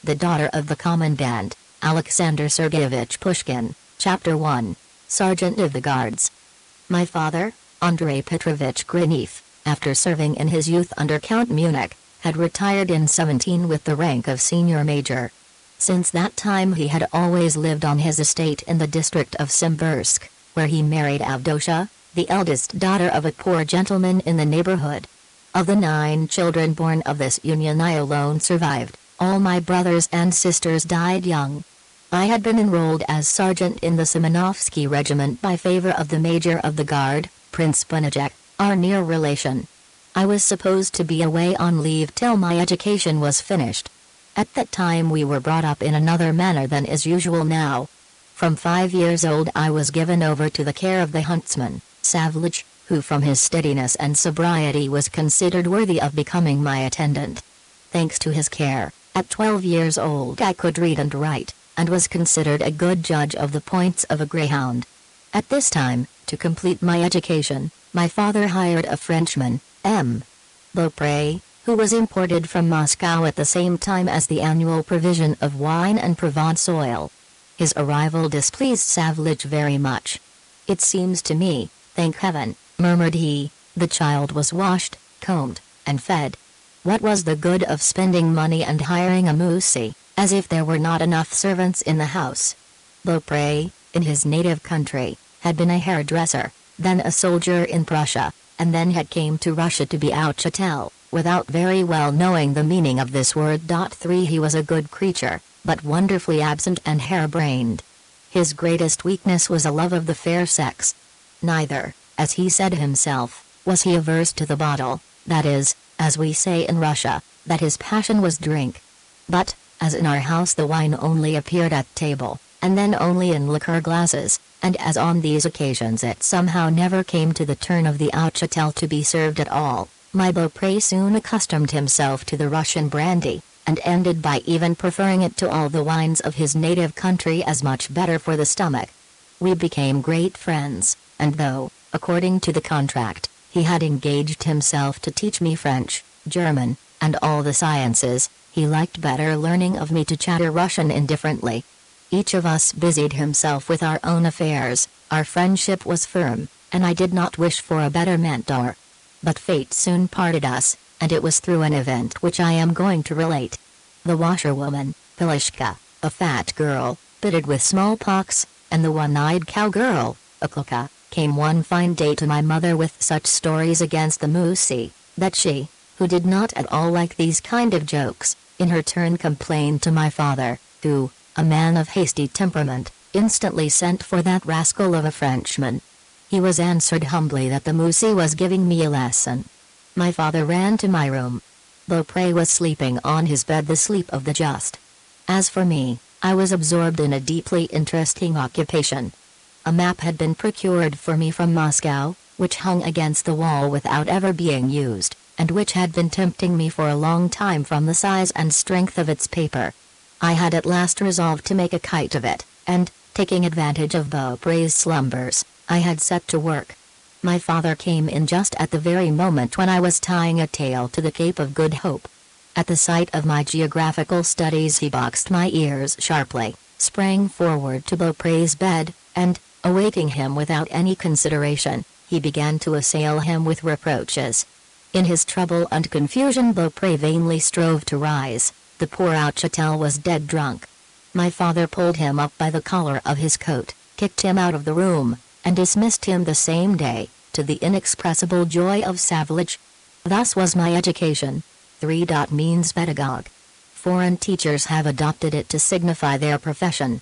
the daughter of the Commandant, Aleksandr Sergeyevich Pushkin. Chapter 1. Sergeant of the Guards. My father, Andrei Petrovich Grinev, after serving in his youth under Count Munich, had retired in 17 with the rank of senior major. Since that time he had always lived on his estate in the district of Simbirsk, where he married Avdosha, the eldest daughter of a poor gentleman in the neighborhood. Of the 9 children born of this union, I alone survived. All my brothers and sisters died young. I had been enrolled as sergeant in the Semenovsky regiment by favor of the major of the guard, Prince Bonajek, our near relation. I was supposed to be away on leave till my education was finished. At that time we were brought up in another manner than is usual now. From 5 years old I was given over to the care of the huntsman, Savlich, who from his steadiness and sobriety was considered worthy of becoming my attendant. Thanks to his care, at 12 years old I could read and write, and was considered a good judge of the points of a greyhound. At this time, to complete my education, my father hired a Frenchman, M. Beaupre, who was imported from Moscow at the same time as the annual provision of wine and Provence oil. His arrival displeased Savlich very much. "It seems to me, thank heaven," murmured he, "the child was washed, combed, and fed. What was the good of spending money and hiring a moussie, as if there were not enough servants in the house?" Beaupre, in his native country, had been a hairdresser, then a soldier in Prussia, and then had came to Russia to be Audiobooks, without very well knowing the meaning of this word. 3 He was a good creature, but wonderfully absent and harebrained. His greatest weakness was a love of the fair sex. Neither, as he said himself, was he averse to the bottle, that is, as we say in Russia, that his passion was drink. But, as in our house the wine only appeared at table, and then only in liqueur glasses, and as on these occasions it somehow never came to the turn of the Audiobooks to be served at all, my Beaupre soon accustomed himself to the Russian brandy, and ended by even preferring it to all the wines of his native country as much better for the stomach. We became great friends, and though, according to the contract, he had engaged himself to teach me French, German, and all the sciences, he liked better learning of me to chatter Russian indifferently. Each of us busied himself with our own affairs, our friendship was firm, and I did not wish for a better mentor. But fate soon parted us, and it was through an event which I am going to relate. The washerwoman, Pilishka, a fat girl, pitted with smallpox, and the one-eyed cowgirl, Okloka, came one fine day to my mother with such stories against the moussie, that she, who did not at all like these kind of jokes, in her turn complained to my father, who, a man of hasty temperament, instantly sent for that rascal of a Frenchman. He was answered humbly that the moussie was giving me a lesson. My father ran to my room. Beaupre was sleeping on his bed, the sleep of the just. As for me, I was absorbed in a deeply interesting occupation. A map had been procured for me from Moscow, which hung against the wall without ever being used, and which had been tempting me for a long time from the size and strength of its paper. I had at last resolved to make a kite of it, and, taking advantage of Beaupre's slumbers, I had set to work. My father came in just at the very moment when I was tying a tail to the Cape of Good Hope. At the sight of my geographical studies he boxed my ears sharply, sprang forward to Beaupre's bed, and, awaking him without any consideration, he began to assail him with reproaches. In his trouble and confusion Beaupre vainly strove to rise. The poor Audiobooks was dead drunk. My father pulled him up by the collar of his coat, kicked him out of the room, and dismissed him the same day, to the inexpressible joy of Savlich. Thus was my education. 3. Means pedagogue. Foreign teachers have adopted it to signify their profession.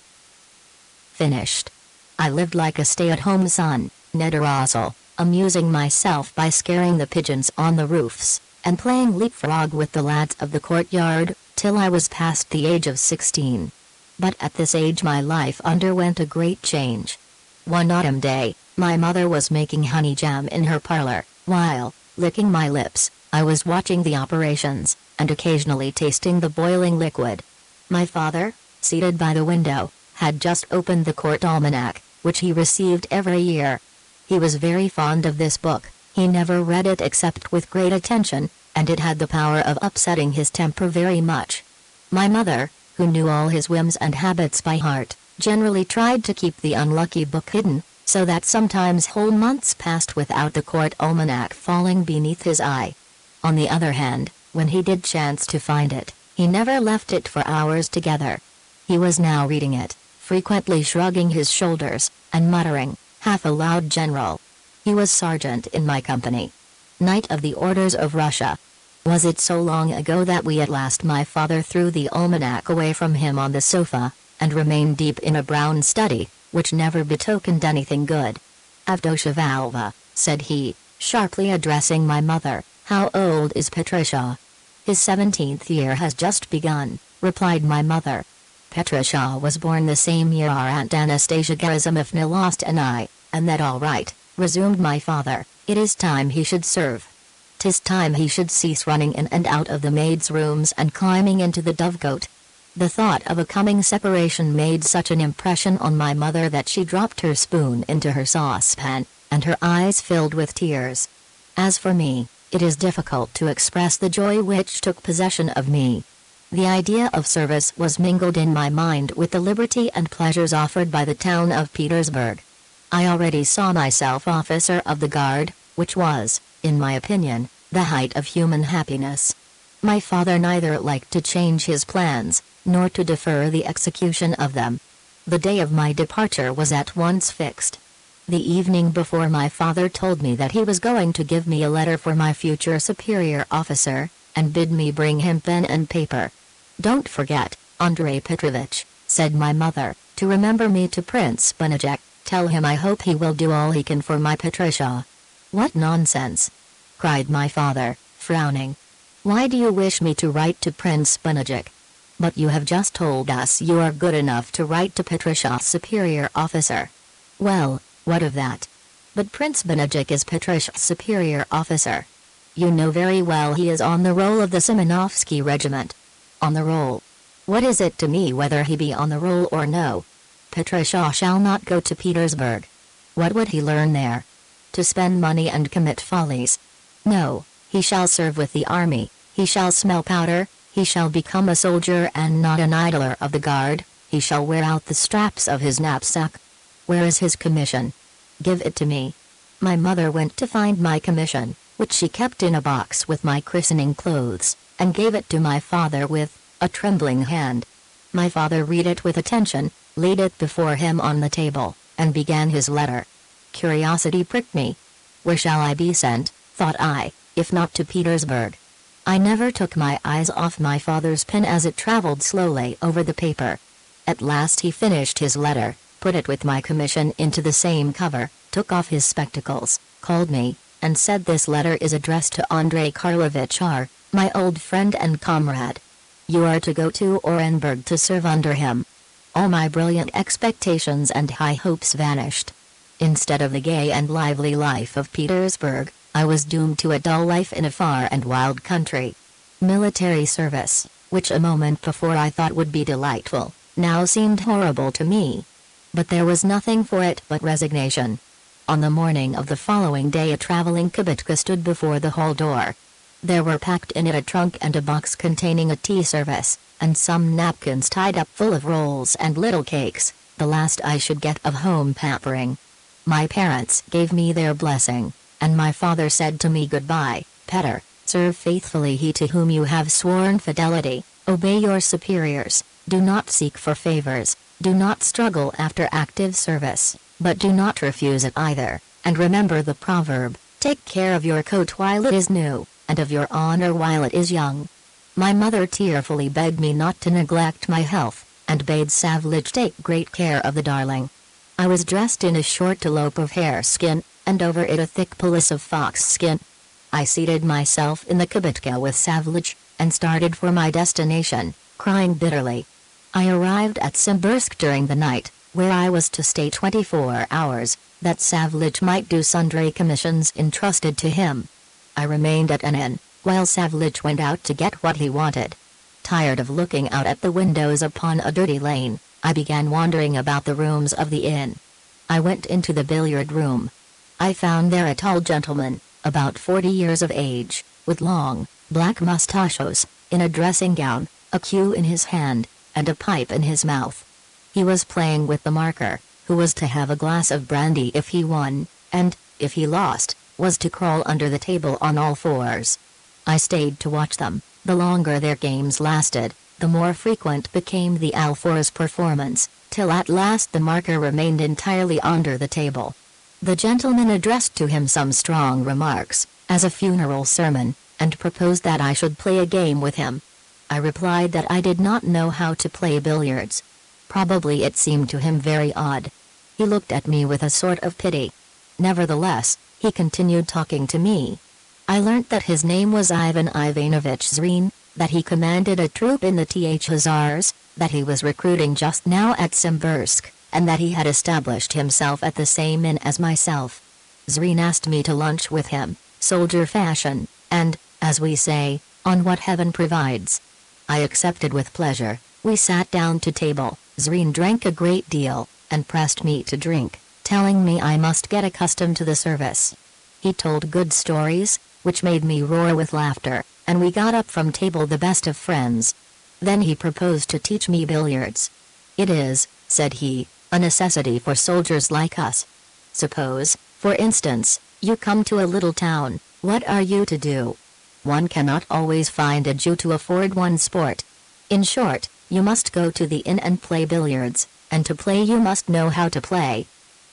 Finished. I lived like a stay-at-home son, Nedorozel, amusing myself by scaring the pigeons on the roofs, and playing leapfrog with the lads of the courtyard, till I was past the age of 16. But at this age my life underwent a great change. One autumn day, my mother was making honey jam in her parlor, while, licking my lips, I was watching the operations, and occasionally tasting the boiling liquid. My father, seated by the window, had just opened the court almanac, which he received every year. He was very fond of this book, he never read it except with great attention, and it had the power of upsetting his temper very much. My mother, who knew all his whims and habits by heart, generally tried to keep the unlucky book hidden, so that sometimes whole months passed without the court almanac falling beneath his eye. On the other hand, when he did chance to find it, he never left it for hours together. He was now reading it, frequently shrugging his shoulders, and muttering, half aloud, "General." He was sergeant in my company. Knight of the Orders of Russia. Was it so long ago that we at last my father threw the almanac away from him on the sofa, and remained deep in a brown study, which never betokened anything good. "Avdosha," said he, sharply addressing my mother, "how old is Petrusha?" "His 17th year has just begun," replied my mother. "Petrusha was born the same year our Aunt Anastasia Gerasimovna lost an eye, and that all right," resumed my father, "it is time he should serve. 'Tis time he should cease running in and out of the maids' rooms and climbing into the dovecote." The thought of a coming separation made such an impression on my mother that she dropped her spoon into her saucepan, and her eyes filled with tears. As for me, it is difficult to express the joy which took possession of me. The idea of service was mingled in my mind with the liberty and pleasures offered by the town of Petersburg. I already saw myself officer of the guard, which was, in my opinion, the height of human happiness. My father neither liked to change his plans, nor to defer the execution of them. The day of my departure was at once fixed. The evening before my father told me that he was going to give me a letter for my future superior officer, and bid me bring him pen and paper. "Don't forget, Andrei Petrovich," said my mother, "to remember me to Prince Benedict. Tell him I hope he will do all he can for my Petrusha." "What nonsense!" cried my father, frowning. "Why do you wish me to write to Prince Benedict? But you have just told us you are good enough to write to Petrusha's superior officer." "Well, what of that? But Prince Benedict is Petrusha's superior officer. You know very well he is on the roll of the Simonovsky regiment." "On the roll? What is it to me whether he be on the roll or no? Petrusha shall not go to Petersburg. What would he learn there? To spend money and commit follies. No, he shall serve with the army, he shall smell powder, he shall become a soldier and not an idler of the guard, he shall wear out the straps of his knapsack. Where is his commission? Give it to me." My mother went to find my commission, which she kept in a box with my christening clothes, and gave it to my father with a trembling hand. My father read it with attention, laid it before him on the table, and began his letter. Curiosity pricked me. Where shall I be sent, thought I, if not to Petersburg? I never took my eyes off my father's pen as it traveled slowly over the paper. At last he finished his letter, put it with my commission into the same cover, took off his spectacles, called me, and said, "This letter is addressed to Andrei Karlovich R., my old friend and comrade. You are to go to Orenburg to serve under him." All my brilliant expectations and high hopes vanished. Instead of the gay and lively life of Petersburg, I was doomed to a dull life in a far and wild country. Military service, which a moment before I thought would be delightful, now seemed horrible to me. But there was nothing for it but resignation. On the morning of the following day a traveling kibitka stood before the hall door. There were packed in it a trunk and a box containing a tea service, and some napkins tied up full of rolls and little cakes, the last I should get of home pampering. My parents gave me their blessing, and my father said to me, "Goodbye, Petr, serve faithfully he to whom you have sworn fidelity, obey your superiors, do not seek for favors, do not struggle after active service, but do not refuse it either, and remember the proverb, take care of your coat while it is new, and of your honor while it is young." My mother tearfully begged me not to neglect my health, and bade Savlich take great care of the darling. I was dressed in a short lope of hare skin, and over it a thick pelisse of fox skin. I seated myself in the kibitka with Savlich, and started for my destination, crying bitterly. I arrived at Simbirsk during the night, where I was to stay 24 hours, that Savlich might do sundry commissions entrusted to him. I remained at an inn, while Savlich went out to get what he wanted. Tired of looking out at the windows upon a dirty lane, I began wandering about the rooms of the inn. I went into the billiard room. I found there a tall gentleman, about 40 years of age, with long, black mustachios, in a dressing gown, a cue in his hand, and a pipe in his mouth. He was playing with the marker, who was to have a glass of brandy if he won, and, if he lost, was to crawl under the table on all fours. I stayed to watch them. The longer their games lasted, the more frequent became the all-fours performance, till at last the marker remained entirely under the table. The gentleman addressed to him some strong remarks, as a funeral sermon, and proposed that I should play a game with him. I replied that I did not know how to play billiards. Probably it seemed to him very odd. He looked at me with a sort of pity. Nevertheless, he continued talking to me. I learnt that his name was Ivan Ivanovich Zrin, that he commanded a troop in the Hussars, that he was recruiting just now at Simbirsk, and that he had established himself at the same inn as myself. Zrin asked me to lunch with him, soldier fashion, and, as we say, on what heaven provides. I accepted with pleasure. We sat down to table. Zrin drank a great deal, and pressed me to drink, telling me I must get accustomed to the service. He told good stories, which made me roar with laughter, and we got up from table the best of friends. Then he proposed to teach me billiards. "It is," said he, "a necessity for soldiers like us. Suppose, for instance, you come to a little town, what are you to do? One cannot always find a Jew to afford one sport. In short, you must go to the inn and play billiards, and to play you must know how to play."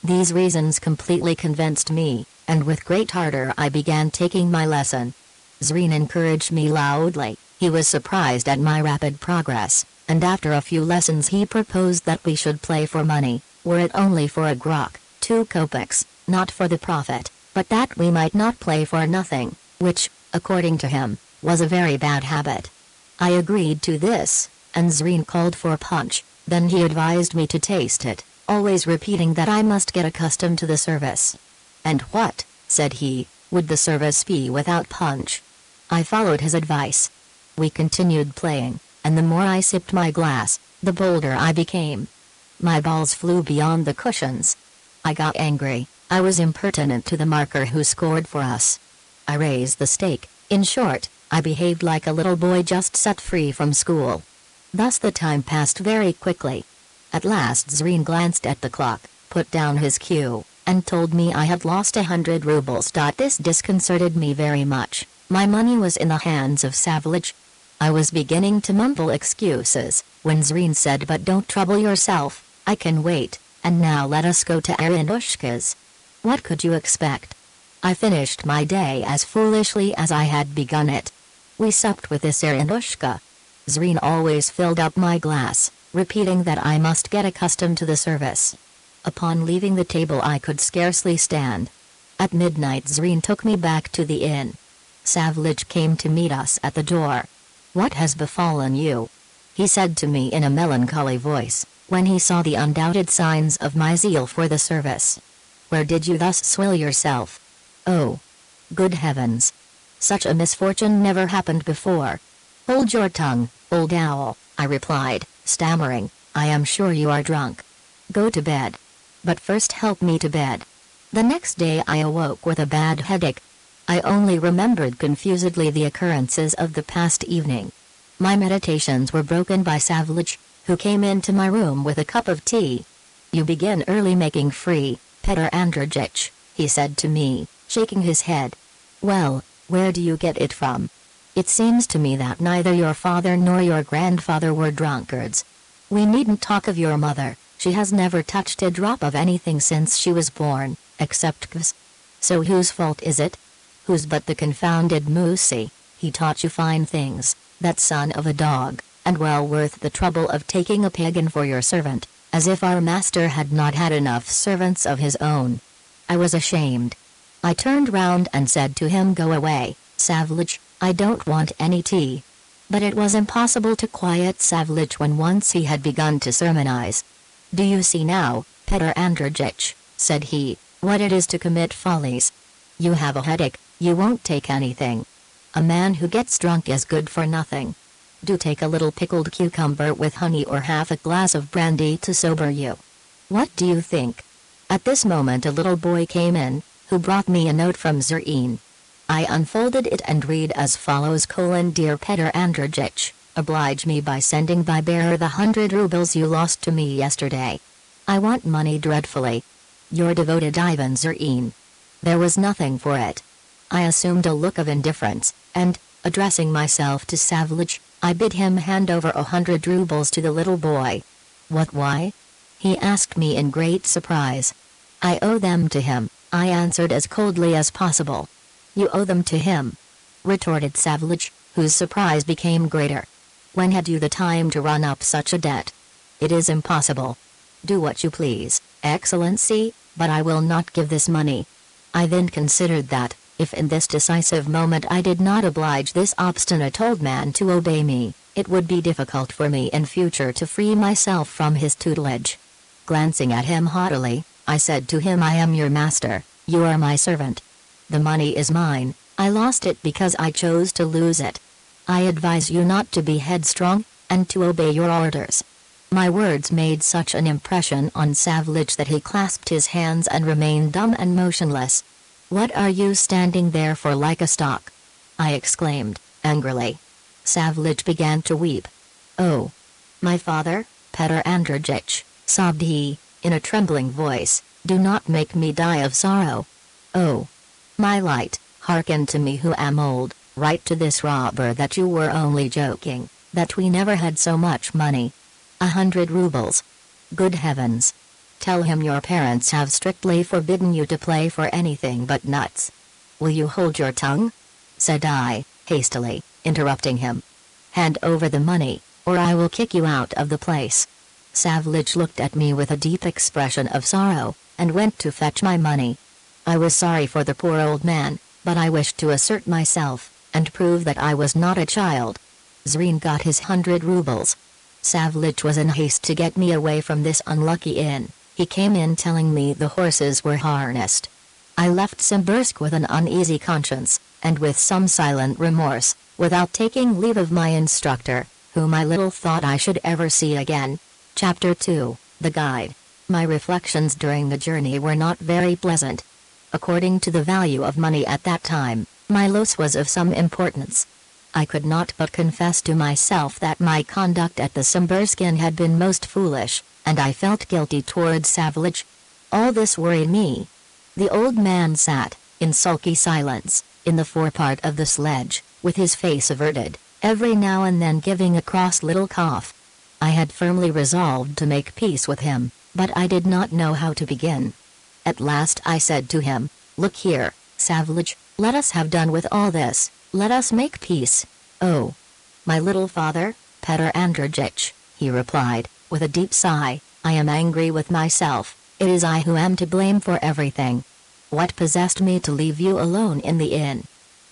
These reasons completely convinced me, and with great ardor I began taking my lesson. Zrin encouraged me loudly. He was surprised at my rapid progress, and after a few lessons he proposed that we should play for money, were it only for a grock, 2 kopecks, not for the profit, but that we might not play for nothing, which, according to him, was a very bad habit. I agreed to this, and Zrin called for punch. Then he advised me to taste it, always repeating that I must get accustomed to the service. "And what," said he, "would the service be without punch?" I followed his advice. We continued playing, and the more I sipped my glass, the bolder I became. My balls flew beyond the cushions. I got angry. I was impertinent to the marker who scored for us. I raised the stake. In short, I behaved like a little boy just set free from school. Thus the time passed very quickly. At last Zrin glanced at the clock, put down his cue, and told me I had lost 100 rubles. This disconcerted me very much. My money was in the hands of Savage. I was beginning to mumble excuses, when Zrin said, "But don't trouble yourself, I can wait, and now let us go to Arianushka's." What could you expect? I finished my day as foolishly as I had begun it. We supped with this Arianushka. Zrin always filled up my glass, repeating that I must get accustomed to the service. Upon leaving the table I could scarcely stand. At midnight Zrin took me back to the inn. Savage came to meet us at the door. "What has befallen you?" he said to me in a melancholy voice, when he saw the undoubted signs of my zeal for the service. "Where did you thus swill yourself?" "Oh, good heavens! Such a misfortune never happened before." "Hold your tongue, old owl," I replied, stammering. "I am sure you are drunk. Go to bed. But first help me to bed." The next day I awoke with a bad headache. I only remembered confusedly the occurrences of the past evening. My meditations were broken by Savage, who came into my room with a cup of tea. "You begin early making free, Petr Andreyich," he said to me, shaking his head. "Well, where do you get it from? It seems to me that neither your father nor your grandfather were drunkards. We needn't talk of your mother, she has never touched a drop of anything since she was born, except kvass. So whose fault is it? Whose but the confounded Moussi? He taught you fine things, that son of a dog, and well worth the trouble of taking a pagan for your servant, as if our master had not had enough servants of his own." I was ashamed. I turned round and said to him, "Go away, Savage, I don't want any tea." But it was impossible to quiet Savage when once he had begun to sermonize. "Do you see now, Petr Andreyich," said he, "what it is to commit follies? You have a headache, you won't take anything. A man who gets drunk is good for nothing. Do take a little pickled cucumber with honey or half a glass of brandy to sober you. What do you think?" At this moment a little boy came in, who brought me a note from Zrin. I unfolded it and read as follows: "Dear Petr Andreyich, Oblige me by sending by bearer the 100 rubles you lost to me yesterday. I want money dreadfully. Your devoted Ivan Zerine. There was nothing for it. I assumed a look of indifference, and, addressing myself to Savlich, I bid him hand over 100 rubles to the little boy. What, why? He asked me in great surprise. I owe them to him, I answered as coldly as possible. You owe them to him, retorted Savlich, whose surprise became greater. When had you the time to run up such a debt? It is impossible. Do what you please, Excellency, but I will not give this money. I then considered that, if in this decisive moment I did not oblige this obstinate old man to obey me, it would be difficult for me in future to free myself from his tutelage. Glancing at him haughtily, I said to him, I am your master, you are my servant. The money is mine, I lost it because I chose to lose it. I advise you not to be headstrong, and to obey your orders. My words made such an impression on Savlich that he clasped his hands and remained dumb and motionless. What are you standing there for like a stock? I exclaimed, angrily. Savlich began to weep. Oh! My father, Petr Andreyich, sobbed he, in a trembling voice, do not make me die of sorrow. Oh! My light, hearken to me who am old, write to this robber that you were only joking, that we never had so much money. 100 rubles. Good heavens! Tell him your parents have strictly forbidden you to play for anything but nuts. Will you hold your tongue? Said I, hastily, interrupting him. Hand over the money, or I will kick you out of the place. Savlich looked at me with a deep expression of sorrow, and went to fetch my money. I was sorry for the poor old man, but I wished to assert myself, and prove that I was not a child. Zreen got his 100 rubles. Savlich was in haste to get me away from this unlucky inn. He came in telling me the horses were harnessed. I left Simbirsk with an uneasy conscience, and with some silent remorse, without taking leave of my instructor, whom I little thought I should ever see again. Chapter 2, The Guide. My reflections during the journey were not very pleasant. According to the value of money at that time, my loss was of some importance. I could not but confess to myself that my conduct at the Simbirsk inn had been most foolish, and I felt guilty towards Savlich. All this worried me. The old man sat, in sulky silence, in the forepart of the sledge, with his face averted, every now and then giving a cross little cough. I had firmly resolved to make peace with him, but I did not know how to begin. At last I said to him, Look here, Savlich, let us have done with all this, let us make peace. Oh! My little father, Petr Andreyich, he replied, with a deep sigh, I am angry with myself, it is I who am to blame for everything. What possessed me to leave you alone in the inn?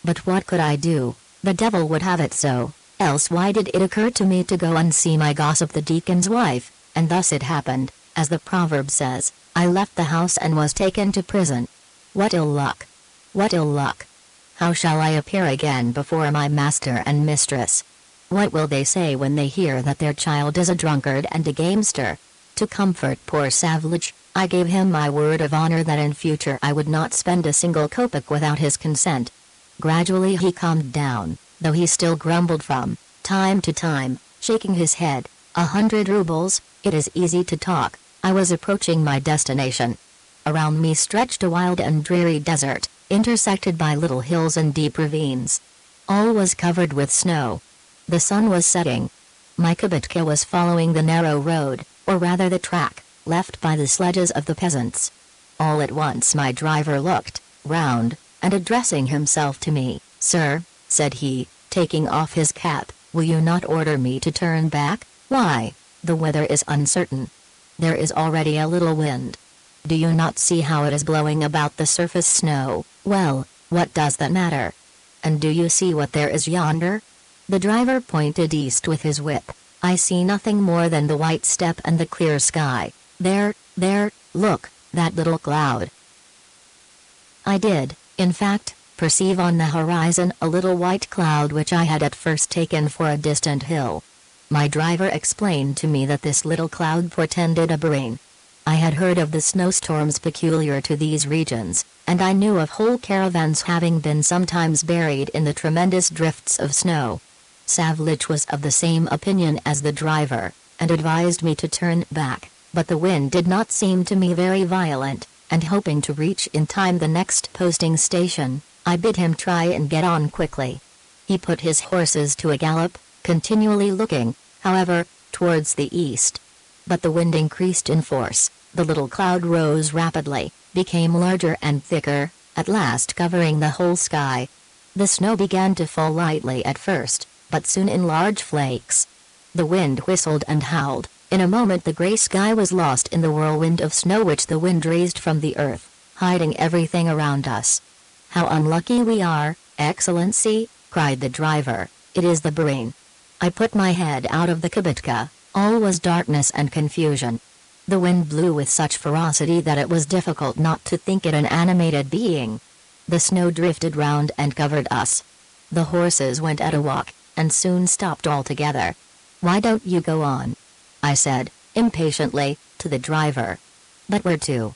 But what could I do? The devil would have it so, else why did it occur to me to go and see my gossip the deacon's wife, and thus it happened, as the proverb says, I left the house and was taken to prison. What ill luck! What ill luck! How shall I appear again before my master and mistress? What will they say when they hear that their child is a drunkard and a gamester? To comfort poor Savlich, I gave him my word of honor that in future I would not spend a single kopeck without his consent. Gradually he calmed down, though he still grumbled from time to time, shaking his head. 100 rubles, it is easy to talk. I was approaching my destination. Around me stretched a wild and dreary desert, intersected by little hills and deep ravines. All was covered with snow. The sun was setting. My kibitka was following the narrow road, or rather the track, left by the sledges of the peasants. All at once my driver looked round, and addressing himself to me, Sir, said he, taking off his cap, will you not order me to turn back? Why? The weather is uncertain. There is already a little wind. Do you not see how it is blowing about the surface snow? Well, what does that matter? And do you see what there is yonder? The driver pointed east with his whip. I see nothing more than the white steppe and the clear sky. There, look, that little cloud. I did, in fact, perceive on the horizon a little white cloud which I had at first taken for a distant hill. My driver explained to me that this little cloud portended a rain. I had heard of the snowstorms peculiar to these regions, and I knew of whole caravans having been sometimes buried in the tremendous drifts of snow. Savlich was of the same opinion as the driver, and advised me to turn back, but the wind did not seem to me very violent, and hoping to reach in time the next posting station, I bid him try and get on quickly. He put his horses to a gallop, continually looking, however, towards the east. But the wind increased in force, the little cloud rose rapidly, became larger and thicker, at last covering the whole sky. The snow began to fall lightly at first, but soon in large flakes. The wind whistled and howled. In a moment the grey sky was lost in the whirlwind of snow which the wind raised from the earth, hiding everything around us. "How unlucky we are, Excellency," cried the driver. "It is the brain." I put my head out of the kibitka. All was darkness and confusion. The wind blew with such ferocity that it was difficult not to think it an animated being. The snow drifted round and covered us. The horses went at a walk, and soon stopped altogether. "Why don't you go on?" I said, impatiently, to the driver. "But where to?"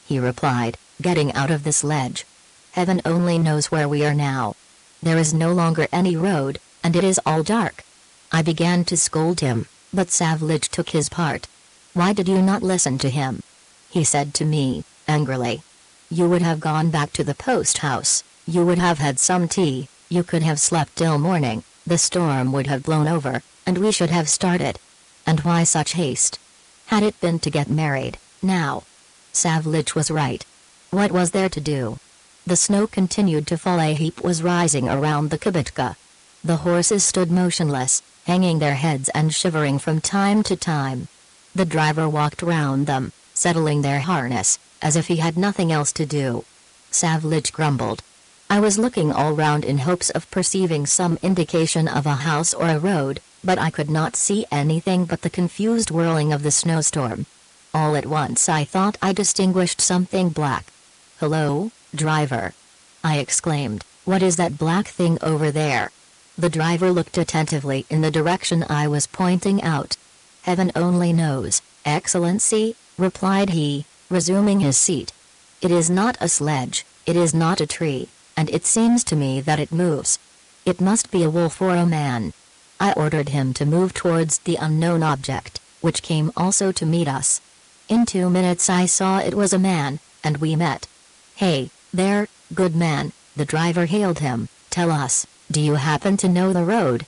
he replied, getting out of the sledge. "Heaven only knows where we are now. There is no longer any road, and it is all dark." I began to scold him, but Savlich took his part. "Why did you not listen to him?" he said to me, angrily. "You would have gone back to the post house, you would have had some tea, you could have slept till morning, the storm would have blown over, and we should have started. And why such haste? Had it been to get married, now?" Savlich was right. What was there to do? The snow continued to fall. A heap was rising around the kibitka. The horses stood motionless, hanging their heads and shivering from time to time. The driver walked round them, settling their harness, as if he had nothing else to do. Savlich grumbled. I was looking all round in hopes of perceiving some indication of a house or a road, but I could not see anything but the confused whirling of the snowstorm. All at once I thought I distinguished something black. "Hello, driver!" I exclaimed, "what is that black thing over there?" The driver looked attentively in the direction I was pointing out. "Heaven only knows, Excellency," replied he, resuming his seat. "It is not a sledge, it is not a tree, and it seems to me that it moves. It must be a wolf or a man." I ordered him to move towards the unknown object, which came also to meet us. In 2 minutes I saw it was a man, and we met. "Hey, there, good man," the driver hailed him, "tell us, do you happen to know the road?"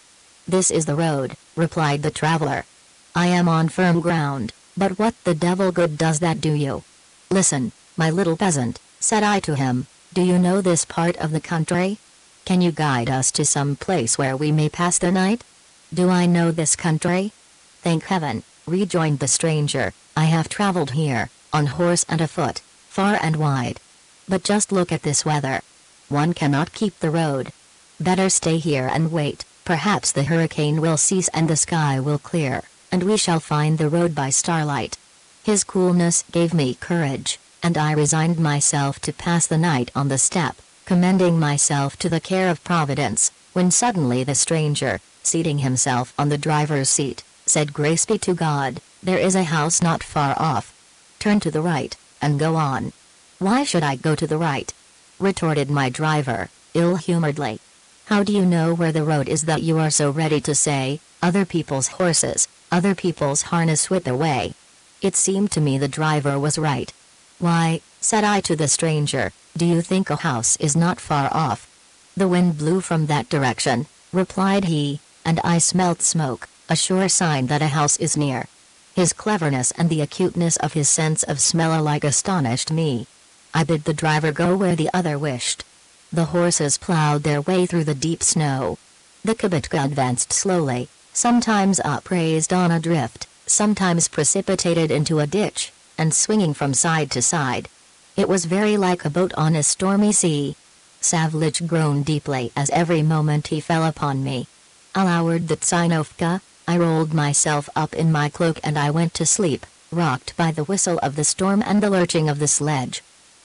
"This is the road," replied the traveler. "I am on firm ground, but what the devil good does that do you?" "Listen, my little peasant," said I to him, "do you know this part of the country? Can you guide us to some place where we may pass the night?" "Do I know this country?" "Thank heaven," rejoined the stranger, "I have traveled here, on horse and afoot, far and wide. But just look at this weather. One cannot keep the road. Better stay here and wait, perhaps the hurricane will cease and the sky will clear, and we shall find the road by starlight." His coolness gave me courage, and I resigned myself to pass the night on the steppe, commending myself to the care of Providence, when suddenly the stranger, seating himself on the driver's seat, said, "Grace be to God, there is a house not far off. Turn to the right, and go on." "Why should I go to the right?" retorted my driver, ill-humoredly. "How do you know where the road is that you are so ready to say, 'Other people's horses, other people's harness whip away'?" It seemed to me the driver was right. "Why," said I to the stranger, "do you think a house is not far off?" "The wind blew from that direction," replied he, "and I smelt smoke, a sure sign that a house is near." His cleverness and the acuteness of his sense of smell alike astonished me. I bid the driver go where the other wished. The horses plowed their way through the deep snow. The kibitka advanced slowly, sometimes upraised on a drift, sometimes precipitated into a ditch, and swinging from side to side. It was very like a boat on a stormy sea. Savlich groaned deeply as every moment he fell upon me. I lowered the tsinovka, I rolled myself up in my cloak and I went to sleep, rocked by the whistle of the storm and the lurching of the sledge.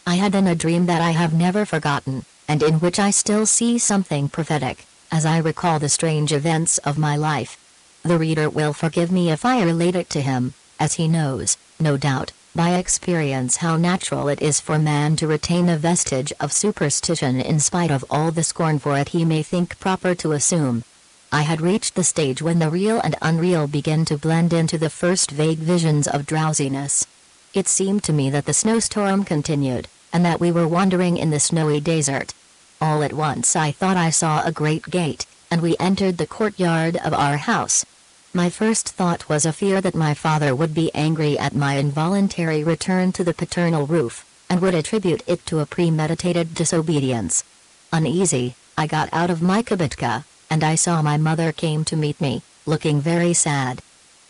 I had then a dream that I have never forgotten, and in which I still see something prophetic, as I recall the strange events of my life. The reader will forgive me if I relate it to him, as he knows, no doubt, by experience how natural it is for man to retain a vestige of superstition in spite of all the scorn for it he may think proper to assume. I had reached the stage when the real and unreal begin to blend into the first vague visions of drowsiness. It seemed to me that the snowstorm continued, and that we were wandering in the snowy desert. All at once I thought I saw a great gate, and we entered the courtyard of our house. My first thought was a fear that my father would be angry at my involuntary return to the paternal roof, and would attribute it to a premeditated disobedience. Uneasy, I got out of my kibitka, and I saw my mother came to meet me, looking very sad.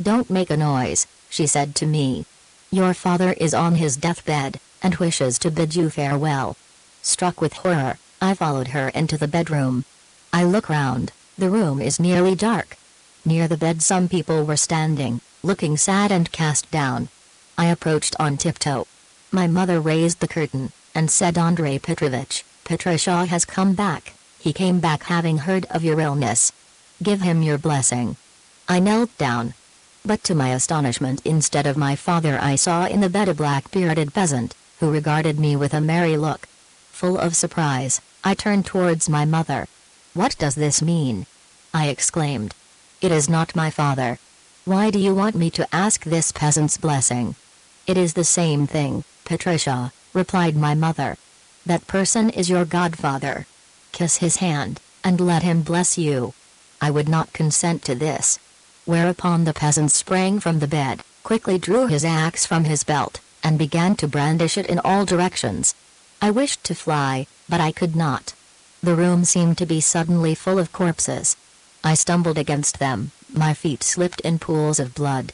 "Don't make a noise," she said to me. "Your father is on his deathbed, and wishes to bid you farewell." Struck with horror, I followed her into the bedroom. I look round, the room is nearly dark. Near the bed some people were standing, looking sad and cast down. I approached on tiptoe. My mother raised the curtain, and said, "Andrei Petrovich, Petrusha has come back. He came back having heard of your illness. Give him your blessing." I knelt down. But to my astonishment, instead of my father I saw in the bed a black-bearded peasant, who regarded me with a merry look. Full of surprise, I turned towards my mother. "What does this mean?" I exclaimed. "It is not my father. Why do you want me to ask this peasant's blessing?" "It is the same thing, Petrusha," replied my mother. "That person is your godfather. Kiss his hand, and let him bless you." I would not consent to this. Whereupon the peasant sprang from the bed, quickly drew his axe from his belt, and began to brandish it in all directions. I wished to fly, but I could not. The room seemed to be suddenly full of corpses. I stumbled against them, my feet slipped in pools of blood.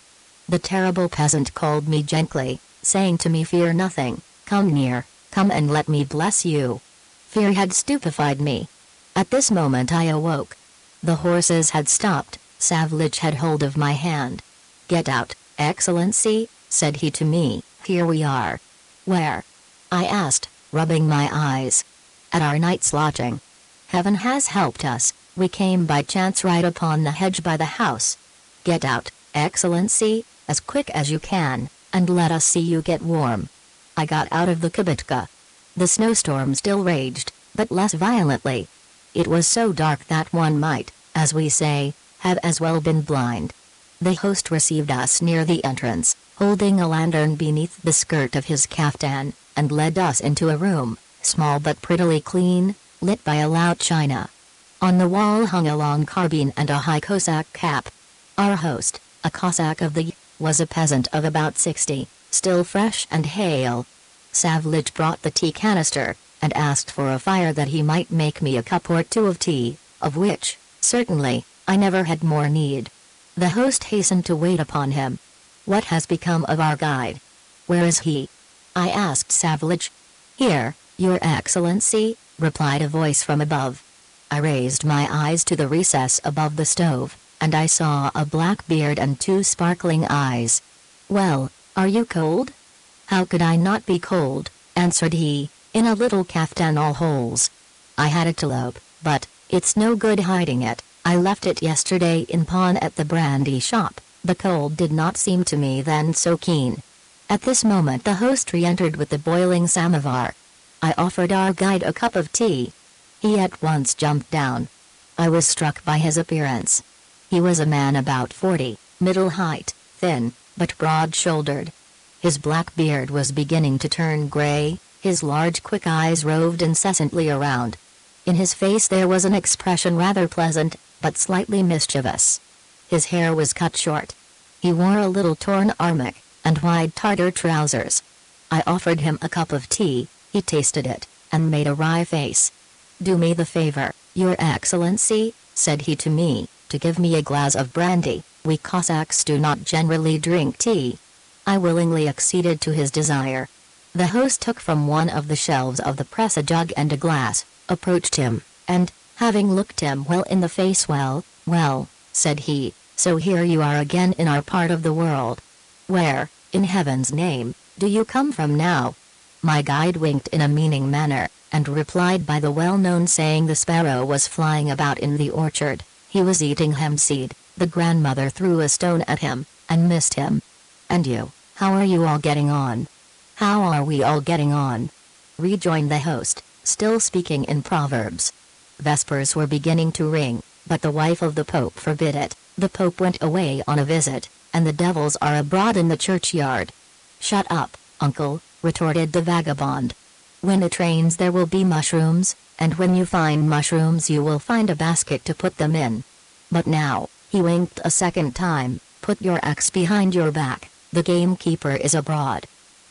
The terrible peasant called me gently, saying to me, "Fear nothing, come near, come and let me bless you." Fear had stupefied me. At this moment I awoke. The horses had stopped. Savlich had hold of my hand. "Get out, Excellency," said he to me, "here we are." "Where?" I asked, rubbing my eyes. "At our night's lodging. Heaven has helped us, we came by chance right upon the hedge by the house." "Get out, Excellency, as quick as you can, and let us see you get warm." I got out of the kibitka. The snowstorm still raged, but less violently. It was so dark that one might, as we say, have as well been blind. The host received us near the entrance, holding a lantern beneath the skirt of his kaftan, and led us into a room, small but prettily clean, lit by a loud china. On the wall hung a long carbine and a high Cossack cap. Our host, a Cossack of the was a peasant of about 60, still fresh and hale. Savlich brought the tea canister, and asked for a fire that he might make me a cup or two of tea, of which, certainly, I never had more need. The host hastened to wait upon him. "What has become of our guide? Where is he?" I asked Savlich. "Here, Your Excellency," replied a voice from above. I raised my eyes to the recess above the stove, and I saw a black beard and two sparkling eyes. "Well, are you cold?" "How could I not be cold?" answered he, "in a little kaftan all holes. I had a talope, but it's no good hiding it. I left it yesterday in pawn at the brandy shop. The cold did not seem to me then so keen." At this moment the host re-entered with the boiling samovar. I offered our guide a cup of tea. He at once jumped down. I was struck by his appearance. He was a man about 40, middle height, thin, but broad-shouldered. His black beard was beginning to turn gray, his large quick eyes roved incessantly around. In his face there was an expression rather pleasant, but slightly mischievous. His hair was cut short. He wore a little torn armik, and wide Tartar trousers. I offered him a cup of tea, he tasted it, and made a wry face. "Do me the favor, Your Excellency," said he to me, "to give me a glass of brandy. We Cossacks do not generally drink tea." I willingly acceded to his desire. The host took from one of the shelves of the press a jug and a glass, approached him, and, having looked him well in the face, "Well, said he, "so here you are again in our part of the world. Where, in heaven's name, do you come from now?" My guide winked in a meaning manner, and replied by the well-known saying, "The sparrow was flying about in the orchard, he was eating hempseed, the grandmother threw a stone at him, and missed him." "And you, how are you all getting on?" "How are we all getting on?" rejoined the host, still speaking in proverbs. Vespers were beginning to ring. But the wife of the Pope forbid it. The Pope went away on a visit, and the devils are abroad in the churchyard." "Shut up, uncle," retorted the vagabond. "When it rains there will be mushrooms, and when you find mushrooms you will find a basket to put them in. But now," he winked a second time, "put your axe behind your back, the gamekeeper is abroad.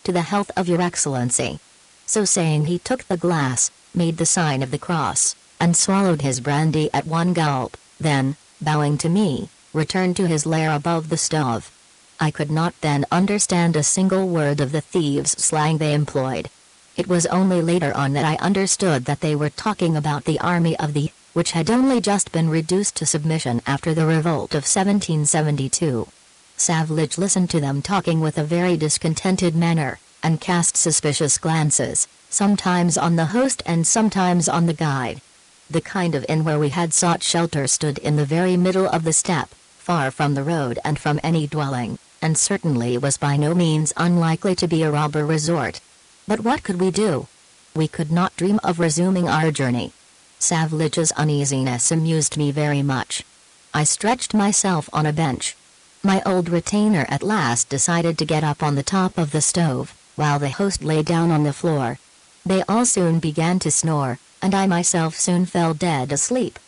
To the health of your excellency." So saying he took the glass, made the sign of the cross, and swallowed his brandy at one gulp, then, bowing to me, returned to his lair above the stove. I could not then understand a single word of the thieves' slang they employed. It was only later on that I understood that they were talking about the army of the, which had only just been reduced to submission after the revolt of 1772. Savage listened to them talking with a very discontented manner, and cast suspicious glances, sometimes on the host and sometimes on the guide. The kind of inn where we had sought shelter stood in the very middle of the steppe, far from the road and from any dwelling, and certainly was by no means unlikely to be a robber resort. But what could we do? We could not dream of resuming our journey. Savage's uneasiness amused me very much. I stretched myself on a bench. My old retainer at last decided to get up on the top of the stove, while the host lay down on the floor. They all soon began to snore, and I myself soon fell dead asleep.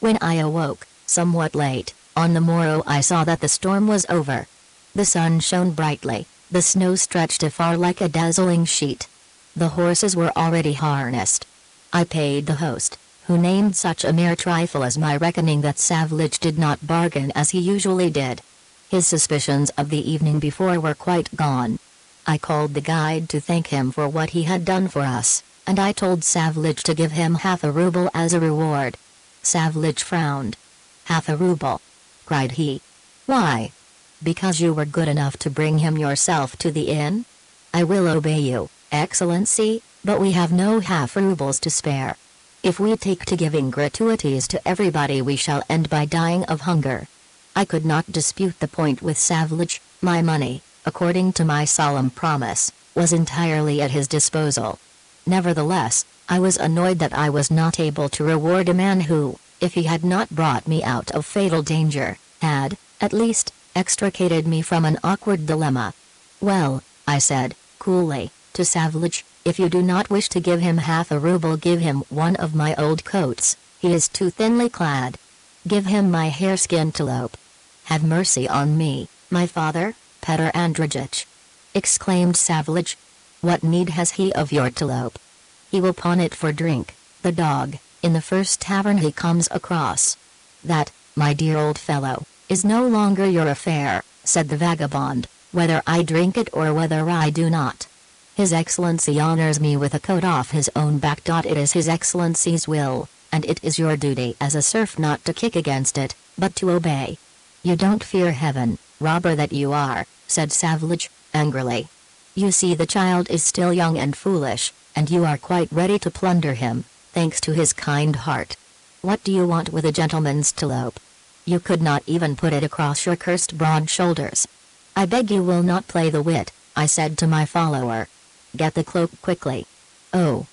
When I awoke, somewhat late, on the morrow I saw that the storm was over. The sun shone brightly, the snow stretched afar like a dazzling sheet. The horses were already harnessed. I paid the host, who named such a mere trifle as my reckoning that Savage did not bargain as he usually did. His suspicions of the evening before were quite gone. I called the guide to thank him for what he had done for us, and I told Savage to give him half a ruble as a reward. Savage frowned. "Half a ruble?" cried he. "Why?" "Because you were good enough to bring him yourself to the inn?" "I will obey you, Excellency, but we have no half rubles to spare. If we take to giving gratuities to everybody we shall end by dying of hunger." I could not dispute the point with Savage. My money, according to my solemn promise, was entirely at his disposal. Nevertheless, I was annoyed that I was not able to reward a man who, if he had not brought me out of fatal danger, had, at least, extricated me from an awkward dilemma. "Well," I said, coolly, to Savage, "if you do not wish to give him half a ruble, give him one of my old coats, he is too thinly clad. Give him my hareskin talope." "Have mercy on me, my father, Petr Andrejich!" exclaimed Savage. "What need has he of your talope? He will pawn it for drink, the dog, in the first tavern he comes across." "That, my dear old fellow, is no longer your affair," said the vagabond, "whether I drink it or whether I do not. His Excellency honors me with a coat off his own back. It is His Excellency's will, and it is your duty as a serf not to kick against it, but to obey." "You don't fear heaven, robber that you are," said Savage, angrily. "You see the child is still young and foolish, and you are quite ready to plunder him, thanks to his kind heart. What do you want with a gentleman's talope? You could not even put it across your cursed broad shoulders." "I beg you will not play the wit," I said to my follower. "Get the cloak quickly." "Oh!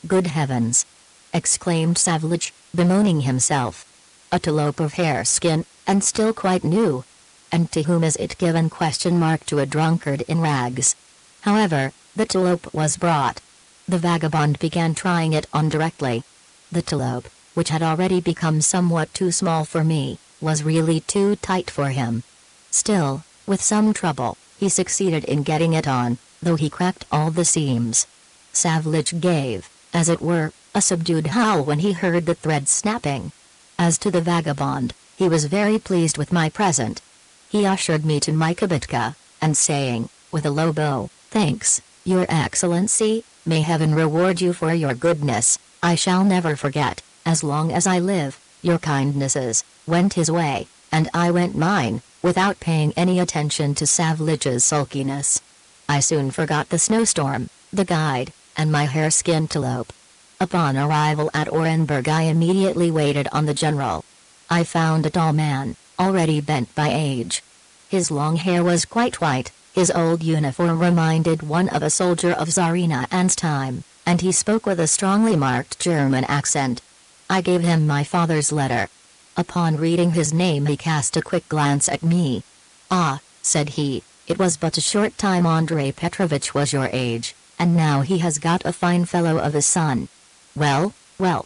Good heavens!" exclaimed Savage, bemoaning himself. "A talope of hareskin, and still quite new. And to whom is it given? To a drunkard in rags." However, the talope was brought. The vagabond began trying it on directly. The talope, which had already become somewhat too small for me, was really too tight for him. Still, with some trouble, he succeeded in getting it on, though he cracked all the seams. Savage gave, as it were, a subdued howl when he heard the thread snapping. As to the vagabond, he was very pleased with my present. He ushered me to my kibitka, and saying, with a low bow, "Thanks, Your Excellency, may heaven reward you for your goodness, I shall never forget, as long as I live, your kindnesses," went his way, and I went mine, without paying any attention to Savage's sulkiness. I soon forgot the snowstorm, the guide, and my hareskin talope. Upon arrival at Orenburg I immediately waited on the general. I found a tall man, already bent by age. His long hair was quite white, his old uniform reminded one of a soldier of Tsarina Anne's time, and he spoke with a strongly marked German accent. I gave him my father's letter. Upon reading his name he cast a quick glance at me. "Ah," said he, "it was but a short time Andrei Petrovich was your age, and now he has got a fine fellow of a son. Well,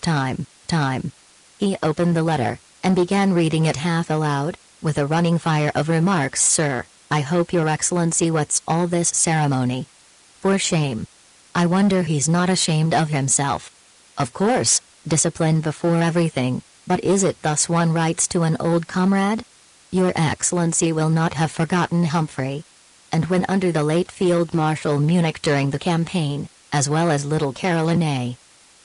time. He opened the letter, and began reading it half aloud, with a running fire of remarks. "Sir, I hope your excellency what's all this ceremony? For shame. I wonder he's not ashamed of himself. Of course, discipline before everything, but is it thus one writes to an old comrade? Your excellency will not have forgotten Humphrey. And when under the late Field Marshal Munich during the campaign, as well as little Caroline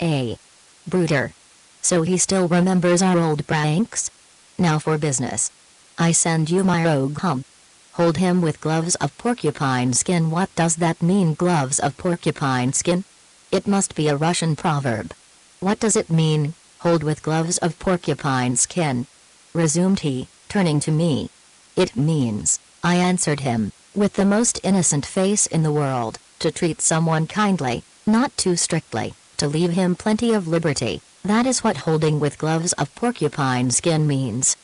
A. Bruder. So he still remembers our old pranks? Now for business. I send you my rogue Hump. Hold him with gloves of porcupine skin. What does that mean, gloves of porcupine skin? It must be a Russian proverb. What does it mean, hold with gloves of porcupine skin? Resumed he, turning to me. It means, I answered him, with the most innocent face in the world, to treat someone kindly, not too strictly, to leave him plenty of liberty. That is what holding with gloves of porcupine skin means.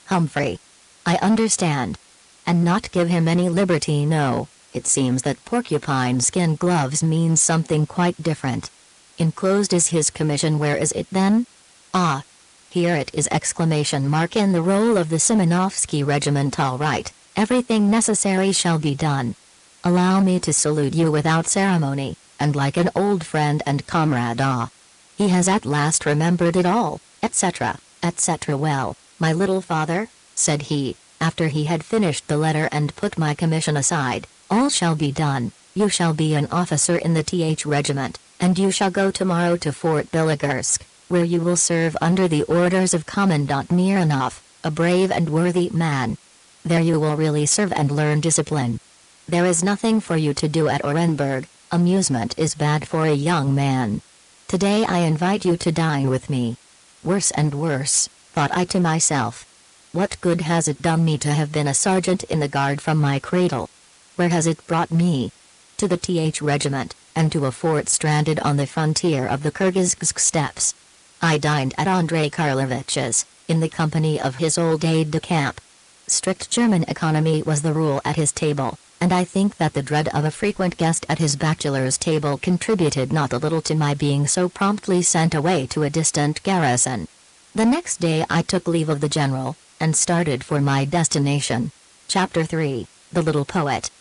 Humphrey. I understand. And not give him any liberty. No, it seems that porcupine skin gloves means something quite different. Enclosed is his commission. Where is it then? Ah. Here it is! Exclamation mark. In the roll of the Simonovsky regiment. All right, everything necessary shall be done. Allow me to salute you without ceremony, and like an old friend and comrade. Ah. He has at last remembered it all, etc., etc. Well, my little father, said he, after he had finished the letter and put my commission aside, all shall be done. You shall be an officer in the TH regiment, and you shall go tomorrow to Fort Bilogorsk, where you will serve under the orders of Commandant Mironov, a brave and worthy man. There you will really serve and learn discipline. There is nothing for you to do at Orenburg. Amusement is bad for a young man. Today I invite you to dine with me. Worse and worse, thought I to myself. What good has it done me to have been a sergeant in the guard from my cradle? Where has it brought me? To the TH regiment, and to a fort stranded on the frontier of the Kyrgyz steppes. I dined at Andrei Karlovich's, in the company of his old aide-de-camp. Strict German economy was the rule at his table, and I think that the dread of a frequent guest at his bachelor's table contributed not a little to my being so promptly sent away to a distant garrison. The next day I took leave of the general, and started for my destination. Chapter 3, The Little Poet.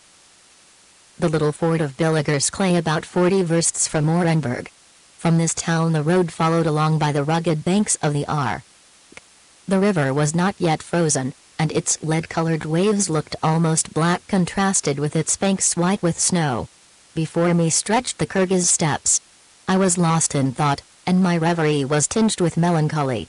The little fort of Bilogorsk lay about 40 versts from Orenburg. From this town the road followed along by the rugged banks of the R. The river was not yet frozen, and its lead-colored waves looked almost black contrasted with its banks white with snow. Before me stretched the Kyrgyz steppes. I was lost in thought, and my reverie was tinged with melancholy.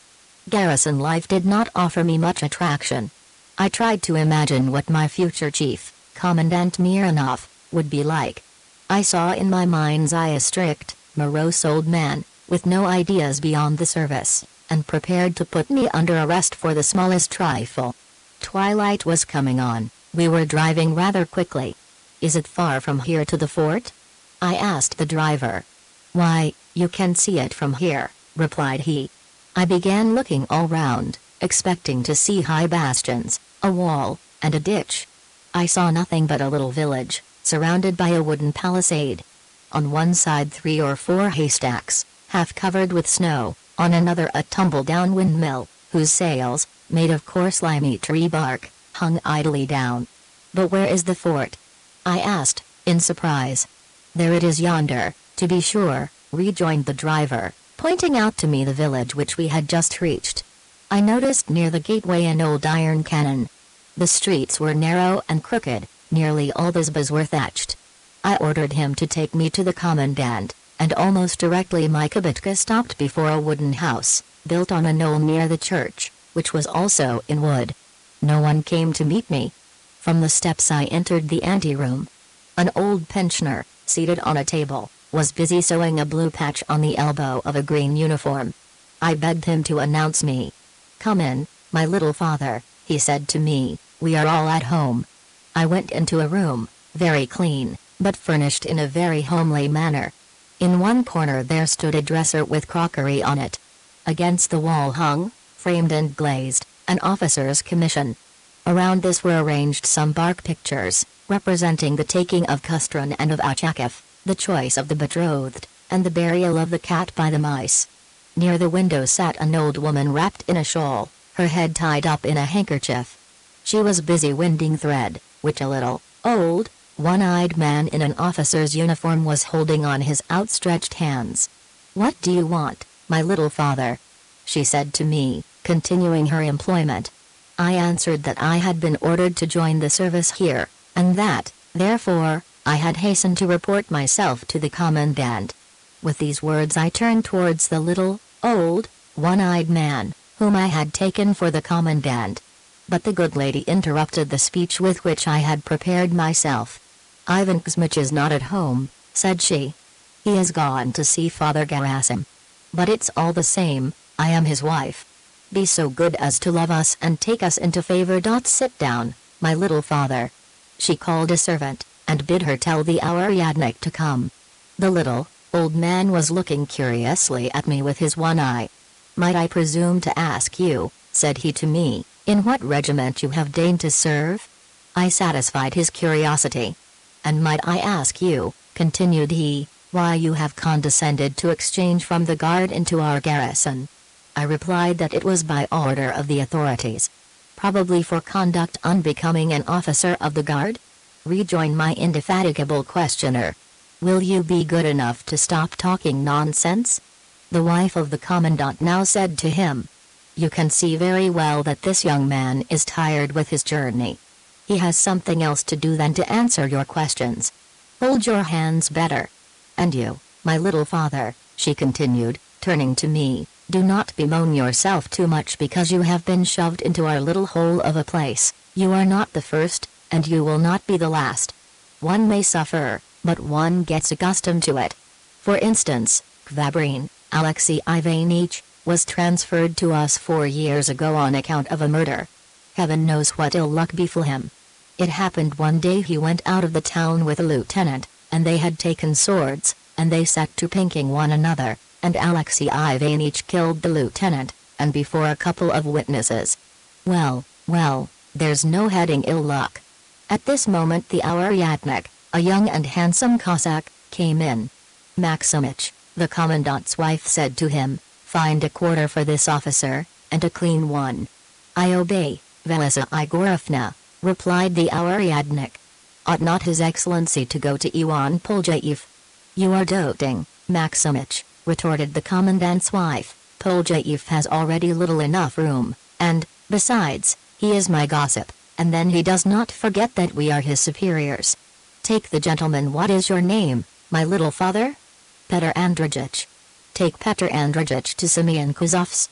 Garrison life did not offer me much attraction. I tried to imagine what my future chief, Commandant Mironov, would be like. I saw in my mind's eye a strict, morose old man, with no ideas beyond the service, and prepared to put me under arrest for the smallest trifle. Twilight was coming on. We were driving rather quickly. Is it far from here to the fort? I asked the driver. Why, you can see it from here, replied he. I began looking all round, expecting to see high bastions, a wall, and a ditch. I saw nothing but a little village, surrounded by a wooden palisade. On one side 3 or 4 haystacks, half covered with snow, on another a tumble-down windmill, whose sails, made of coarse limey tree bark, hung idly down. But where is the fort? I asked, in surprise. There it is yonder, to be sure, rejoined the driver, pointing out to me the village which we had just reached. I noticed near the gateway an old iron cannon. The streets were narrow and crooked, nearly all the zbas were thatched. I ordered him to take me to the Commandant, and almost directly my kibitka stopped before a wooden house, built on a knoll near the church, which was also in wood. No one came to meet me. From the steps I entered the anteroom. An old pensioner, seated on a table, was busy sewing a blue patch on the elbow of a green uniform. I begged him to announce me. Come in, my little father, he said to me, we are all at home. I went into a room, very clean, but furnished in a very homely manner. In one corner there stood a dresser with crockery on it. Against the wall hung framed and glazed, an officer's commission. Around this were arranged some bark pictures, representing the taking of Kustrin and of Achakov, the choice of the betrothed, and the burial of the cat by the mice. Near the window sat an old woman wrapped in a shawl, her head tied up in a handkerchief. She was busy winding thread, which a little, old, one-eyed man in an officer's uniform was holding on his outstretched hands. "What do you want, my little father?" she said to me, continuing her employment. I answered that I had been ordered to join the service here, and that, therefore, I had hastened to report myself to the Commandant. With these words I turned towards the little, old, one-eyed man, whom I had taken for the Commandant. But the good lady interrupted the speech with which I had prepared myself. "Ivan Kuzmich is not at home," said she. "He has gone to see Father Gerasim. But it's all the same, I am his wife. Be so good as to love us and take us into favor. Sit down, my little father." She called a servant, and bid her tell the Auryadnik to come. The little, old man was looking curiously at me with his one eye. "Might I presume to ask you," said he to me, "in what regiment you have deigned to serve?" I satisfied his curiosity. "And might I ask you," continued he, "why you have condescended to exchange from the guard into our garrison?" I replied that it was by order of the authorities. "Probably for conduct unbecoming an officer of the guard?" rejoined my indefatigable questioner. "Will you be good enough to stop talking nonsense?" The wife of the Commandant now said to him, "You can see very well that this young man is tired with his journey. He has something else to do than to answer your questions. Hold your hands better. And you, my little father," she continued, turning to me, "do not bemoan yourself too much because you have been shoved into our little hole of a place. You are not the first, and you will not be the last. One may suffer, but one gets accustomed to it. For instance, Kvabrin, Alexei Ivanich, was transferred to us 4 years ago on account of a murder. Heaven knows what ill luck befell him. It happened one day he went out of the town with a lieutenant, and they had taken swords, and they set to pinking one another, and Alexei Ivanich killed the lieutenant, and before a couple of witnesses. Well, there's no heading ill luck." At this moment the Auryadnik, a young and handsome Cossack, came in. "Maximich," the Commandant's wife said to him, "find a quarter for this officer, and a clean one." "I obey, Velisa Igorovna," replied the Auryadnik. "Ought not His Excellency to go to Ivan Poljayev?" "You are doting, Maximich," retorted the Commandant's wife. "Poljayev has already little enough room, and, besides, he is my gossip, and then he does not forget that we are his superiors. Take the gentleman. What is your name, my little father?" "Petr Andreyich." "Take Petr Andreyich to Simeon Kuzov's.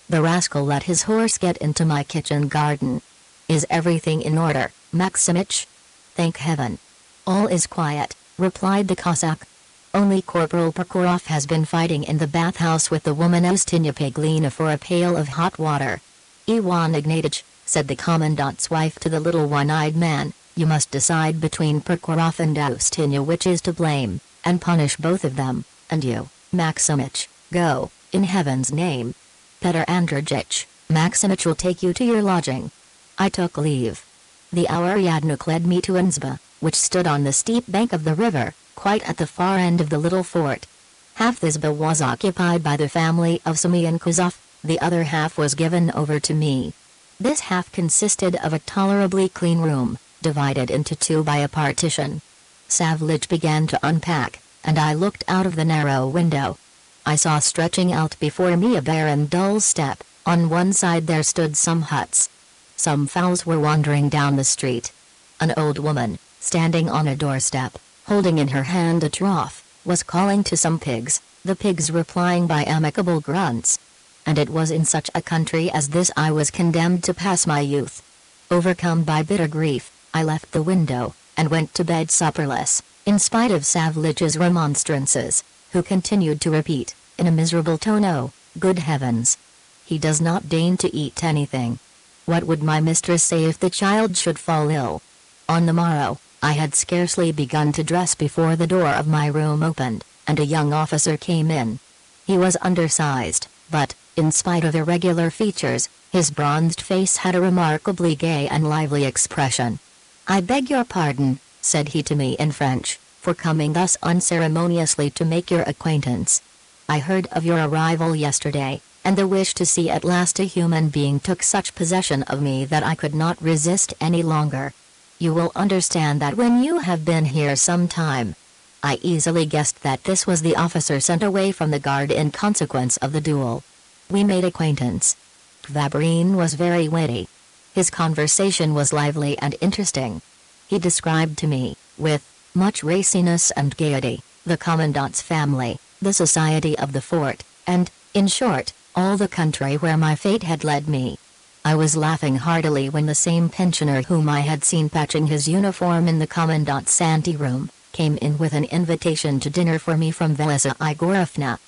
The rascal let his horse get into my kitchen garden. Is everything in order, Maximich?" "Thank heaven. All is quiet," replied the Cossack. "Only Corporal Prokhorov has been fighting in the bathhouse with the woman Ustinya Peglina for a pail of hot water." "Ivan Ignatich," said the Commandant's wife to the little one-eyed man, "you must decide between Prokhorov and Ustinya which is to blame, and punish both of them, and you, Maximich, go, in heaven's name. Petr Andreyich, Maximich will take you to your lodging." I took leave. The Auryadnik led me to Inzba, which stood on the steep bank of the river, quite at the far end of the little fort. Half the Zba was occupied by the family of Simeon Kuzov, the other half was given over to me. This half consisted of a tolerably clean room, divided into two by a partition. Savlich began to unpack, and I looked out of the narrow window. I saw stretching out before me a barren dull steppe. On one side there stood some huts. Some fowls were wandering down the street. An old woman, standing on a doorstep, holding in her hand a trough, was calling to some pigs, the pigs replying by amicable grunts. And it was in such a country as this I was condemned to pass my youth. Overcome by bitter grief, I left the window, and went to bed supperless, in spite of Savlich's remonstrances, who continued to repeat, in a miserable tone, "Oh, good heavens! He does not deign to eat anything. What would my mistress say if the child should fall ill?" On the morrow, I had scarcely begun to dress before the door of my room opened, and a young officer came in. He was undersized, but, In spite of irregular features, his bronzed face had a remarkably gay and lively expression. "I beg your pardon," said he to me in French, "for coming thus unceremoniously to make your acquaintance. I heard of your arrival yesterday, and the wish to see at last a human being took such possession of me that I could not resist any longer. You will understand that when you have been here some time." I easily guessed that this was the officer sent away from the guard in consequence of the duel. We made acquaintance. Kvabrine was very witty. His conversation was lively and interesting. He described to me, with much raciness and gaiety, the Commandant's family, the society of the fort, and, in short, all the country where my fate had led me. I was laughing heartily when the same pensioner whom I had seen patching his uniform in the Commandant's anteroom, came in with an invitation to dinner for me from Velisa Igorovna.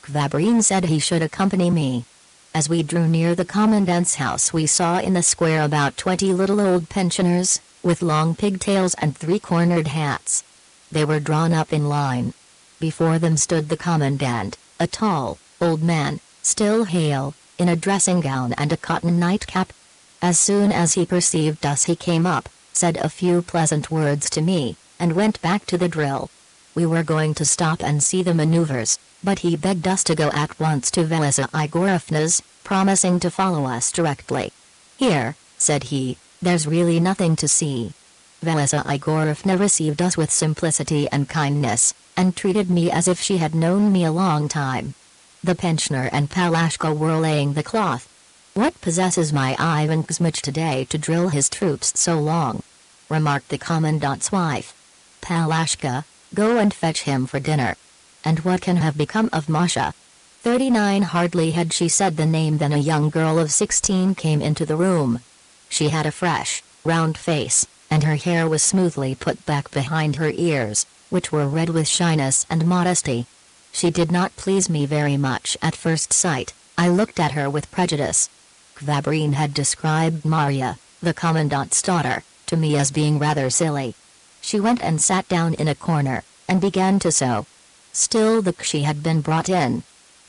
Kvabrine said he should accompany me. As we drew near the Commandant's house we saw in the square about 20 little old pensioners, with long pigtails and three-cornered hats. They were drawn up in line. Before them stood the Commandant, a tall, old man, still hale, in a dressing gown and a cotton nightcap. As soon as he perceived us he came up, said a few pleasant words to me, and went back to the drill. We were going to stop and see the maneuvers, but he begged us to go at once to Velisa Igorovna's, promising to follow us directly. "Here," said he, "there's really nothing to see." Velisa Igorovna received us with simplicity and kindness, and treated me as if she had known me a long time. The pensioner and Palashka were laying the cloth. "What possesses my Ivan Kuzmich today to drill his troops so long?" remarked the Commandant's wife. "Palashka, go and fetch him for dinner." And what can have become of Masha? 39. Hardly had she said the name than a young girl of 16 came into the room. She had a fresh, round face, and her hair was smoothly put back behind her ears, which were red with shyness and modesty. She did not please me very much at first sight. I looked at her with prejudice. Kvabrine had described Marya, the Commandant's daughter, to me as being rather silly. She went and sat down in a corner, and began to sew. Still the kshi had been brought in.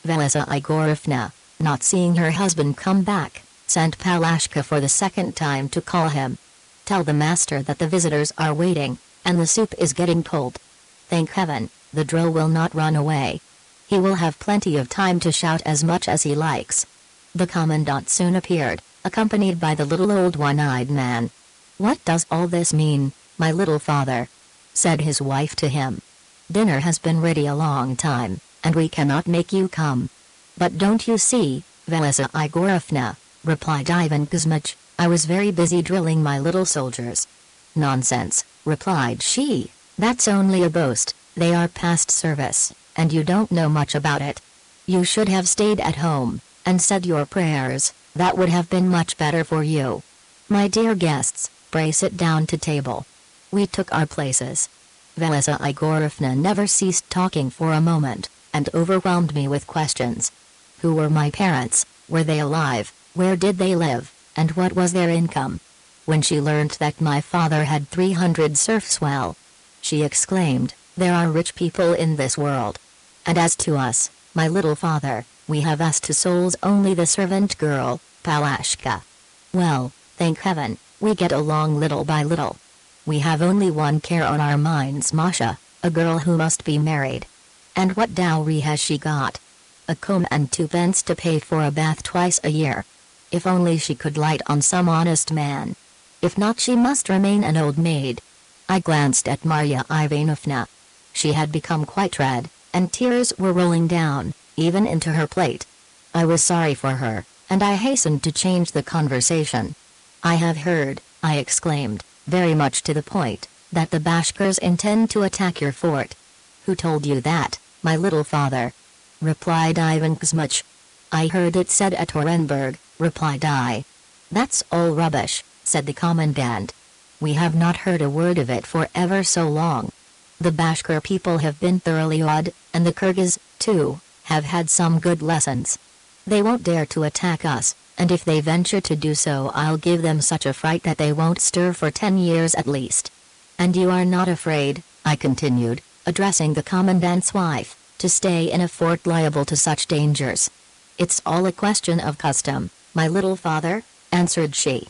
Velisa Igorovna, not seeing her husband come back, sent Palashka for the second time to call him. "Tell the master that the visitors are waiting, and the soup is getting cold. Thank heaven, the drill will not run away. He will have plenty of time to shout as much as he likes." The Commandant soon appeared, accompanied by the little old one-eyed man. "What does all this mean, my little father?" said his wife to him. "Dinner has been ready a long time, and we cannot make you come." "But don't you see, Velisa Igorovna," replied Ivan Kuzmich, "I was very busy drilling my little soldiers." "Nonsense," replied she, "that's only a boast, they are past service, and you don't know much about it. You should have stayed at home, and said your prayers, that would have been much better for you. My dear guests, pray sit down to table." We took our places. Velisa Igorovna never ceased talking for a moment, and overwhelmed me with questions. Who were my parents, were they alive, where did they live, and what was their income? When she learnt that my father had 300 serfs, well, she exclaimed, "There are rich people in this world. And as to us, my little father, we have as to souls only the servant girl, Palashka. Well, thank heaven, we get along little by little. We have only one care on our minds, Masha, a girl who must be married." "And what dowry has she got?" "A comb and 2 pence to pay for a bath twice a year. If only she could light on some honest man. If not, she must remain an old maid." I glanced at Marya Ivanovna. She had become quite red, and tears were rolling down, even into her plate. I was sorry for her, and I hastened to change the conversation. "I have heard," I exclaimed, very much to the point, "that the Bashkirs intend to attack your fort." "Who told you that, my little father?" replied Ivan Kuzmich. "I heard it said at Orenburg," replied I. "That's all rubbish," said the Commandant. "We have not heard a word of it for ever so long. The Bashkir people have been thoroughly awed, and the Kyrgyz, too, have had some good lessons. They won't dare to attack us, and if they venture to do so I'll give them such a fright that they won't stir for 10 years at least." "And you are not afraid," I continued, addressing the Commandant's wife, "to stay in a fort liable to such dangers?" It's all a question of custom, my little father, answered she.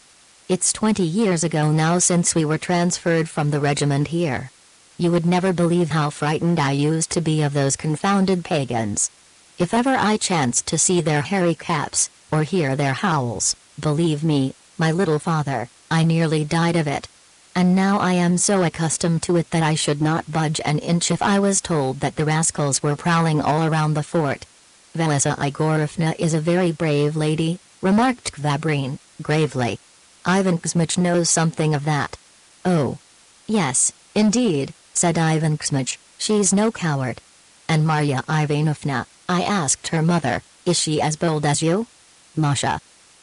It's 20 years ago now since we were transferred from the regiment here. You would never believe how frightened I used to be of those confounded pagans. If ever I chanced to see their hairy caps, or hear their howls, believe me, my little father, I nearly died of it. And now I am so accustomed to it that I should not budge an inch if I was told that the rascals were prowling all around the fort. Velisa Igorovna is a very brave lady, remarked Kvabrin, gravely. Ivan Kuzmich knows something of that. Oh. Yes, indeed, said Ivan Kuzmich, she's no coward. And Marya Ivanovna, I asked her mother, is she as bold as you? Masha,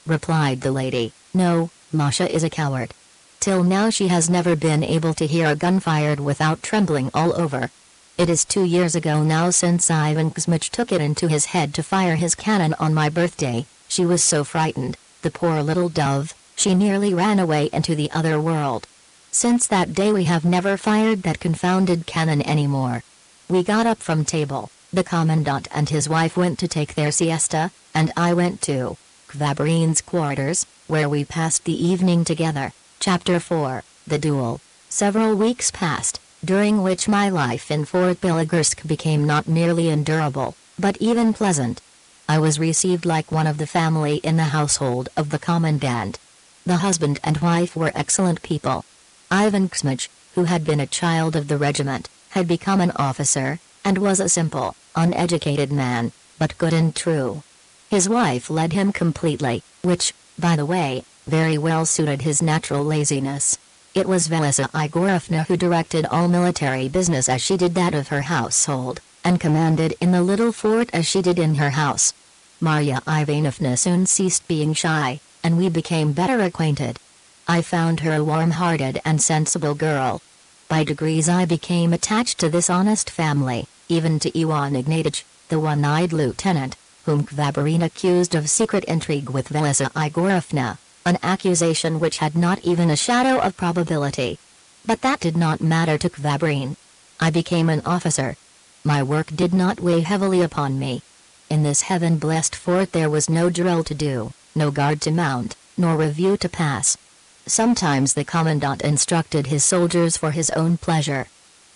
replied the lady, no, Masha is a coward. Till now she has never been able to hear a gun fired without trembling all over. It is 2 years ago now since Ivan Kuzmich took it into his head to fire his cannon on my birthday. She was so frightened, the poor little dove, she nearly ran away into the other world. Since that day we have never fired that confounded cannon anymore. We got up from table, the Commandant and his wife went to take their siesta, and I went to Kvabrin's quarters, where we passed the evening together. Chapter 4, The Duel. Several weeks passed, during which my life in Fort Bilogorsk became not merely endurable, but even pleasant. I was received like one of the family in the household of the Commandant. The husband and wife were excellent people. Ivan Kuzmich, who had been a child of the regiment, had become an officer, and was a simple, uneducated man, but good and true. His wife led him completely, which, by the way, very well suited his natural laziness. It was Velisa Igorovna who directed all military business as she did that of her household, and commanded in the little fort as she did in her house. Marya Ivanovna soon ceased being shy, and we became better acquainted. I found her a warm-hearted and sensible girl. By degrees I became attached to this honest family, even to Ivan Ignatych, the one-eyed lieutenant, whom Kvabrin accused of secret intrigue with Velisa Igorovna. An accusation which had not even a shadow of probability. But that did not matter to Kvabrin. I became an officer. My work did not weigh heavily upon me. In this heaven-blessed fort there was no drill to do, no guard to mount, nor review to pass. Sometimes the Commandant instructed his soldiers for his own pleasure.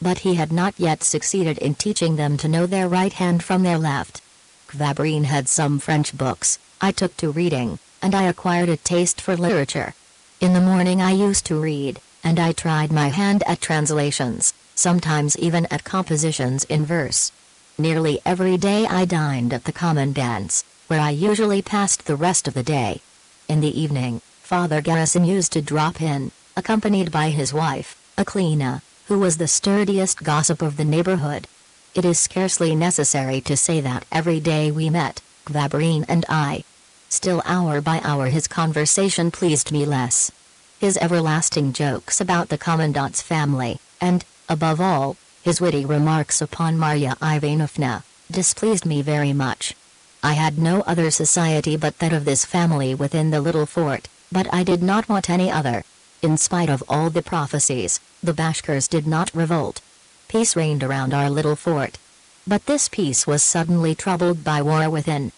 But he had not yet succeeded in teaching them to know their right hand from their left. Kvabrin had some French books, I took to reading, and I acquired a taste for literature. In the morning I used to read, and I tried my hand at translations, sometimes even at compositions in verse. Nearly every day I dined at the Commandant's, where I usually passed the rest of the day. In the evening, Father Gerasim used to drop in, accompanied by his wife, Aklina, who was the sturdiest gossip of the neighborhood. It is scarcely necessary to say that every day we met, Kvabrin and I. Still hour by hour his conversation pleased me less. His everlasting jokes about the Commandant's family, and, above all, his witty remarks upon Marya Ivanovna, displeased me very much. I had no other society but that of this family within the little fort, but I did not want any other. In spite of all the prophecies, the Bashkirs did not revolt. Peace reigned around our little fort. But this peace was suddenly troubled by war within.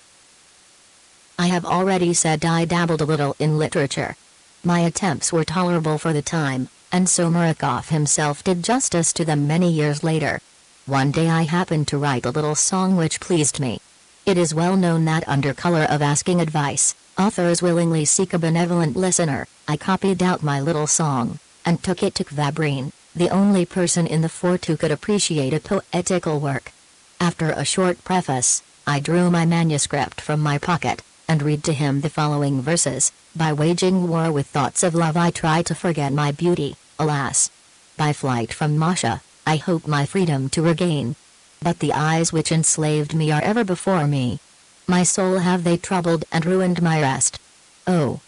I have already said I dabbled a little in literature. My attempts were tolerable for the time, and so Murakov himself did justice to them many years later. One day I happened to write a little song which pleased me. It is well known that under color of asking advice, authors willingly seek a benevolent listener. I copied out my little song, and took it to Kvabrin, the only person in the fort who could appreciate a poetical work. After a short preface, I drew my manuscript from my pocket, and read to him the following verses. By waging war with thoughts of love I try to forget my beauty, alas. By flight from Masha, I hope my freedom to regain. But the eyes which enslaved me are ever before me. My soul have they troubled and ruined my rest. Oh!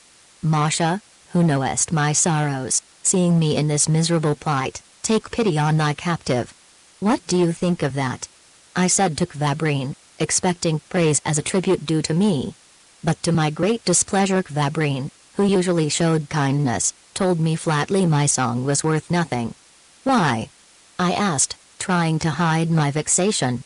Masha, who knowest my sorrows, seeing me in this miserable plight, take pity on thy captive. What do you think of that? I said to Kvabrin, expecting praise as a tribute due to me. But to my great displeasure Kvabrin, who usually showed kindness, told me flatly my song was worth nothing. Why? I asked, trying to hide my vexation.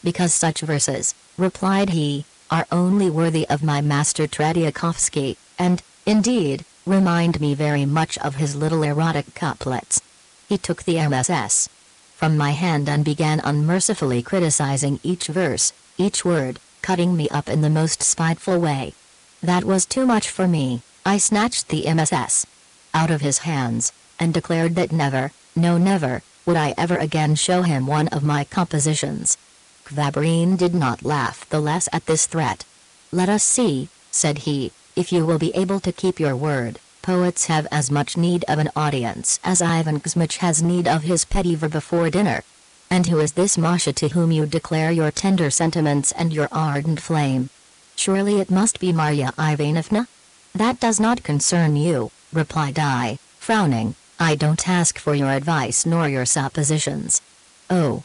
Because such verses, replied he, are only worthy of my master Tretyakhovsky, and, indeed, remind me very much of his little erotic couplets. He took the MSS from my hand and began unmercifully criticizing each verse, each word, cutting me up in the most spiteful way. That was too much for me. I snatched the MSS out of his hands, and declared that never, no never, would I ever again show him one of my compositions. Kvabrin did not laugh the less at this threat. "Let us see," said he, "if you will be able to keep your word. Poets have as much need of an audience as Ivan Kuzmich has need of his pettiver before dinner. And who is this Masha to whom you declare your tender sentiments and your ardent flame? Surely it must be Marya Ivanovna?" "That does not concern you," replied I, frowning. "I don't ask for your advice nor your suppositions." Oh,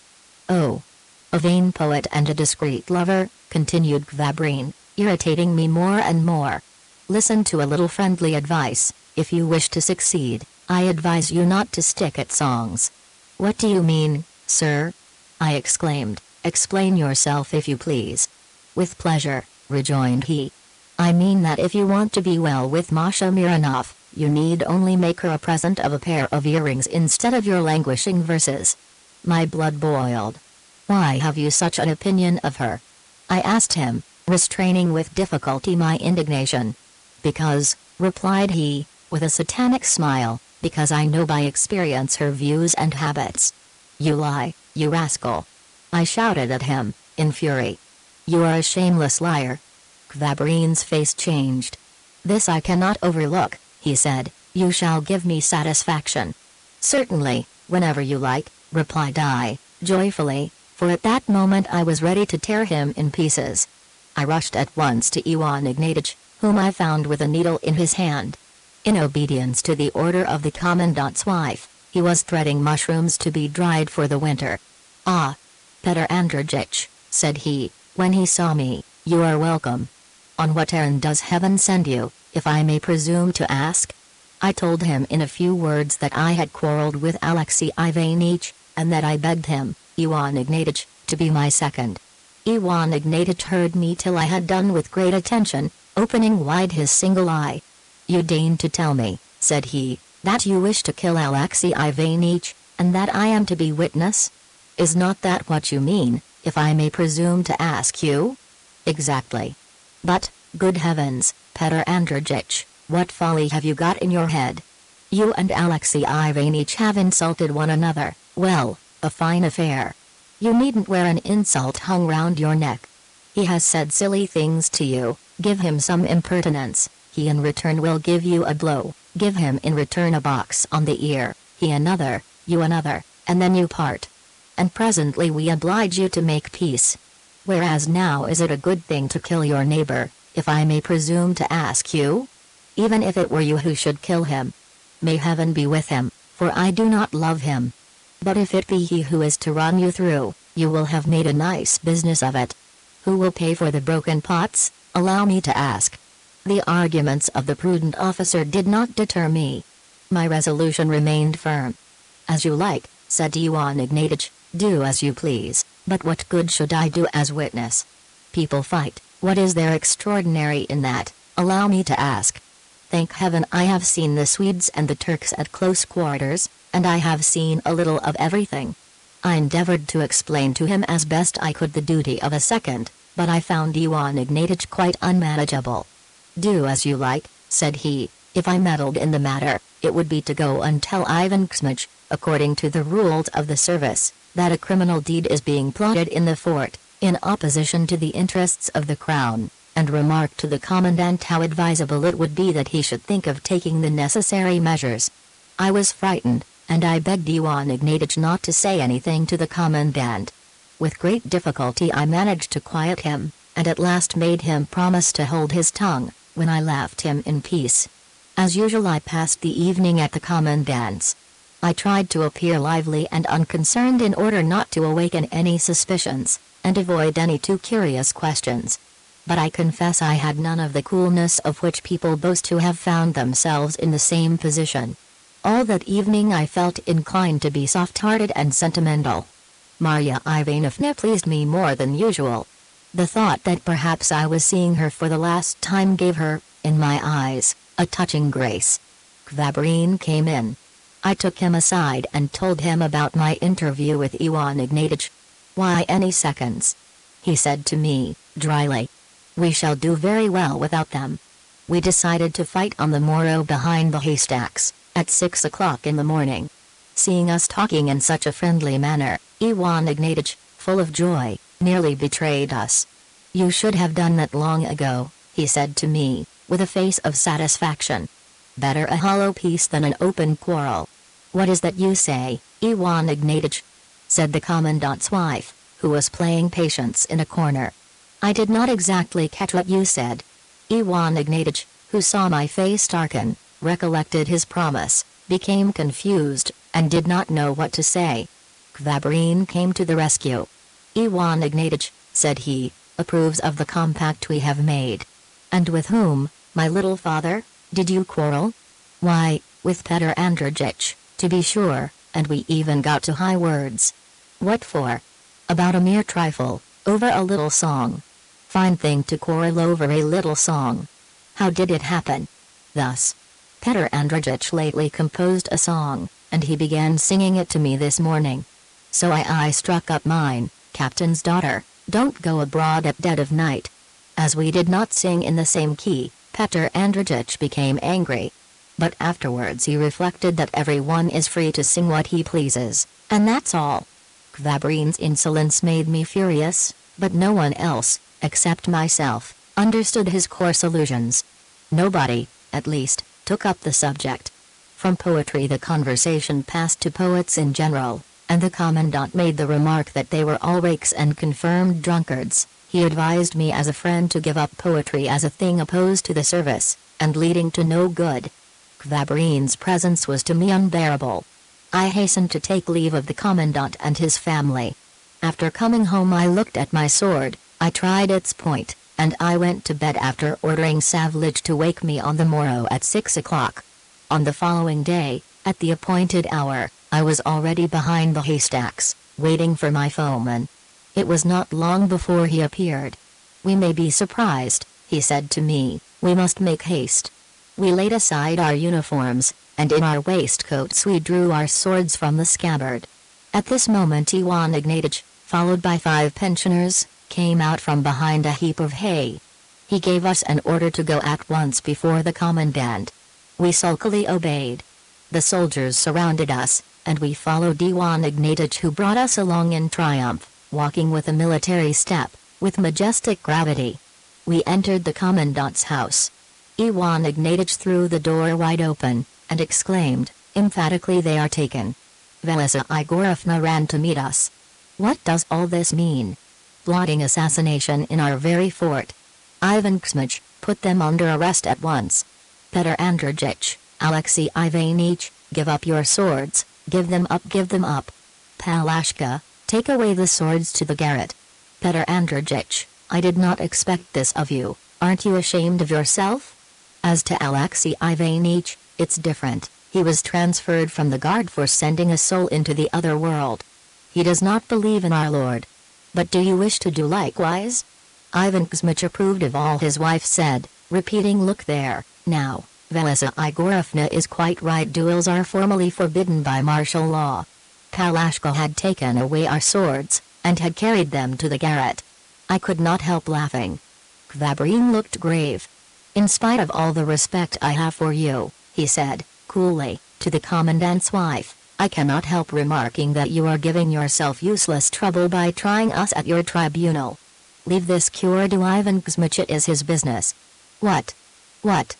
a vain poet and a discreet lover," continued Kvabrin, irritating me more and more. "Listen to a little friendly advice. If you wish to succeed, I advise you not to stick at songs." "What do you mean, sir?" I exclaimed. "Explain yourself if you please." "With pleasure," rejoined he. "I mean that if you want to be well with Masha Mironov, you need only make her a present of a pair of earrings instead of your languishing verses." My blood boiled. "Why have you such an opinion of her?" I asked him, restraining with difficulty my indignation. "Because," replied he, with a satanic smile, "because I know by experience her views and habits." "You lie, you rascal!" I shouted at him, in fury. "You are a shameless liar." Kvabrin's face changed. "This I cannot overlook," he said. "You shall give me satisfaction." "Certainly, whenever you like," replied I, joyfully, for at that moment I was ready to tear him in pieces. I rushed at once to Ivan Ignatitch, whom I found with a needle in his hand. In obedience to the order of the commandant's wife, he was threading mushrooms to be dried for the winter. "Ah, Petr Andreyitch," said he, when he saw me, "you are welcome. On what errand does heaven send you, if I may presume to ask?" I told him in a few words that I had quarreled with Alexey Ivanitch, and that I begged him, Ivan Ignatitch, to be my second. Ivan Ignatitch heard me till I had done with great attention, opening wide his single eye. "You deign to tell me," said he, "that you wish to kill Alexey Ivanitch, and that I am to be witness? Is not that what you mean, if I may presume to ask you?" "Exactly. But, good heavens, Petr Andreyitch, what folly have you got in your head? You and Alexey Ivanitch have insulted one another. Well, a fine affair. You needn't wear an insult hung round your neck. He has said silly things to you, give him some impertinence, he in return will give you a blow, give him in return a box on the ear, he another, you another, and then you part. And presently we oblige you to make peace. Whereas now is it a good thing to kill your neighbor, if I may presume to ask you? Even if it were you who should kill him. May heaven be with him, for I do not love him. But if it be he who is to run you through, you will have made a nice business of it. Who will pay for the broken pots, allow me to ask?" The arguments of the prudent officer did not deter me. My resolution remained firm. "As you like," said Ivan Ignatitch, "do as you please, but what good should I do as witness? People fight, what is there extraordinary in that, allow me to ask? Thank heaven I have seen the Swedes and the Turks at close quarters, and I have seen a little of everything." I endeavored to explain to him as best I could the duty of a second, but I found Ivan Ignatitch quite unmanageable. "Do as you like," said he. "If I meddled in the matter, it would be to go and tell Ivan Kuzmich, according to the rules of the service, that a criminal deed is being plotted in the fort, in opposition to the interests of the crown, and remark to the commandant how advisable it would be that he should think of taking the necessary measures." I was frightened, and I begged Ivan Ignatitch not to say anything to the commandant. With great difficulty I managed to quiet him, and at last made him promise to hold his tongue, when I left him in peace. As usual I passed the evening at the commandant's. I tried to appear lively and unconcerned in order not to awaken any suspicions, and avoid any too curious questions. But I confess I had none of the coolness of which people boast who have found themselves in the same position. All that evening I felt inclined to be soft-hearted and sentimental. Marya Ivanovna pleased me more than usual. The thought that perhaps I was seeing her for the last time gave her, in my eyes, a touching grace. Kvabrin came in. I took him aside and told him about my interview with Ivan Ignatych. "Why any seconds?" he said to me, dryly. "We shall do very well without them." We decided to fight on the morrow behind the haystacks, at 6 o'clock in the morning. Seeing us talking in such a friendly manner, Ivan Ignatych, full of joy, nearly betrayed us. "You should have done that long ago," he said to me, with a face of satisfaction. "Better a hollow peace than an open quarrel." "What is that you say, Ivan Ignatych?" said the Commandant's wife, who was playing patience in a corner. "I did not exactly catch what you said." Ivan Ignatych, who saw my face darken, recollected his promise, became confused, and did not know what to say. Kvabrin came to the rescue. "Ivan Ignatych," said he, "approves of the compact we have made." "And with whom, my little father, did you quarrel?" "Why, with Petr Andreyich, to be sure, and we even got to high words." "What for?" "About a mere trifle, over a little song." "Fine thing to quarrel over a little song. How did it happen?" "Thus. Petr Andreyich lately composed a song, and he began singing it to me this morning. So I struck up mine, 'Captain's Daughter, Don't Go Abroad at Dead of Night.' As we did not sing in the same key, Petr Andreyich became angry. But afterwards he reflected that everyone is free to sing what he pleases, and that's all." Kvabrin's insolence made me furious, but no one else, except myself, understood his coarse allusions. Nobody, at least, took up the subject. From poetry the conversation passed to poets in general, and the Commandant made the remark that they were all rakes and confirmed drunkards. He advised me as a friend to give up poetry as a thing opposed to the service, and leading to no good. Kvabrin's presence was to me unbearable. I hastened to take leave of the Commandant and his family. After coming home I looked at my sword, I tried its point, and I went to bed after ordering Savlich to wake me on the morrow at 6 o'clock. On the following day, at the appointed hour, I was already behind the haystacks, waiting for my foeman. It was not long before he appeared. "We may be surprised," he said to me, "we must make haste." We laid aside our uniforms, and in our waistcoats we drew our swords from the scabbard. At this moment Ivan Ignatych, followed by 5 pensioners, came out from behind a heap of hay. He gave us an order to go at once before the Commandant. We sulkily obeyed. The soldiers surrounded us, and we followed Ivan Ignatych, who brought us along in triumph, walking with a military step, with majestic gravity. We entered the Commandant's house. Ivan Ignatych threw the door wide open, and exclaimed, emphatically, "They are taken." Velisa Igorovna ran to meet us. "What does all this mean?" "Plotting assassination in our very fort." "Ivan Ignatych, put them under arrest at once." "Petr Andreyich, Alexei Ivanich, give up your swords, give them up, give them up." "Palashka, take away the swords to the garret." "Petr Andreyich, I did not expect this of you, aren't you ashamed of yourself?" "As to Alexei Ivanich, it's different, he was transferred from the guard for sending a soul into the other world. He does not believe in our Lord. But do you wish to do likewise?" Ivan Ignatych approved of all his wife said, repeating, "Look there, now, Velisa Igorovna is quite right, duels are formally forbidden by martial law." Palashka had taken away our swords, and had carried them to the garret. I could not help laughing. Kvabrin looked grave. "In spite of all the respect I have for you," he said, coolly, to the Commandant's wife, "I cannot help remarking that you are giving yourself useless trouble by trying us at your tribunal. Leave this cure to Ivan Ignatych, it is his business." "What? What?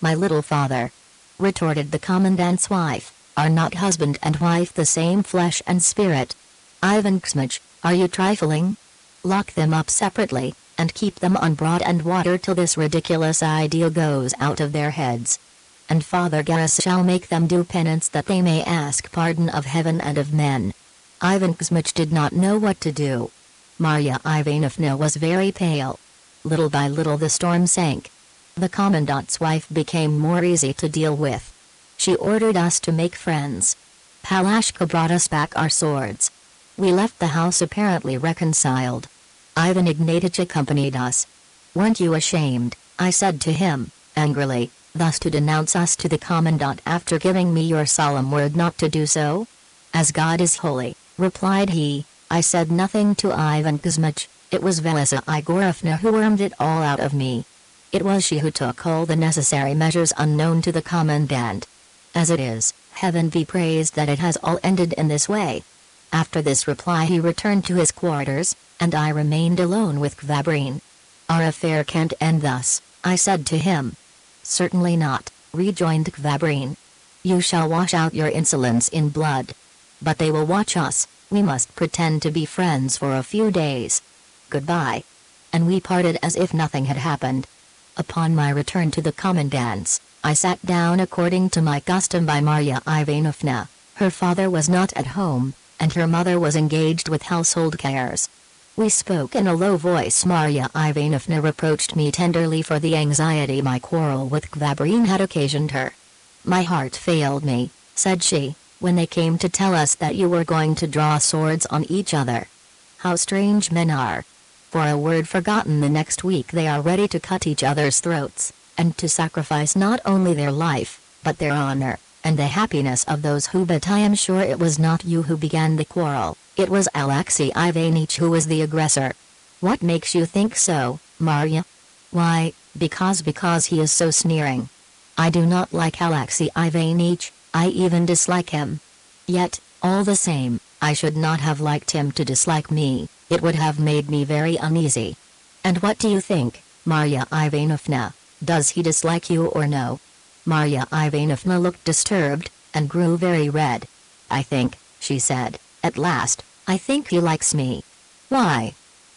My little father," retorted the Commandant's wife, "are not husband and wife the same flesh and spirit? Ivan Ignatych, are you trifling? Lock them up separately, and keep them on bread and water till this ridiculous idea goes out of their heads. And Father Garas shall make them do penance that they may ask pardon of heaven and of men." Ivan Ignatych did not know what to do. Marya Ivanovna was very pale. Little by little the storm sank. The Commandant's wife became more easy to deal with. She ordered us to make friends. Palashka brought us back our swords. We left the house apparently reconciled. Ivan Ignatitch accompanied us. Weren't you ashamed, I said to him, angrily, thus to denounce us to the Commandant after giving me your solemn word not to do so? As God is holy, replied he, I said nothing to Ivan Kuzmich, it was Velisa Igorovna who wormed it all out of me. It was she who took all the necessary measures unknown to the Commandant. As it is, heaven be praised that it has all ended in this way. After this reply he returned to his quarters, and I remained alone with Kvabrin. Our affair can't end thus, I said to him. Certainly not, rejoined Kvabrin. You shall wash out your insolence in blood. But they will watch us, we must pretend to be friends for a few days. Goodbye. And we parted as if nothing had happened. Upon my return to the Commandant's, I sat down according to my custom by Marya Ivanovna. Her father was not at home, and her mother was engaged with household cares. We spoke in a low voice. Marya Ivanovna reproached me tenderly for the anxiety my quarrel with Kvabrin had occasioned her. My heart failed me, said she, when they came to tell us that you were going to draw swords on each other. How strange men are. For a word forgotten the next week they are ready to cut each other's throats, and to sacrifice not only their life, but their honor, and the happiness of those who. But I am sure it was not you who began the quarrel, it was Alexei Ivanitch who was the aggressor. What makes you think so, Marya? Why, because he is so sneering. I do not like Alexei Ivanitch, I even dislike him. Yet, all the same, I should not have liked him to dislike me, it would have made me very uneasy. And what do you think, Marya Ivanovna, does he dislike you or no? Marya Ivanovna looked disturbed, and grew very red. I think, she said, at last, I think he likes me. Why?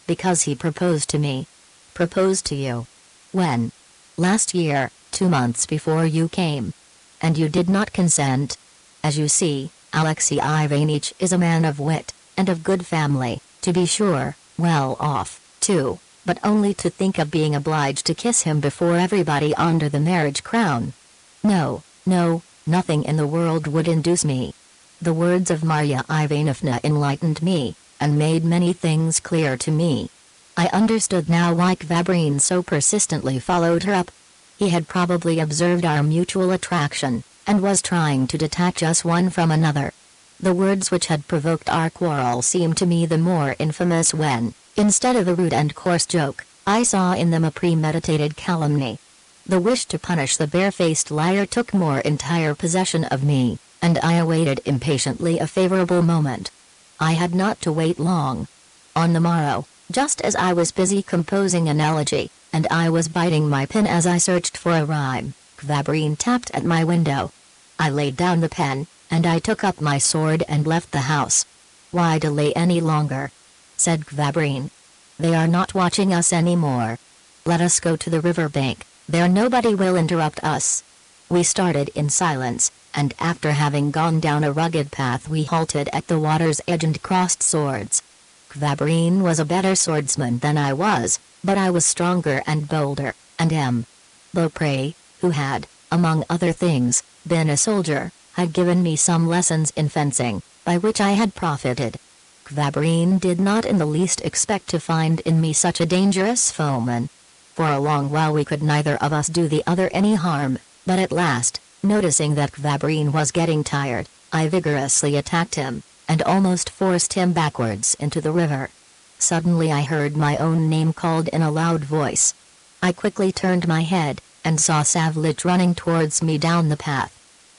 Because he proposed to me. Proposed to you? When? Last year, 2 months before you came. And you did not consent? As you see, Alexei Ivanitch is a man of wit, and of good family, to be sure, well off, too, but only to think of being obliged to kiss him before everybody under the marriage crown. No, nothing in the world would induce me. The words of Marya Ivanovna enlightened me, and made many things clear to me. I understood now why Kvabrin so persistently followed her up. He had probably observed our mutual attraction, and was trying to detach us one from another. The words which had provoked our quarrel seemed to me the more infamous when, instead of a rude and coarse joke, I saw in them a premeditated calumny. The wish to punish the barefaced liar took more entire possession of me, and I awaited impatiently a favorable moment. I had not to wait long. On the morrow, just as I was busy composing an elegy, and I was biting my pen as I searched for a rhyme, Kvabrin tapped at my window. I laid down the pen, and I took up my sword and left the house. Why delay any longer? Said Kvabrin. They are not watching us anymore. Let us go to the river bank, there nobody will interrupt us. We started in silence, and after having gone down a rugged path we halted at the water's edge and crossed swords. Kvabrin was a better swordsman than I was, but I was stronger and bolder, and M. Beaupre, who had, among other things, been a soldier, had given me some lessons in fencing, by which I had profited. Kvabrin did not in the least expect to find in me such a dangerous foeman. For a long while we could neither of us do the other any harm, but at last, noticing that Kvabrin was getting tired, I vigorously attacked him, and almost forced him backwards into the river. Suddenly I heard my own name called in a loud voice. I quickly turned my head, and saw Savlich running towards me down the path.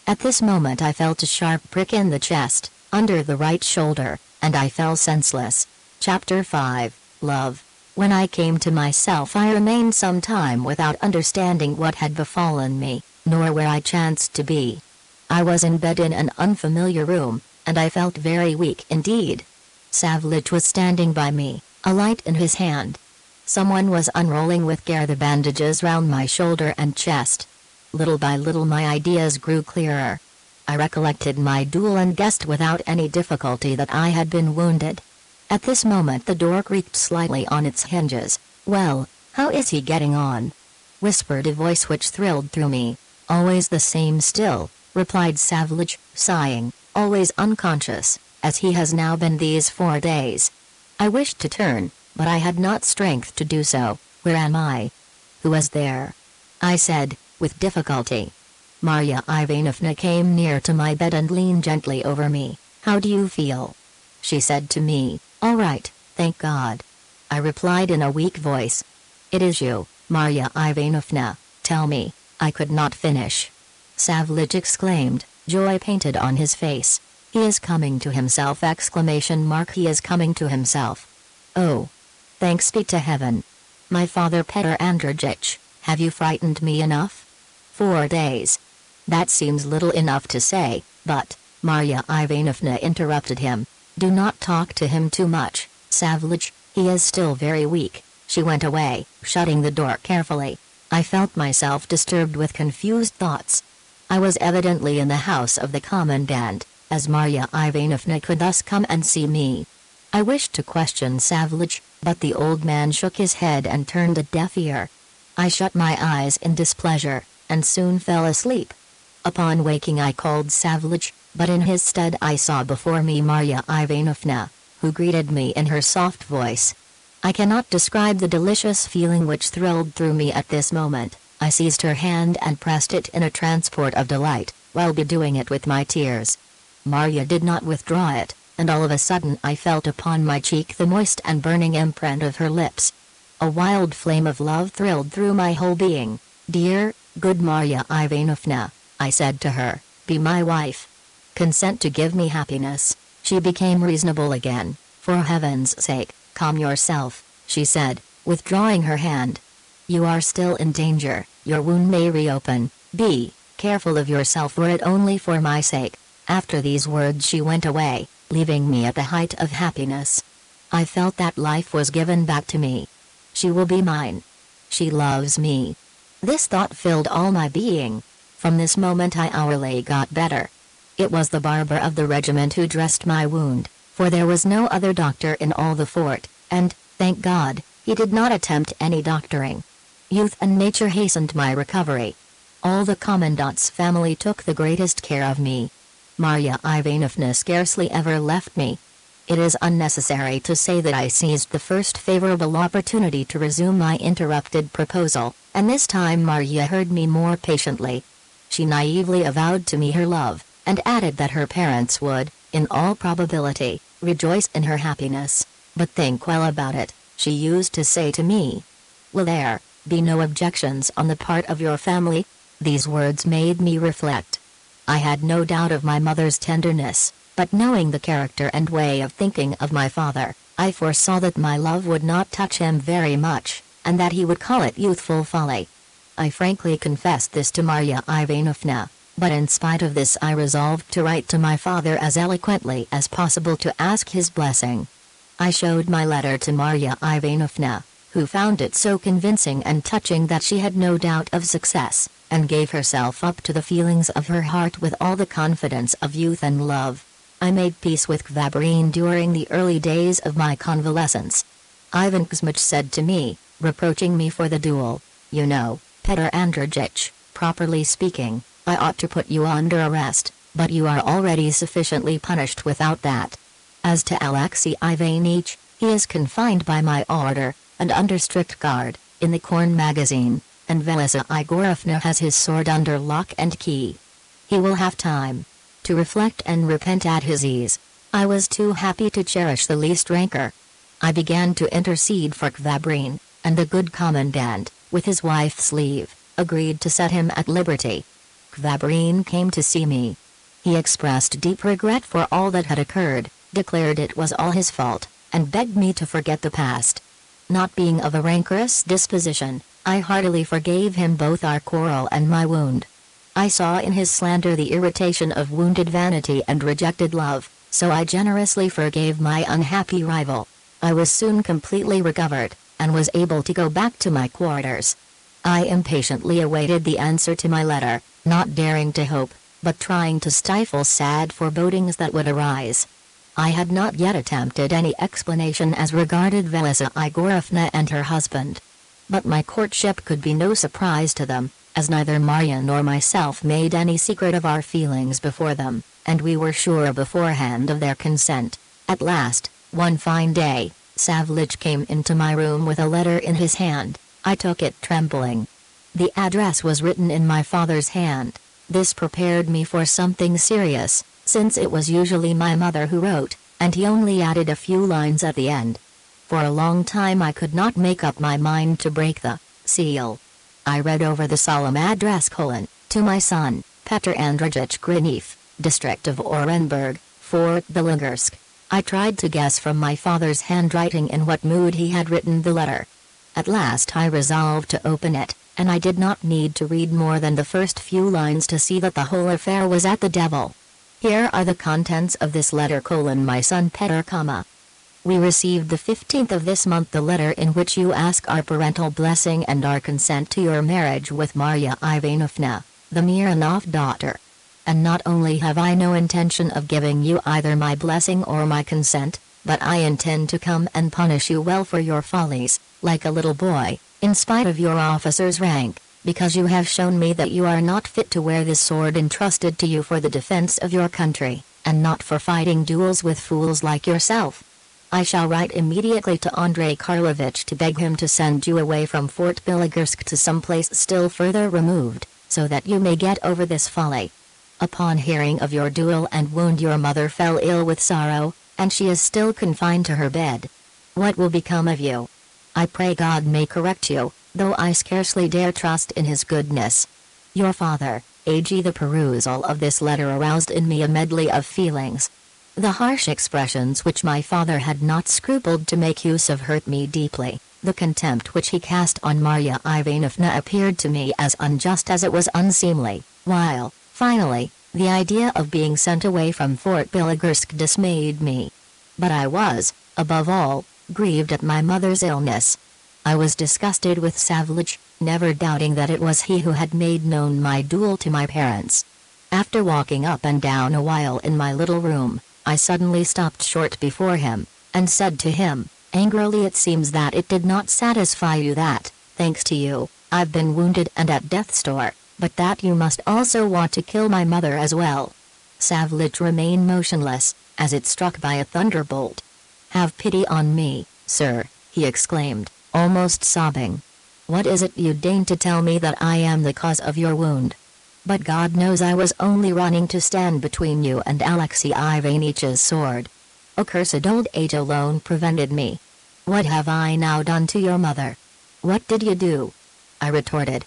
At this moment I felt a sharp prick in the chest, under the right shoulder, and I fell senseless. Chapter 5, Love. When I came to myself I remained some time without understanding what had befallen me, nor where I chanced to be. I was in bed in an unfamiliar room, and I felt very weak indeed. Savlich was standing by me, a light in his hand. Someone was unrolling with care the bandages round my shoulder and chest. Little by little my ideas grew clearer. I recollected my duel and guessed without any difficulty that I had been wounded. At this moment the door creaked slightly on its hinges. "Well, how is he getting on?" whispered a voice which thrilled through me. "Always the same still," replied Savlich, sighing, "always unconscious, as he has now been these 4 days." I wished to turn, but I had not strength to do so. Where am I? Who is there? I said, with difficulty. Marya Ivanovna came near to my bed and leaned gently over me. How do you feel? She said to me. All right, thank God. I replied in a weak voice. It is you, Marya Ivanovna, tell me. I could not finish. Sergeyevich exclaimed, joy painted on his face. He is coming to himself! ! He is coming to himself. Oh! Thanks be to heaven. My father Petr Andreyich, have you frightened me enough? 4 days. That seems little enough to say, but, Marya Ivanovna interrupted him. Do not talk to him too much, Sergeyevich, he is still very weak. She went away, shutting the door carefully. I felt myself disturbed with confused thoughts. I was evidently in the house of the Commandant, as Marya Ivanovna could thus come and see me. I wished to question Sergeyevich, but the old man shook his head and turned a deaf ear. I shut my eyes in displeasure, and soon fell asleep. Upon waking I called Sergeyevich, but in his stead I saw before me Marya Ivanovna, who greeted me in her soft voice. I cannot describe the delicious feeling which thrilled through me at this moment. I seized her hand and pressed it in a transport of delight, while bedewing it with my tears. Marya did not withdraw it, and all of a sudden I felt upon my cheek the moist and burning imprint of her lips. A wild flame of love thrilled through my whole being. Dear, good Marya Ivanovna, I said to her, be my wife. Consent to give me happiness. She became reasonable again. For heaven's sake, calm yourself, she said, withdrawing her hand. You are still in danger, your wound may reopen. Be careful of yourself were it only for my sake. After these words she went away, leaving me at the height of happiness. I felt that life was given back to me. She will be mine. She loves me. This thought filled all my being. From this moment I hourly got better. It was the barber of the regiment who dressed my wound, for there was no other doctor in all the fort, and, thank God, he did not attempt any doctoring. Youth and nature hastened my recovery. All the Commandant's family took the greatest care of me. Marya Ivanovna scarcely ever left me. It is unnecessary to say that I seized the first favorable opportunity to resume my interrupted proposal, and this time Marya heard me more patiently. She naively avowed to me her love, and added that her parents would, in all probability, rejoice in her happiness. But think well about it, she used to say to me. Will there be no objections on the part of your family? These words made me reflect. I had no doubt of my mother's tenderness, but knowing the character and way of thinking of my father, I foresaw that my love would not touch him very much, and that he would call it youthful folly. I frankly confessed this to Marya Ivanovna, but in spite of this I resolved to write to my father as eloquently as possible to ask his blessing. I showed my letter to Marya Ivanovna, who found it so convincing and touching that she had no doubt of success, and gave herself up to the feelings of her heart with all the confidence of youth and love. I made peace with Khvabrine during the early days of my convalescence. Ivan Kuzmich said to me, reproaching me for the duel, you know, Petr Andreyich, properly speaking, I ought to put you under arrest, but you are already sufficiently punished without that. As to Alexey Ivanich, he is confined by my order, and under strict guard, in the corn magazine, and Velisa Igorovna has his sword under lock and key. He will have time to reflect and repent at his ease. I was too happy to cherish the least rancor. I began to intercede for Khvabrine, and the good Commandant, with his wife's leave, agreed to set him at liberty. Khvabrine came to see me. He expressed deep regret for all that had occurred, declared it was all his fault, and begged me to forget the past. Not being of a rancorous disposition, I heartily forgave him both our quarrel and my wound. I saw in his slander the irritation of wounded vanity and rejected love, so I generously forgave my unhappy rival. I was soon completely recovered, and was able to go back to my quarters. I impatiently awaited the answer to my letter, not daring to hope, but trying to stifle sad forebodings that would arise. I had not yet attempted any explanation as regarded Velisa Igorovna and her husband. But my courtship could be no surprise to them, as neither Marya nor myself made any secret of our feelings before them, and we were sure beforehand of their consent. At last, one fine day, Sergeyevich came into my room with a letter in his hand. I took it trembling. The address was written in my father's hand. This prepared me for something serious, since it was usually my mother who wrote, and he only added a few lines at the end. For a long time I could not make up my mind to break the seal. I read over the solemn address: to my son, Petr Andreyich Grinif, District of Orenburg, Fort Belogorsk. I tried to guess from my father's handwriting in what mood he had written the letter. At last I resolved to open it, and I did not need to read more than the first few lines to see that the whole affair was at the devil. Here are the contents of this letter: my son Petr, we received the 15th of this month the letter in which you ask our parental blessing and our consent to your marriage with Marya Ivanovna, the Mironov daughter. And not only have I no intention of giving you either my blessing or my consent, but I intend to come and punish you well for your follies, like a little boy, in spite of your officer's rank, because you have shown me that you are not fit to wear this sword entrusted to you for the defense of your country, and not for fighting duels with fools like yourself. I shall write immediately to Andrei Karlovich to beg him to send you away from Fort Belogorsk to some place still further removed, so that you may get over this folly. Upon hearing of your duel and wound, your mother fell ill with sorrow, and she is still confined to her bed. What will become of you? I pray God may correct you, though I scarcely dare trust in his goodness. Your father, A.G. The perusal of this letter aroused in me a medley of feelings. The harsh expressions which my father had not scrupled to make use of hurt me deeply. The contempt which he cast on Marya Ivanovna appeared to me as unjust as it was unseemly, while, finally, the idea of being sent away from Fort Belogorsk dismayed me. But I was, above all, grieved at my mother's illness. I was disgusted with Sergeyevich, never doubting that it was he who had made known my duel to my parents. After walking up and down a while in my little room, I suddenly stopped short before him, and said to him, angrily, it seems that it did not satisfy you that, thanks to you, I've been wounded and at death's door, but that you must also want to kill my mother as well. Sergeyevich remained motionless, as it struck by a thunderbolt. Have pity on me, sir, he exclaimed, almost sobbing. What is it you deign to tell me that I am the cause of your wound? But God knows I was only running to stand between you and Alexei Ivanich's sword. Accursed old age alone prevented me. What have I now done to your mother? What did you do? I retorted.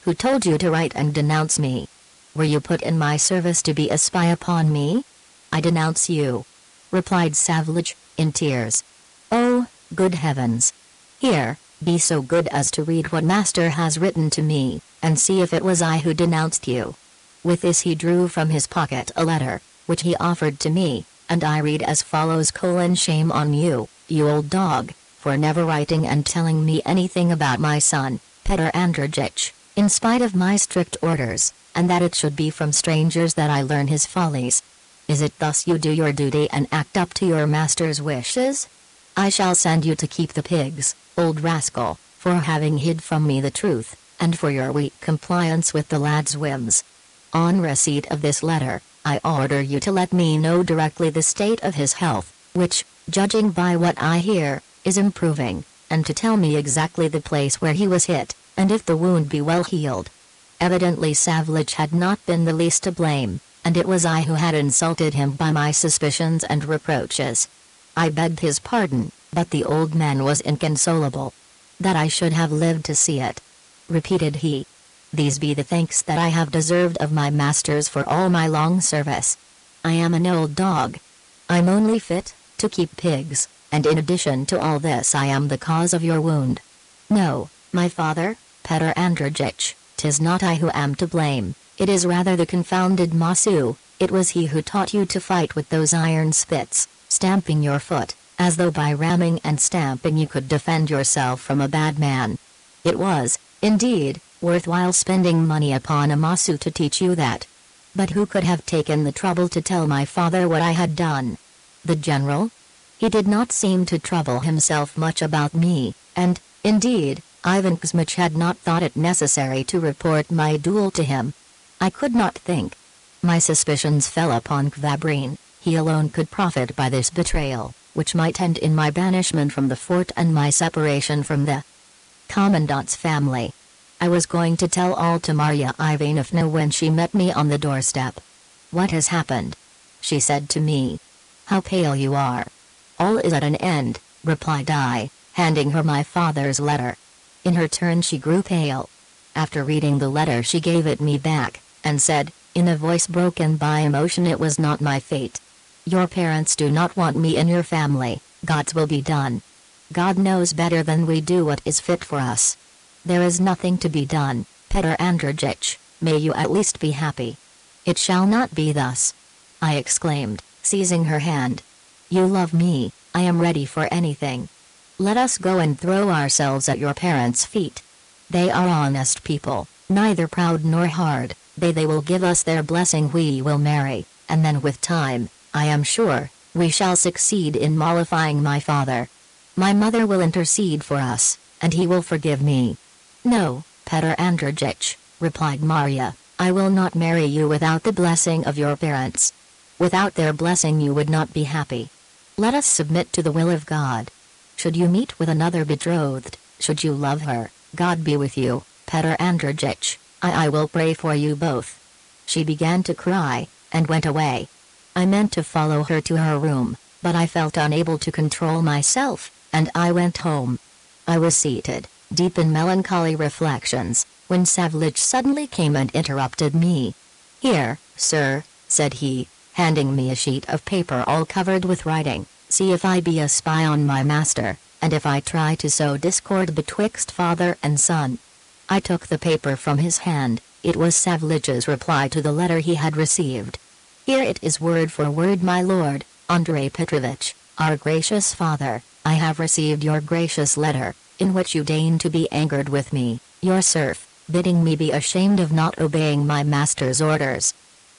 Who told you to write and denounce me? Were you put in my service to be a spy upon me? I denounce you, replied Sergeyevich, in tears. Oh, good heavens! Here, be so good as to read what master has written to me, and see if it was I who denounced you. With this he drew from his pocket a letter, which he offered to me, and I read as follows: shame on you, you old dog, for never writing and telling me anything about my son, Petr Andreyich, in spite of my strict orders, and that it should be from strangers that I learn his follies. Is it thus you do your duty and act up to your master's wishes? I shall send you to keep the pigs, old rascal, for having hid from me the truth, and for your weak compliance with the lad's whims. On receipt of this letter, I order you to let me know directly the state of his health, which, judging by what I hear, is improving, and to tell me exactly the place where he was hit, and if the wound be well healed. Evidently Sergeyevich had not been the least to blame, and it was I who had insulted him by my suspicions and reproaches. I begged his pardon, but the old man was inconsolable. That I should have lived to see it, repeated he. These be the thanks that I have deserved of my masters for all my long service. I am an old dog. I'm only fit to keep pigs, and in addition to all this I am the cause of your wound. No, my father, Petr Andreyich, 'tis not I who am to blame, it is rather the confounded Masu. It was he who taught you to fight with those iron spits, stamping your foot, as though by ramming and stamping you could defend yourself from a bad man. It was, indeed, worthwhile spending money upon a Masu to teach you that. But who could have taken the trouble to tell my father what I had done? The general? He did not seem to trouble himself much about me, and, indeed, Ivan Kuzmich had not thought it necessary to report my duel to him. I could not think. My suspicions fell upon Kvabrin. He alone could profit by this betrayal. which might end in my banishment from the fort and my separation from the Commandant's family. I was going to tell all to Marya Ivanovna when she met me on the doorstep. "What has happened?" she said to me. "How pale you are." "All is at an end," replied I, handing her my father's letter. In her turn she grew pale. After reading the letter she gave it me back, and said, in a voice broken by emotion, "It was not my fate. Your parents do not want me in your family, God's will be done. God knows better than we do what is fit for us. There is nothing to be done, Petr Andreyich, may you at least be happy." "It shall not be thus," I exclaimed, seizing her hand. "You love me, I am ready for anything. Let us go and throw ourselves at your parents' feet. They are honest people, neither proud nor hard, they will give us their blessing, we will marry, and then with time, I am sure, we shall succeed in mollifying my father. My mother will intercede for us, and he will forgive me." "No, Petr Andreyich," replied Marya, "I will not marry you without the blessing of your parents. Without their blessing you would not be happy. Let us submit to the will of God. Should you meet with another betrothed, should you love her, God be with you, Petr Andreyich, I will pray for you both." She began to cry, and went away. I meant to follow her to her room, but I felt unable to control myself, and I went home. I was seated, deep in melancholy reflections, when Sergeyevich suddenly came and interrupted me. "Here, sir," said he, handing me a sheet of paper all covered with writing, "see if I be a spy on my master, and if I try to sow discord betwixt father and son." I took the paper from his hand. It was Sergeyevich's reply to the letter he had received. "Here it is word for word, my lord, Andrei Petrovich, our gracious father, I have received your gracious letter, in which you deign to be angered with me, your serf, bidding me be ashamed of not obeying my master's orders.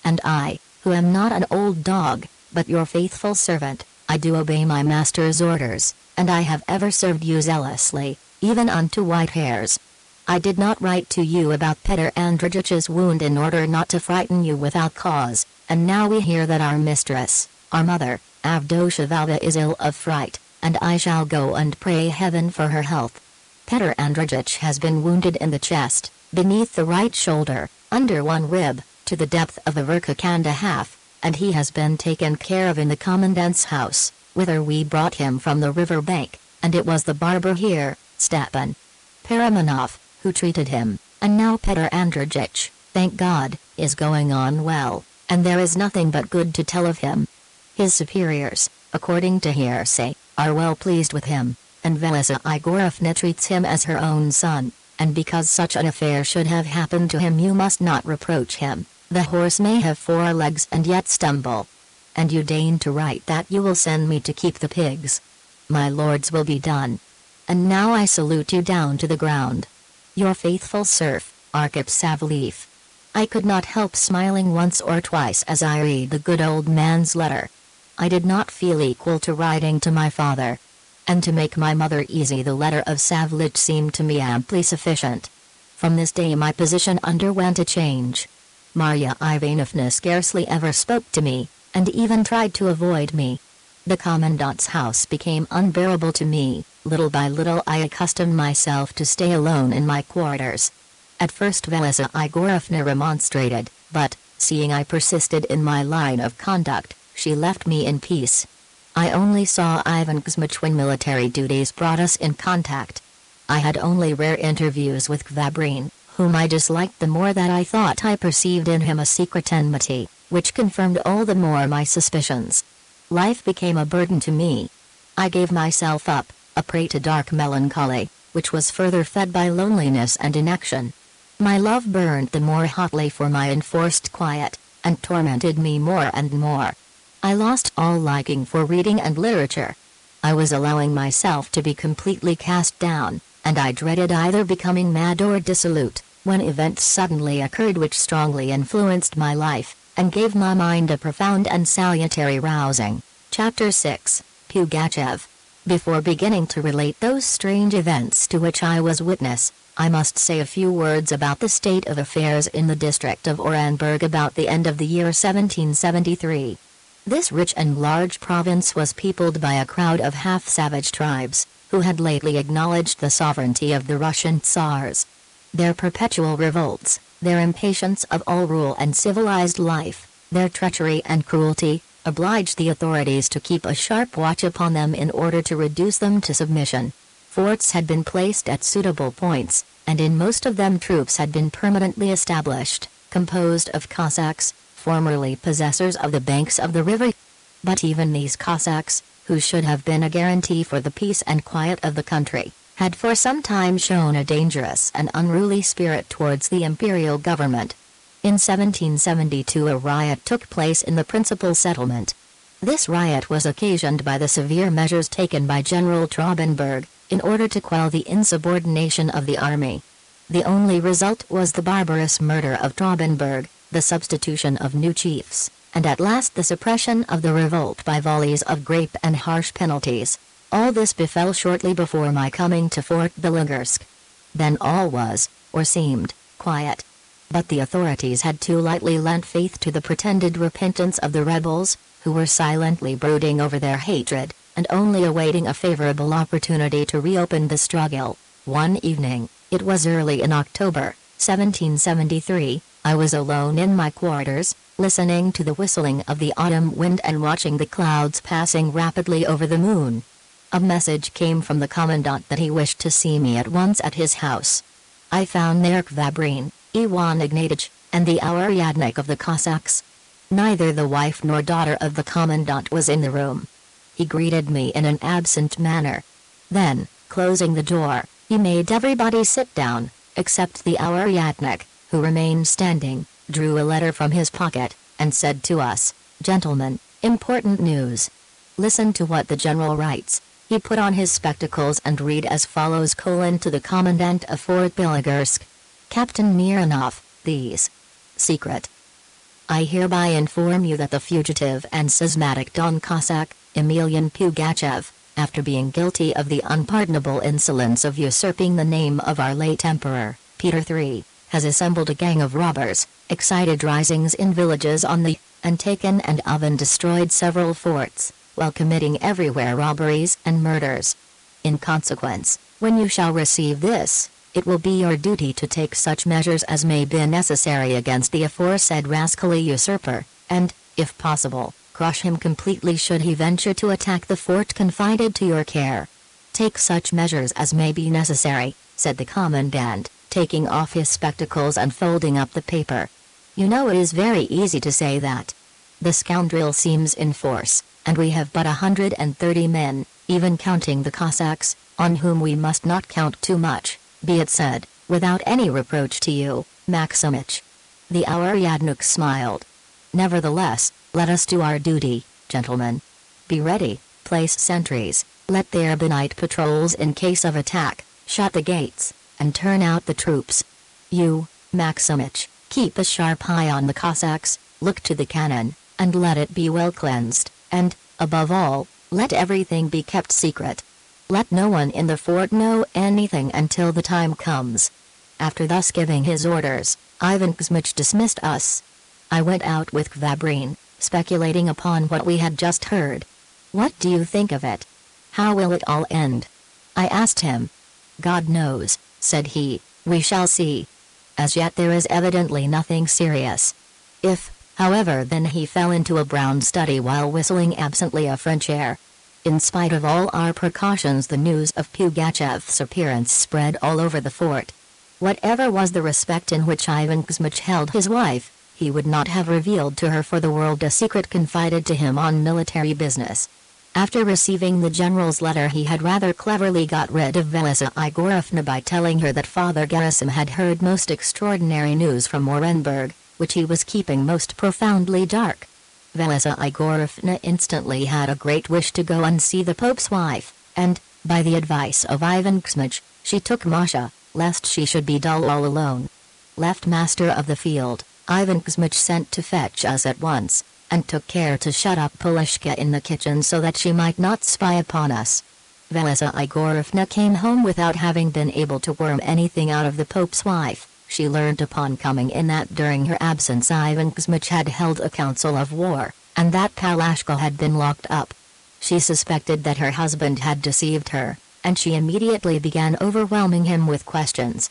And I, who am not an old dog, but your faithful servant, I do obey my master's orders, and I have ever served you zealously, even unto white hairs. I did not write to you about Petr Andreyich's wound in order not to frighten you without cause, and now we hear that our mistress, our mother, Avdotya Valva is ill of fright, and I shall go and pray heaven for her health. Petr Andreyich has been wounded in the chest, beneath the right shoulder, under one rib, to the depth of a verkak and a half, and he has been taken care of in the Commandant's house, whither we brought him from the river bank, and it was the barber here, Stepan Paramanov, who treated him, and now Petr Andreyich, thank God, is going on well, and there is nothing but good to tell of him. His superiors, according to hearsay, are well pleased with him, and Velisa Igorovna treats him as her own son, and because such an affair should have happened to him you must not reproach him. The horse may have 4 legs and yet stumble. And you deign to write that you will send me to keep the pigs. My lord's will be done. And now I salute you down to the ground. Your faithful serf, Arkhip Savleev. I could not help smiling once or twice as I read the good old man's letter. I did not feel equal to writing to my father. And to make my mother easy, the letter of Savleich seemed to me amply sufficient. From this day my position underwent a change. Marya Ivanovna scarcely ever spoke to me, and even tried to avoid me. The Commandant's house became unbearable to me. Little by little I accustomed myself to stay alone in my quarters. At first Velisa Igorovna remonstrated, but, seeing I persisted in my line of conduct, she left me in peace. I only saw Ivan Kuzmich when military duties brought us in contact. I had only rare interviews with Kvabrin, whom I disliked the more that I thought I perceived in him a secret enmity, which confirmed all the more my suspicions. Life became a burden to me. I gave myself up, a prey to dark melancholy, which was further fed by loneliness and inaction. My love burned the more hotly for my enforced quiet, and tormented me more and more. I lost all liking for reading and literature. I was allowing myself to be completely cast down, and I dreaded either becoming mad or dissolute, when events suddenly occurred which strongly influenced my life, and gave my mind a profound and salutary rousing. Chapter 6, Pugachev. Before beginning to relate those strange events to which I was witness, I must say a few words about the state of affairs in the district of Orenburg about the end of the year 1773. This rich and large province was peopled by a crowd of half-savage tribes, who had lately acknowledged the sovereignty of the Russian Tsars. Their perpetual revolts, their impatience of all rule and civilized life, their treachery and cruelty, obliged the authorities to keep a sharp watch upon them in order to reduce them to submission. Forts had been placed at suitable points, and in most of them troops had been permanently established, composed of Cossacks, formerly possessors of the banks of the river. But even these Cossacks, who should have been a guarantee for the peace and quiet of the country, had for some time shown a dangerous and unruly spirit towards the imperial government. In 1772 a riot took place in the principal settlement. This riot was occasioned by the severe measures taken by General Traubenberg, in order to quell the insubordination of the army. The only result was the barbarous murder of Traubenberg, the substitution of new chiefs, and at last the suppression of the revolt by volleys of grape and harsh penalties. All this befell shortly before my coming to Fort Bilogorsk. Then all was, or seemed, quiet. But the authorities had too lightly lent faith to the pretended repentance of the rebels, who were silently brooding over their hatred, and only awaiting a favorable opportunity to reopen the struggle. One evening, it was early in October, 1773, I was alone in my quarters, listening to the whistling of the autumn wind and watching the clouds passing rapidly over the moon. A message came from the Commandant that he wished to see me at once at his house. I found there Kvabrin, Ivan Ignatych, and the Auryadnik of the Cossacks. Neither the wife nor daughter of the Commandant was in the room. He greeted me in an absent manner. Then, closing the door, he made everybody sit down, except the Auryadnik, who remained standing, drew a letter from his pocket, and said to us, "Gentlemen, important news. Listen to what the general writes." He put on his spectacles and read as follows: to the Commandant of Fort Bilogorsk. Captain Mironov, these. Secret. I hereby inform you that the fugitive and schismatic Don Cossack, Emelian Pugachev, after being guilty of the unpardonable insolence of usurping the name of our late Emperor, Peter III, has assembled a gang of robbers, excited risings in villages on the, and taken and even destroyed several forts, while committing everywhere robberies and murders. In consequence, when you shall receive this, it will be your duty to take such measures as may be necessary against the aforesaid rascally usurper, and, if possible, crush him completely should he venture to attack the fort confided to your care. Take such measures as may be necessary, said the Commandant, taking off his spectacles and folding up the paper. You know it is very easy to say that. The scoundrel seems in force, and we have but 130 men, even counting the Cossacks, on whom we must not count too much, be it said, without any reproach to you, Maximich. The Auryadnik smiled. Nevertheless, let us do our duty, gentlemen. Be ready, place sentries, let there be night patrols in case of attack, shut the gates, and turn out the troops. You, Maximich, keep a sharp eye on the Cossacks, look to the cannon, and let it be well cleansed, and, above all, let everything be kept secret. Let no one in the fort know anything until the time comes. After thus giving his orders, Ivan Kuzmich dismissed us. I went out with Kvabrin, speculating upon what we had just heard. What do you think of it? How will it all end? I asked him. God knows, said he, we shall see. As yet there is evidently nothing serious. If, however, then he fell into a brown study while whistling absently a French air. In spite of all our precautions, the news of Pugachev's appearance spread all over the fort. Whatever was the respect in which Ivan Kuzmich held his wife, he would not have revealed to her for the world a secret confided to him on military business. After receiving the general's letter, he had rather cleverly got rid of Velisa Igorovna by telling her that Father Gerasim had heard most extraordinary news from Orenburg, which he was keeping most profoundly dark. Velisa Igorovna instantly had a great wish to go and see the Pope's wife, and, by the advice of Ivan Kuzmich, she took Masha, lest she should be dull all alone. Left master of the field, Ivan Kuzmich sent to fetch us at once, and took care to shut up Polishka in the kitchen so that she might not spy upon us. Velisa Igorovna came home without having been able to worm anything out of the Pope's wife. She learned upon coming in that during her absence Ivan Kuzmich had held a council of war, and that Palashka had been locked up. She suspected that her husband had deceived her, and she immediately began overwhelming him with questions.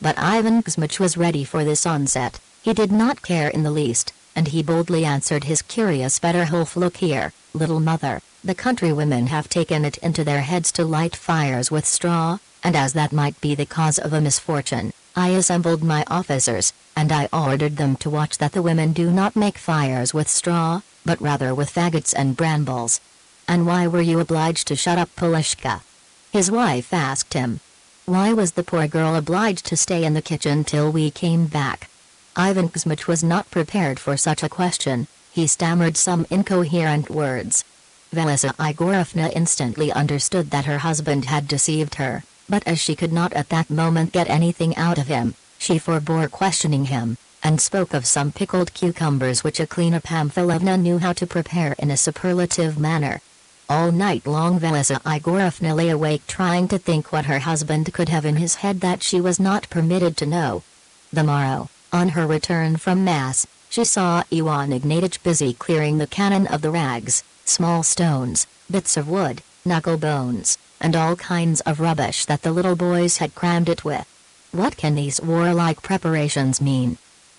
But Ivan Kuzmich was ready for this onset. He did not care in the least, and he boldly answered his curious Federhof, "Look here, little mother, the countrywomen have taken it into their heads to light fires with straw, and as that might be the cause of a misfortune, I assembled my officers, and I ordered them to watch that the women do not make fires with straw, but rather with faggots and brambles." "And why were you obliged to shut up Polishka?" his wife asked him. "Why was the poor girl obliged to stay in the kitchen till we came back?" Ivan Kuzmich was not prepared for such a question. He stammered some incoherent words. Velisa Igorovna instantly understood that her husband had deceived her, but as she could not at that moment get anything out of him, she forbore questioning him, and spoke of some pickled cucumbers which Aklina Pamfilovna knew how to prepare in a superlative manner. All night long Velisa Igorovna lay awake trying to think what her husband could have in his head that she was not permitted to know. The morrow, on her return from Mass, she saw Ivan Ignatych busy clearing the cannon of the rags, small stones, bits of wood, knuckle bones, and all kinds of rubbish that the little boys had crammed it with. "What can these warlike preparations mean?"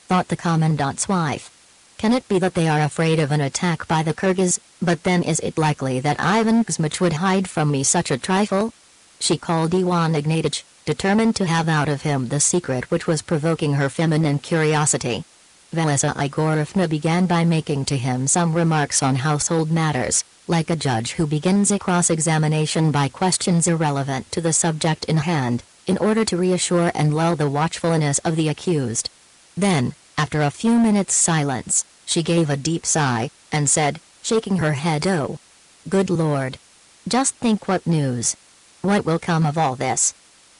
thought the commandant's wife. "Can it be that they are afraid of an attack by the Kyrgyz? But then is it likely that Ivan Kuzmich would hide from me such a trifle?" She called Ivan Ignatych, determined to have out of him the secret which was provoking her feminine curiosity. Velisa Igorovna began by making to him some remarks on household matters, like a judge who begins a cross-examination by questions irrelevant to the subject in hand, in order to reassure and lull the watchfulness of the accused. Then, after a few minutes' silence, she gave a deep sigh, and said, shaking her head, "Oh, good Lord! Just think what news! What will come of all this?"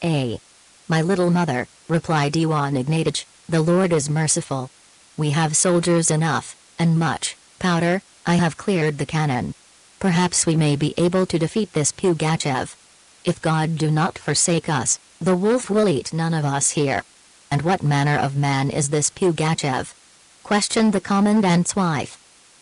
"My little mother," replied Ivan Ignatych, "the Lord is merciful. We have soldiers enough, and much powder. I have cleared the cannon. Perhaps we may be able to defeat this Pugachev. If God do not forsake us, the wolf will eat none of us here." "And what manner of man is this Pugachev?" questioned the commandant's wife.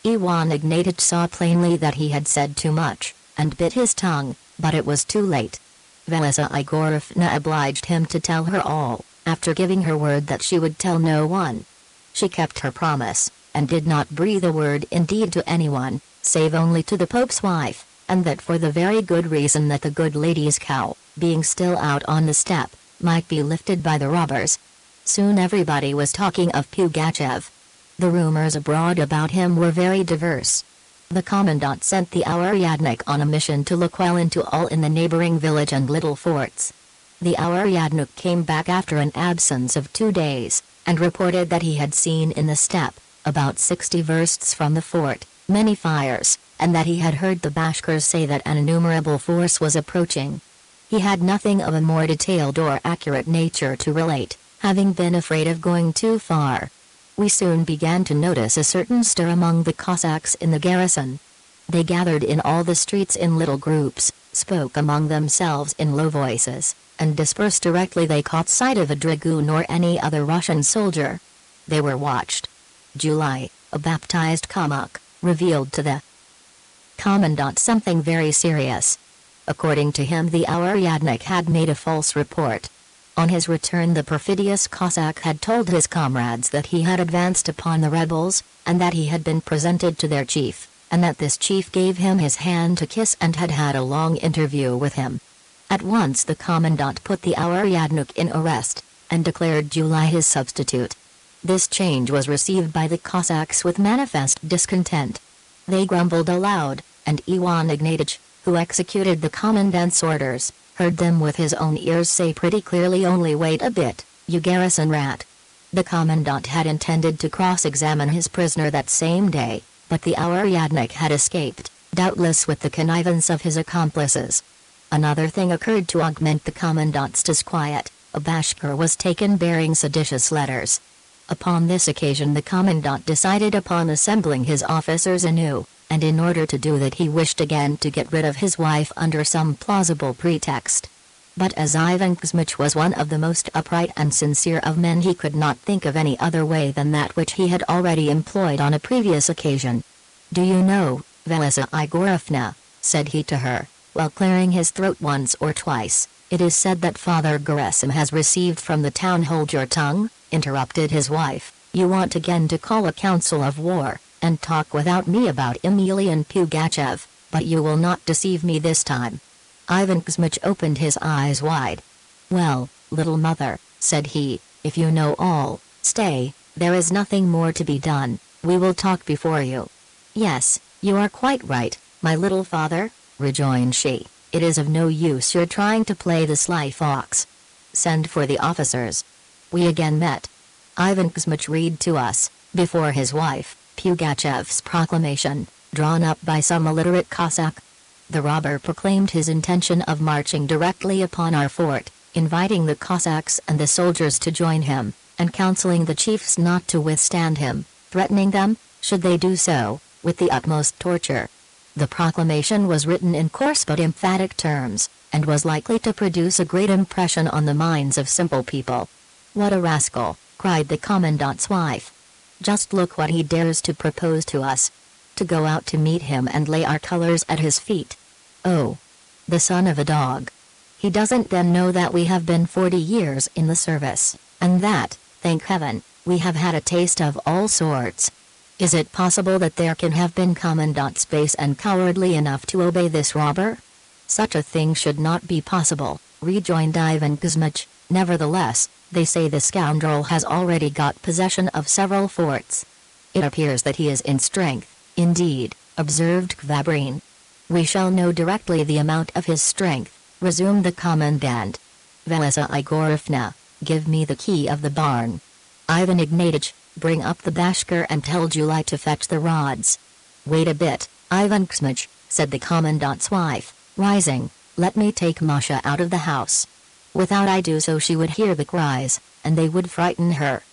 Ivan Ignatych saw plainly that he had said too much, and bit his tongue, but it was too late. Velisa Igorovna obliged him to tell her all, after giving her word that she would tell no one. She kept her promise, and did not breathe a word indeed to anyone, save only to the Pope's wife, and that for the very good reason that the good lady's cow, being still out on the steppe, might be lifted by the robbers. Soon everybody was talking of Pugachev. The rumors abroad about him were very diverse. The commandant sent the Auryadnik on a mission to look well into all in the neighboring village and little forts. The Auryadnik came back after an absence of 2 days, and reported that he had seen in the steppe, about 60 versts from the fort, many fires, and that he had heard the Bashkirs say that an innumerable force was approaching. He had nothing of a more detailed or accurate nature to relate, having been afraid of going too far. We soon began to notice a certain stir among the Cossacks in the garrison. They gathered in all the streets in little groups, spoke among themselves in low voices, and dispersed directly they caught sight of a dragoon or any other Russian soldier. They were watched. July, a baptized Kamuk, revealed to the commandant something very serious. According to him, the Auryadnik had made a false report. On his return, the perfidious Cossack had told his comrades that he had advanced upon the rebels, and that he had been presented to their chief, and that this chief gave him his hand to kiss and had had a long interview with him. At once the commandant put the Auryadnik in arrest, and declared July his substitute. This change was received by the Cossacks with manifest discontent. They grumbled aloud, and Ivan Ignatych, who executed the commandant's orders, heard them with his own ears say pretty clearly, "Only wait a bit, you garrison rat." The commandant had intended to cross-examine his prisoner that same day, but the Auryadnik had escaped, doubtless with the connivance of his accomplices. Another thing occurred to augment the commandant's disquiet. A Bashkir was taken bearing seditious letters. Upon this occasion the commandant decided upon assembling his officers anew, and in order to do that he wished again to get rid of his wife under some plausible pretext. But as Ivan Kuzmich was one of the most upright and sincere of men, he could not think of any other way than that which he had already employed on a previous occasion. "Do you know, Velisa Igorovna," said he to her, while clearing his throat once or twice, "it is said that Father Gerasim has received from the town." "Hold your tongue," interrupted his wife. "You want again to call a council of war, and talk without me about Emelian Pugachev, but you will not deceive me this time." Ivan Kuzmich opened his eyes wide. "Well, little mother," said he, "if you know all, stay, there is nothing more to be done, we will talk before you." "Yes, you are quite right, my little father," rejoined she, "it is of no use your trying to play the sly fox. Send for the officers." We again met. Ivan Kuzmich read to us, before his wife, Pugachev's proclamation, drawn up by some illiterate Cossack. The robber proclaimed his intention of marching directly upon our fort, inviting the Cossacks and the soldiers to join him, and counseling the chiefs not to withstand him, threatening them, should they do so, with the utmost torture. The proclamation was written in coarse but emphatic terms, and was likely to produce a great impression on the minds of simple people. "What a rascal!" cried the commandant's wife. "Just look what he dares to propose to us. To go out to meet him and lay our colors at his feet. Oh! The son of a dog! He doesn't then know that we have been 40 years in the service, and that, thank heaven, we have had a taste of all sorts. Is it possible that there can have been commandants base and cowardly enough to obey this robber?" "Such a thing should not be possible," rejoined Ivan Kuzmich. "Nevertheless, they say the scoundrel has already got possession of several forts." "It appears that he is in strength, indeed," observed Kvabrin. "We shall know directly the amount of his strength," resumed the commandant. "Velisa Igorovna, give me the key of the barn. Ivan Ignatych, bring up the bashkir and tell July to fetch the rods." "Wait a bit, Ivan Kuzmich," said the commandant's wife, rising, "let me take Masha out of the house. Without I do so she would hear the cries, and they would frighten her.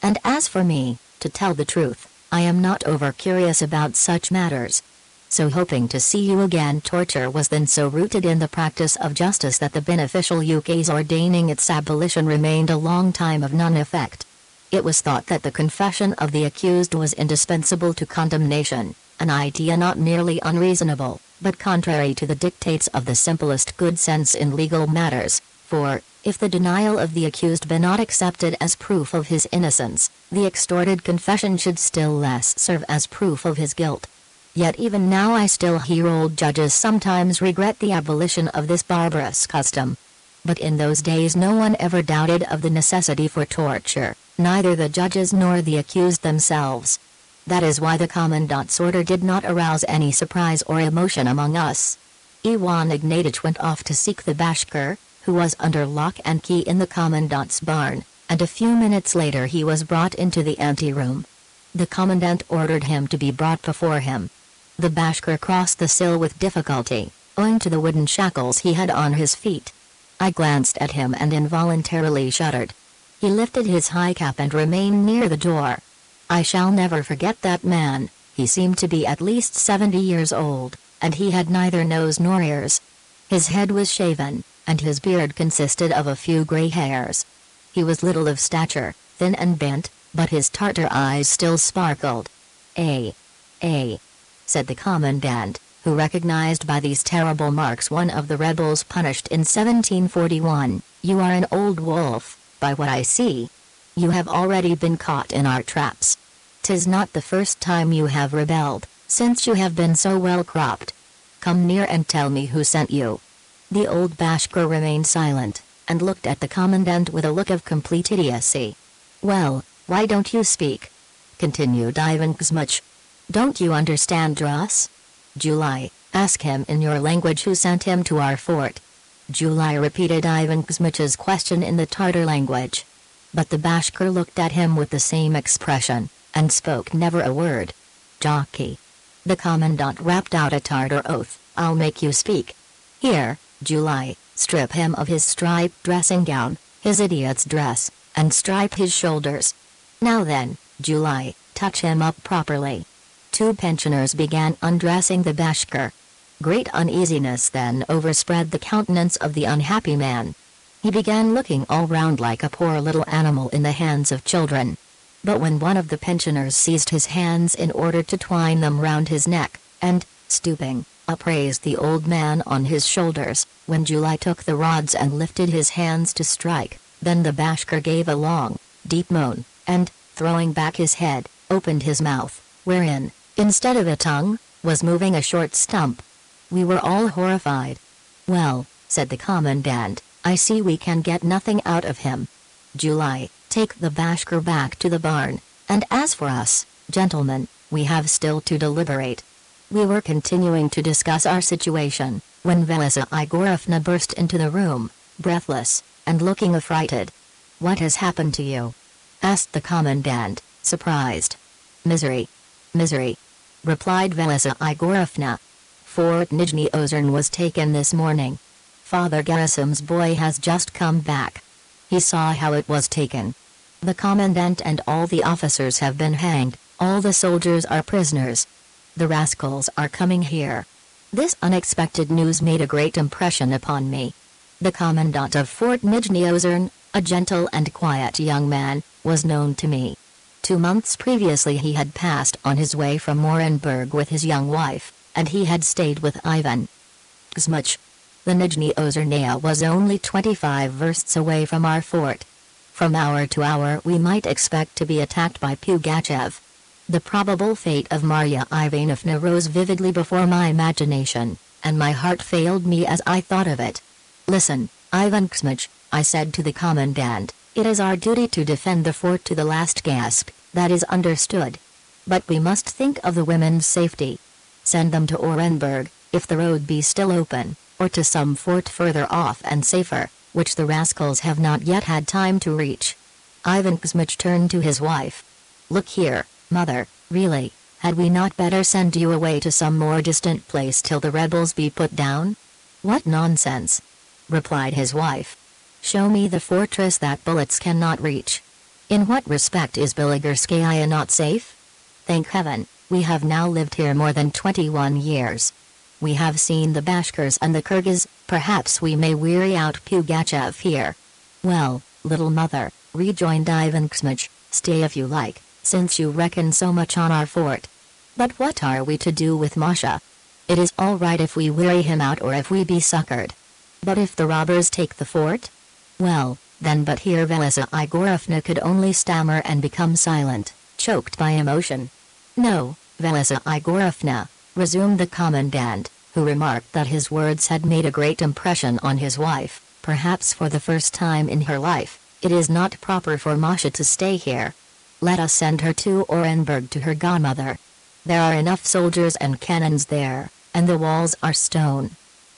And as for me, to tell the truth, I am not over-curious about such matters. So hoping to see you again." Torture was then so rooted in the practice of justice that the beneficial ukase ordaining its abolition remained a long time of none effect. It was thought that the confession of the accused was indispensable to condemnation, an idea not merely unreasonable, but contrary to the dictates of the simplest good sense in legal matters, for, if the denial of the accused be not accepted as proof of his innocence, the extorted confession should still less serve as proof of his guilt. Yet even now I still hear old judges sometimes regret the abolition of this barbarous custom. But in those days no one ever doubted of the necessity for torture, neither the judges nor the accused themselves. That is why the commandant's order did not arouse any surprise or emotion among us. Ivan Ignatych went off to seek the bashkir, who was under lock and key in the commandant's barn, and a few minutes later he was brought into the anteroom. The commandant ordered him to be brought before him. The bashkir crossed the sill with difficulty, owing to the wooden shackles he had on his feet. I glanced at him and involuntarily shuddered. He lifted his high cap and remained near the door. I shall never forget that man. He seemed to be at least 70 years old, and he had neither nose nor ears. His head was shaven, and his beard consisted of a few gray hairs. He was little of stature, thin and bent, but his Tartar eyes still sparkled. "Eh, said the commandant, who recognized by these terrible marks one of the rebels punished in 1741, "You are an old wolf, by what I see. You have already been caught in our traps. 'Tis not the first time you have rebelled, since you have been so well cropped. Come near and tell me who sent you." The old bashkir remained silent, and looked at the commandant with a look of complete idiocy. "Well, why don't you speak?" continued Ivan Kuzmich. "Don't you understand Rus? July, ask him in your language who sent him to our fort." July repeated Ivan Kuzmich's question in the Tartar language. But the bashkir looked at him with the same expression, and spoke never a word. "Jockey." The commandant rapped out a Tartar oath, "I'll make you speak. Here, July, strip him of his striped dressing gown, his idiot's dress, and stripe his shoulders. Now then, July, touch him up properly." Two pensioners began undressing the bashkir. Great uneasiness then overspread the countenance of the unhappy man. He began looking all round like a poor little animal in the hands of children. But when one of the pensioners seized his hands in order to twine them round his neck, and, stooping, upraised the old man on his shoulders, when July took the rods and lifted his hands to strike, then the Bashkir gave a long, deep moan, and, throwing back his head, opened his mouth, wherein, instead of a tongue, was moving a short stump. We were all horrified. "Well," said the Commandant, "I see we can get nothing out of him. July, take the Bashkir back to the barn, and as for us, gentlemen, we have still to deliberate." We were continuing to discuss our situation, when Velisa Igorovna burst into the room, breathless, and looking affrighted. "What has happened to you?" asked the Commandant, surprised. "Misery. Misery," replied Velisa Igorovna. "Fort Nizhny Ozern was taken this morning. Father Gerasim's boy has just come back. He saw how it was taken. The Commandant and all the officers have been hanged, all the soldiers are prisoners. The rascals are coming here." This unexpected news made a great impression upon me. The Commandant of Fort Nizhny Ozern, a gentle and quiet young man, was known to me. 2 months previously he had passed on his way from Orenburg with his young wife, and he had stayed with Ivan Kuzmich. The Nizhny Ozernaya was only 25 versts away from our fort. From hour to hour we might expect to be attacked by Pugachev. The probable fate of Marya Ivanovna rose vividly before my imagination, and my heart failed me as I thought of it. "Listen, Ivan Kuzmich," I said to the Commandant, "it is our duty to defend the fort to the last gasp, that is understood. But we must think of the women's safety. Send them to Orenburg, if the road be still open, or to some fort further off and safer, which the rascals have not yet had time to reach." Ivan Kuzmich turned to his wife. "Look here, Mother, really, had we not better send you away to some more distant place till the rebels be put down?" "What nonsense!" replied his wife. "Show me the fortress that bullets cannot reach. In what respect is Biligorskaya not safe? Thank heaven, we have now lived here more than 21 years. We have seen the Bashkirs and the Kyrgyz, perhaps we may weary out Pugachev here." "Well, little mother," rejoined Ivan Kuzmich, "stay if you like, since you reckon so much on our fort. But what are we to do with Masha? It is all right if we weary him out or if we be succored. But if the robbers take the fort? Well, then." But here Velisa Igorovna could only stammer and become silent, choked by emotion. "No, Velisa Igorovna," resumed the Commandant, who remarked that his words had made a great impression on his wife, perhaps for the first time in her life, "it is not proper for Masha to stay here. Let us send her to Orenburg to her godmother. There are enough soldiers and cannons there, and the walls are stone.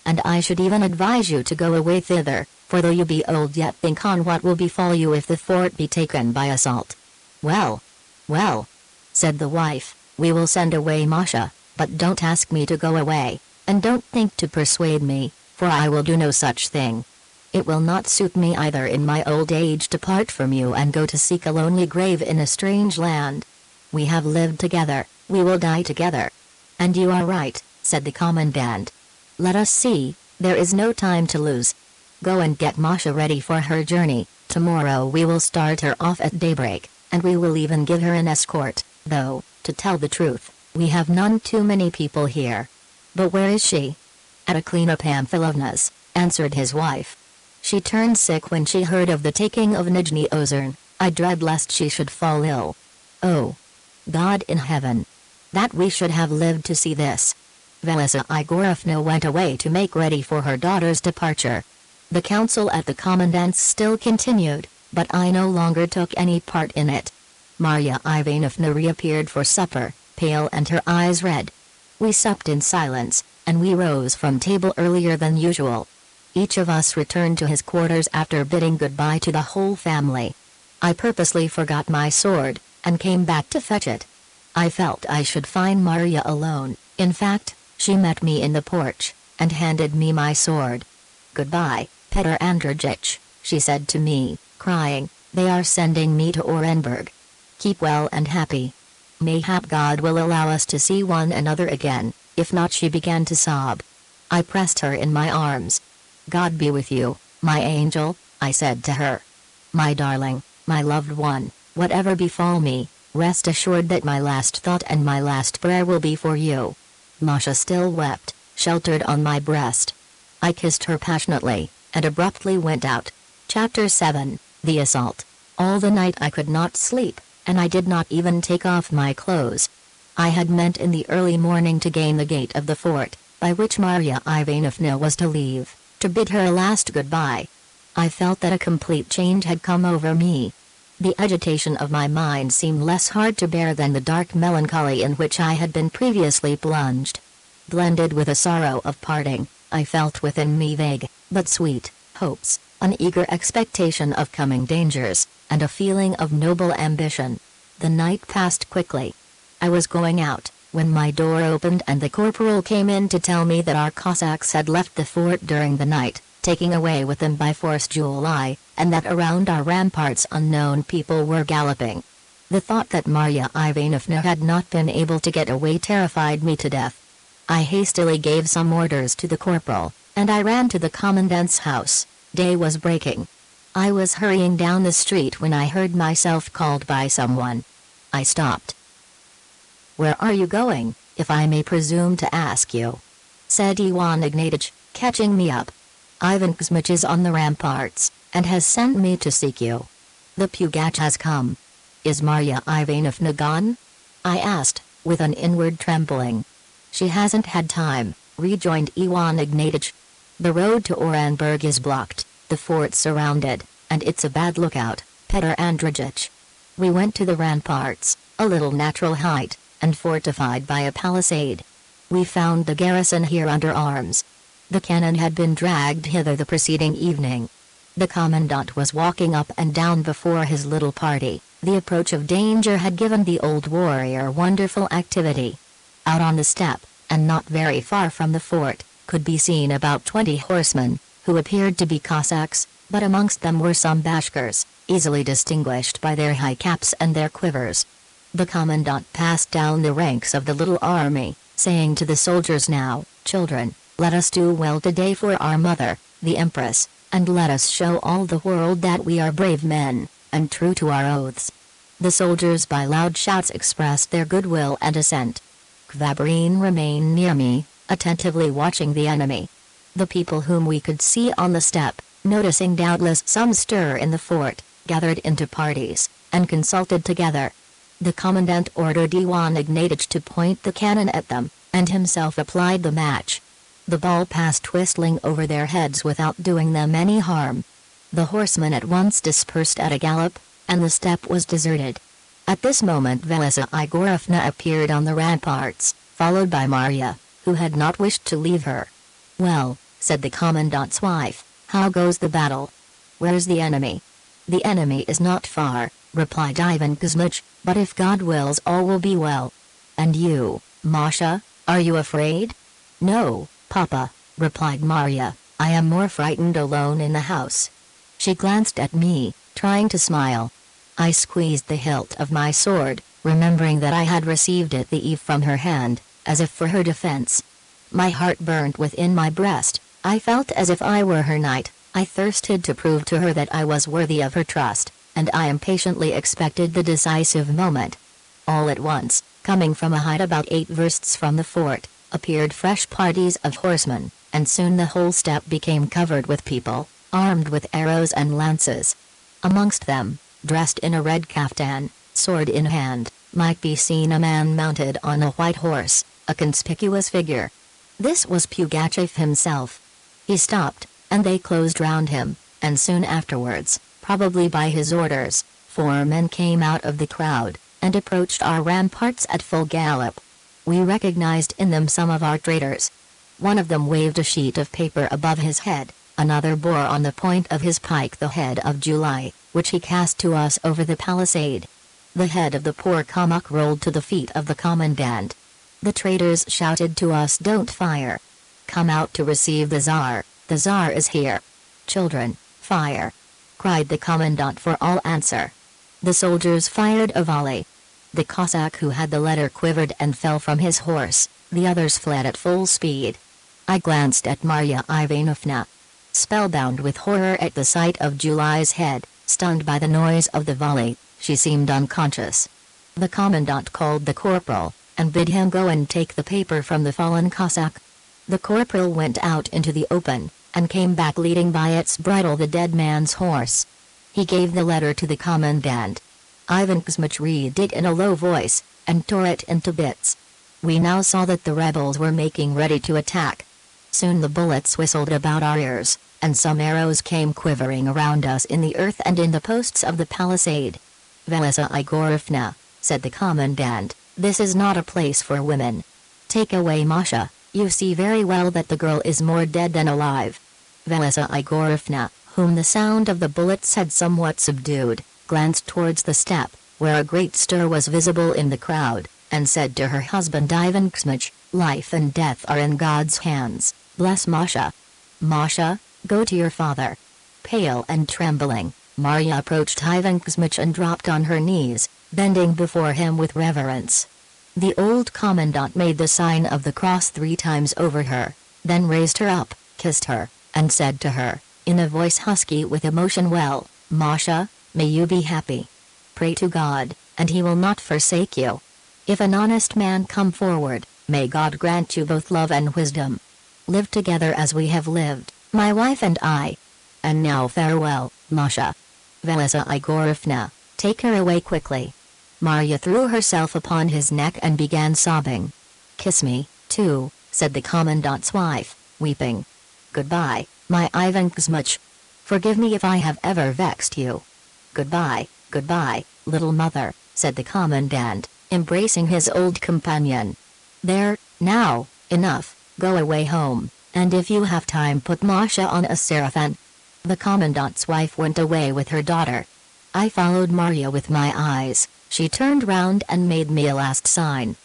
And I should even advise you to go away thither, for though you be old yet think on what will befall you if the fort be taken by assault." "Well, well," said the wife, "we will send away Masha, but don't ask me to go away, and don't think to persuade me, for I will do no such thing. It will not suit me either in my old age to part from you and go to seek a lonely grave in a strange land. We have lived together, we will die together." "And you are right," said the Commandant. "Let us see, there is no time to lose. Go and get Masha ready for her journey. Tomorrow we will start her off at daybreak, and we will even give her an escort, though, to tell the truth, we have none too many people here." "But where is she?" "At Aklina Pamfilovna's," answered his wife. "She turned sick when she heard of the taking of Nizhny Ozern. I dread lest she should fall ill. Oh, God in heaven! That we should have lived to see this." Velisa Igorovna went away to make ready for her daughter's departure. The council at the Commandant's still continued, but I no longer took any part in it. Marya Ivanovna reappeared for supper, pale and her eyes red. We supped in silence, and we rose from table earlier than usual. Each of us returned to his quarters after bidding goodbye to the whole family. I purposely forgot my sword, and came back to fetch it. I felt I should find Marya alone. In fact, she met me in the porch, and handed me my sword. "Goodbye, Petr Andreyich," she said to me, crying, "they are sending me to Orenburg. Keep well and happy. Mayhap God will allow us to see one another again, if not." She began to sob. I pressed her in my arms. "God be with you, my angel," I said to her. "My darling, my loved one, Whatever befall me, rest assured that my last thought and my last prayer will be for you." Masha still wept, sheltered on my breast. I kissed her passionately, and abruptly went out. Chapter 7, The Assault. All the night I could not sleep, and I did not even take off my clothes. I had meant in the early morning to gain the gate of the fort, by which Marya Ivanovna was to leave, to bid her a last goodbye. I felt that a complete change had come over me. The agitation of my mind seemed less hard to bear than the dark melancholy in which I had been previously plunged. Blended with a sorrow of parting, I felt within me vague, but sweet, hopes, an eager expectation of coming dangers, and a feeling of noble ambition. The night passed quickly. I was going out, when my door opened and the corporal came in to tell me that our Cossacks had left the fort during the night, taking away with them by force July, and that around our ramparts unknown people were galloping. The thought that Marya Ivanovna had not been able to get away terrified me to death. I hastily gave some orders to the corporal, and I ran to the commandant's house. Day was breaking. I was hurrying down the street when I heard myself called by someone. I stopped. "Where are you going, if I may presume to ask you?" said Ivan Ignatych, catching me up. "Ivan Kuzmich is on the ramparts, and has sent me to seek you." "The Pugach has come. Is Marya Ivanovna gone?" I asked, with an inward trembling. "She hasn't had time," rejoined Ivan Ignatych. "The road to Orenburg is blocked, the fort surrounded, and it's a bad lookout, Petr Andreyich." We went to the ramparts, a little natural height, and fortified by a palisade. We found the garrison here under arms. The cannon had been dragged hither the preceding evening. The commandant was walking up and down before his little party. The approach of danger had given the old warrior wonderful activity. Out on the steppe, and not very far from the fort, could be seen about 20 horsemen, who appeared to be Cossacks, but amongst them were some Bashkirs, easily distinguished by their high caps and their quivers. The commandant passed down the ranks of the little army, saying to the soldiers, "Now, children, let us do well today for our mother, the Empress, and let us show all the world that we are brave men, and true to our oaths." The soldiers by loud shouts expressed their goodwill and assent. Kvabrine remained near me, attentively watching the enemy. The people whom we could see on the steppe, noticing doubtless some stir in the fort, gathered into parties, and consulted together. The commandant ordered Ivan Ignatych to point the cannon at them, and himself applied the match. The ball passed whistling over their heads without doing them any harm. The horsemen at once dispersed at a gallop, and the steppe was deserted. At this moment Velisa Igorovna appeared on the ramparts, followed by Marya, who had not wished to leave her. "Well," said the commandant's wife, "how goes the battle? Where's the enemy?" "The enemy is not far," replied Ivan Kuzmich, "but if God wills all will be well." "And you, Masha, are you afraid?" "No, Papa," replied Marya, "I am more frightened alone in the house." She glanced at me, trying to smile. I squeezed the hilt of my sword, remembering that I had received it the eve from her hand, as if for her defense. My heart burned within my breast. I felt as if I were her knight. I thirsted to prove to her that I was worthy of her trust, and I impatiently expected the decisive moment. All at once, coming from a height about 8 versts from the fort, appeared fresh parties of horsemen, and soon the whole steppe became covered with people, armed with arrows and lances. Amongst them, dressed in a red kaftan, sword in hand, might be seen a man mounted on a white horse, a conspicuous figure. This was Pugachev himself. He stopped, and they closed round him, and soon afterwards, probably by his orders, 4 men came out of the crowd, and approached our ramparts at full gallop. We recognized in them some of our traitors. One of them waved a sheet of paper above his head, another bore on the point of his pike the head of July, which he cast to us over the palisade. The head of the poor Kamuk rolled to the feet of the commandant. The traitors shouted to us, "Don't fire! Come out to receive the Tsar is here! Children, fire!" cried the commandant for all answer. The soldiers fired a volley. The Cossack who had the letter quivered and fell from his horse, the others fled at full speed. I glanced at Marya Ivanovna. Spellbound with horror at the sight of July's head, stunned by the noise of the volley, She seemed unconscious. The commandant called the corporal, and bid him go and take the paper from the fallen Cossack. The corporal went out into the open, and came back leading by its bridle the dead man's horse. He gave the letter to the commandant. Ivan Kuzmich read it in a low voice, and tore it into bits. We now saw that the rebels were making ready to attack. Soon the bullets whistled about our ears, and some arrows came quivering around us in the earth and in the posts of the palisade. "Velisa Igorevna," said the commandant, "this is not a place for women. Take away Masha, you see very well that the girl is more dead than alive." Velisa Igorevna, whom the sound of the bullets had somewhat subdued, glanced towards the steppe, where a great stir was visible in the crowd, and said to her husband Ivan Kuzmich, "Life and death are in God's hands, bless Masha. Masha, go to your father." Pale and trembling, Marya approached Ivan Kuzmich and dropped on her knees, bending before him with reverence. The old commandant made the sign of the cross 3 times over her, then raised her up, kissed her, and said to her, in a voice husky with emotion, "Well, Masha, may you be happy. Pray to God, and He will not forsake you. If an honest man come forward, may God grant you both love and wisdom. Live together as we have lived, my wife and I. And now farewell, Masha. Velisa Igorevna, take her away quickly." Marya threw herself upon his neck and began sobbing. "Kiss me, too," said the commandant's wife, weeping. "Goodbye, my Ivan Kuzmich. Forgive me if I have ever vexed you." "Goodbye, goodbye, little mother," said the commandant, embracing his old companion. "There, now, enough, go away home, and if you have time put Masha on a sarafan." The commandant's wife went away with her daughter. I followed Marya with my eyes. She turned round and made me a last sign.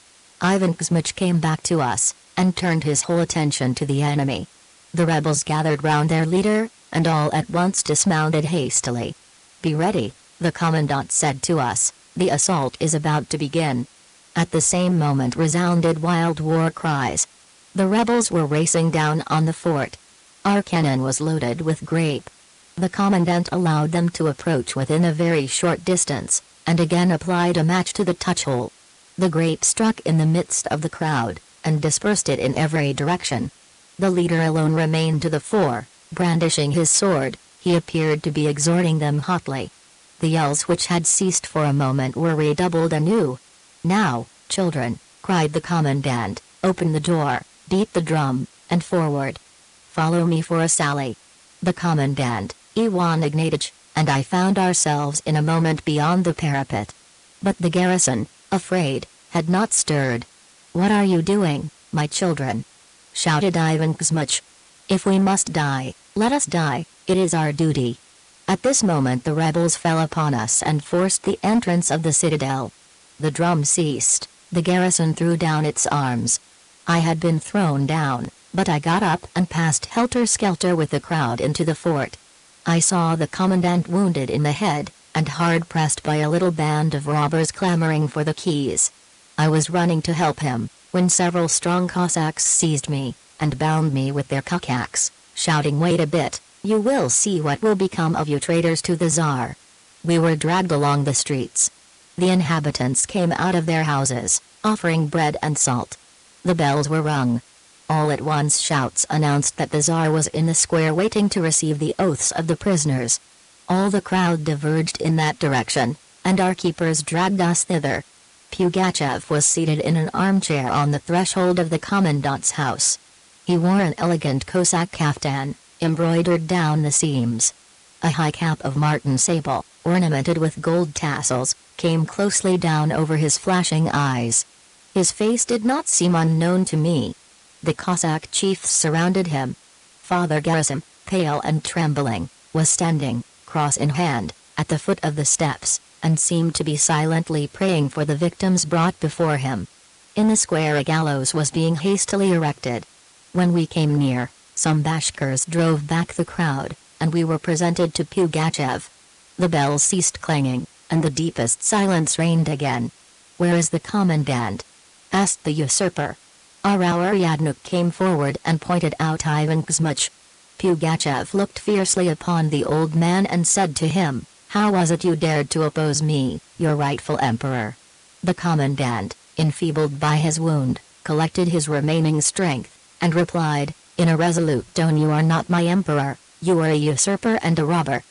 Ivan Kuzmich came back to us, and turned his whole attention to the enemy. The rebels gathered round their leader, and all at once dismounted hastily. "Be ready," the commandant said to us, "the assault is about to begin." At the same moment resounded wild war cries. The rebels were racing down on the fort. Our cannon was loaded with grape. The commandant allowed them to approach within a very short distance, and again applied a match to the touch-hole. The grape struck in the midst of the crowd, and dispersed it in every direction. The leader alone remained to the fore, brandishing his sword. He appeared to be exhorting them hotly. The yells which had ceased for a moment were redoubled anew. "Now, children," cried the commandant, "open the door, beat the drum, and forward. Follow me for a sally." The commandant, Ivan Ignatych, and I found ourselves in a moment beyond the parapet. But the garrison, afraid, had not stirred. "What are you doing, my children?" shouted Ivan Kuzmich. "If we must die, let us die, it is our duty." At this moment the rebels fell upon us and forced the entrance of the citadel. The drum ceased, the garrison threw down its arms. I had been thrown down, but I got up and passed helter-skelter with the crowd into the fort. I saw the commandant wounded in the head, and hard-pressed by a little band of robbers clamoring for the keys. I was running to help him, when several strong Cossacks seized me, and bound me with their kukaks, shouting, "Wait a bit, you will see what will become of you traitors to the Tsar." We were dragged along the streets. The inhabitants came out of their houses, offering bread and salt. The bells were rung. All at once shouts announced that the Tsar was in the square waiting to receive the oaths of the prisoners. All the crowd diverged in that direction, and our keepers dragged us thither. Pugachev was seated in an armchair on the threshold of the commandant's house. He wore an elegant Cossack kaftan, embroidered down the seams. A high cap of marten sable, ornamented with gold tassels, came closely down over his flashing eyes. His face did not seem unknown to me. The Cossack chiefs surrounded him. Father Gerasim, pale and trembling, was standing, cross in hand, at the foot of the steps, and seemed to be silently praying for the victims brought before him. In the square a gallows was being hastily erected. When we came near, some Bashkirs drove back the crowd, and we were presented to Pugachev. The bells ceased clanging, and the deepest silence reigned again. "Where is the commandant?" asked the usurper. Our Yadnuk came forward and pointed out Ivan Kuzmich. Pugachev looked fiercely upon the old man and said to him, How was it you dared to oppose me, your rightful emperor? The commandant, enfeebled by his wound, collected his remaining strength, and replied, in a resolute tone, you are not my emperor, you are a usurper and a robber.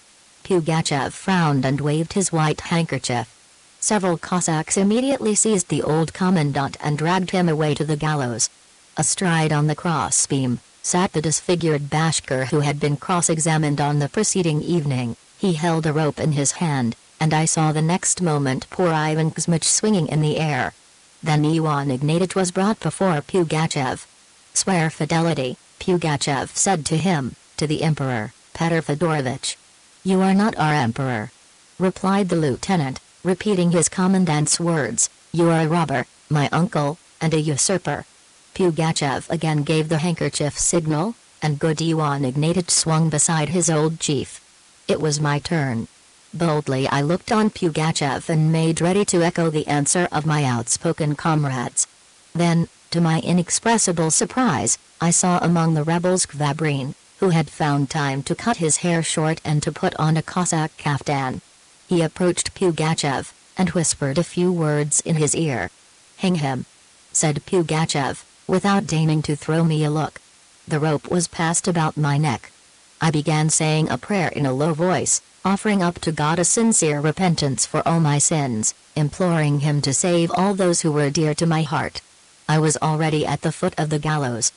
Pugachev frowned and waved his white handkerchief. Several Cossacks immediately seized the old commandant and dragged him away to the gallows. Astride on the crossbeam sat the disfigured Bashkir who had been cross-examined on the preceding evening. He held a rope in his hand, and I saw the next moment poor Ivan Kuzmich swinging in the air. Then Ivan Ignatych was brought before Pugachev. Swear fidelity, Pugachev said to him, to the emperor, Petr Fedorovich. You are not our emperor, replied the lieutenant, repeating his commandant's words. You are a robber, my uncle, and a usurper. Pugachev again gave the handkerchief signal, and good Ivan Ignatych swung beside his old chief. It was my turn. Boldly I looked on Pugachev and made ready to echo the answer of my outspoken comrades. Then, to my inexpressible surprise, I saw among the rebels Kvabrin, who had found time to cut his hair short and to put on a Cossack kaftan. He approached Pugachev, and whispered a few words in his ear. Hang him, said Pugachev, without deigning to throw me a look. The rope was passed about my neck. I began saying a prayer in a low voice, offering up to God a sincere repentance for all my sins, imploring him to save all those who were dear to my heart. I was already at the foot of the gallows.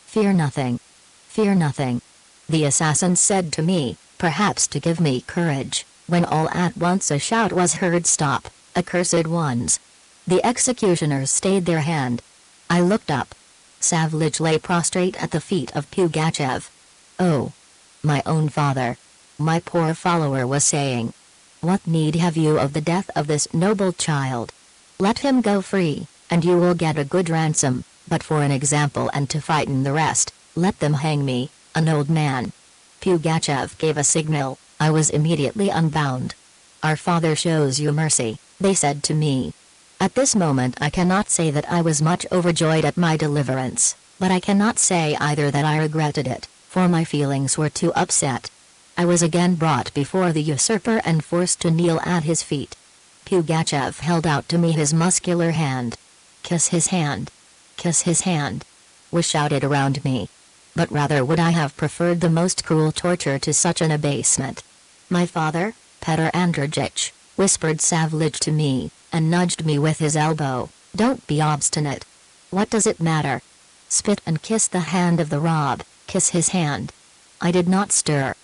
Fear nothing. Fear nothing. The assassin said to me, perhaps to give me courage, when all at once a shout was heard, stop, accursed ones. The executioners stayed their hand. I looked up. Savage lay prostrate at the feet of Pugachev. Oh! My own father. My poor follower was saying. What need have you of the death of this noble child? Let him go free, and you will get a good ransom, but for an example and to frighten the rest, let them hang me, an old man. Pugachev gave a signal. I was immediately unbound. Our father shows you mercy, they said to me. At this moment I cannot say that I was much overjoyed at my deliverance, but I cannot say either that I regretted it, for my feelings were too upset. I was again brought before the usurper and forced to kneel at his feet. Pugachev held out to me his muscular hand. Kiss his hand. Kiss his hand, was shouted around me. But rather would I have preferred the most cruel torture to such an abasement. My father, Petr Andreyich, whispered Savage to me, and nudged me with his elbow. Don't be obstinate. What does it matter? Spit and kiss the hand of the rob, kiss his hand. I did not stir.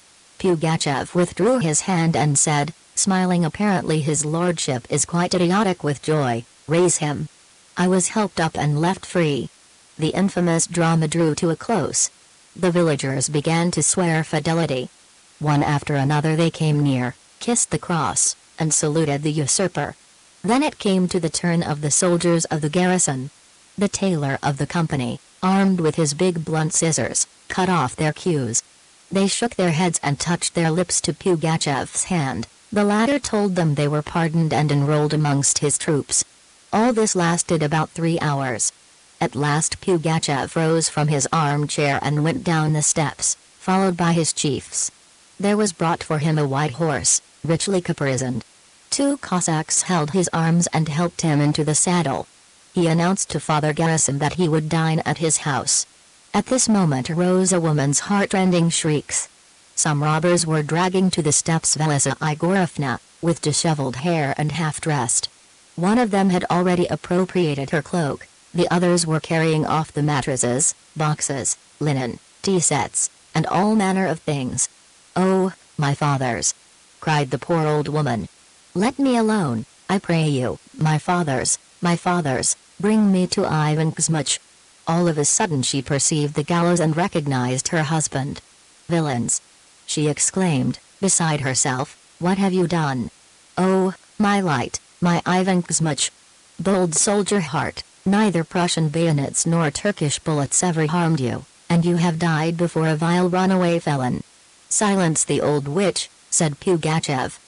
Pugachev withdrew his hand and said, smiling, apparently his lordship is quite idiotic with joy, raise him. I was helped up and left free. The infamous drama drew to a close. The villagers began to swear fidelity. One after another they came near, kissed the cross, and saluted the usurper. Then it came to the turn of the soldiers of the garrison. The tailor of the company, armed with his big blunt scissors, cut off their queues. They shook their heads and touched their lips to Pugachev's hand. The latter told them they were pardoned and enrolled amongst his troops. All this lasted about 3 hours. At last Pugachev rose from his armchair and went down the steps, followed by his chiefs. There was brought for him a white horse, richly caparisoned. 2 Cossacks held his arms and helped him into the saddle. He announced to Father Gerasim that he would dine at his house. At this moment arose a woman's heart-rending shrieks. Some robbers were dragging to the steps Velisa Igorovna, with disheveled hair and half-dressed. One of them had already appropriated her cloak, the others were carrying off the mattresses, boxes, linen, tea sets, and all manner of things. "Oh, my fathers!" cried the poor old woman. "Let me alone, I pray you, my fathers, bring me to Ivan Kuzmich." All of a sudden she perceived the gallows and recognized her husband. "Villains!" she exclaimed, beside herself, "what have you done? Oh, my light, my Ivan Kuzmich! Bold soldier heart, neither Prussian bayonets nor Turkish bullets ever harmed you, and you have died before a vile runaway felon." "Silence the old witch," said Pugachev.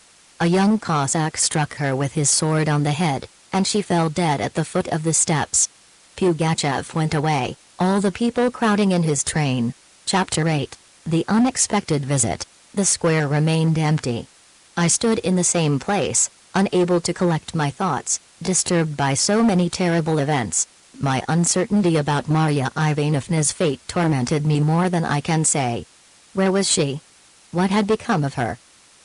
A young Cossack struck her with his sword on the head, and she fell dead at the foot of the steps. Pugachev went away, all the people crowding in his train. Chapter 8. The unexpected visit. The square remained empty. I stood in the same place, unable to collect my thoughts, disturbed by so many terrible events. My uncertainty about Marya Ivanovna's fate tormented me more than I can say. Where was she? What had become of her?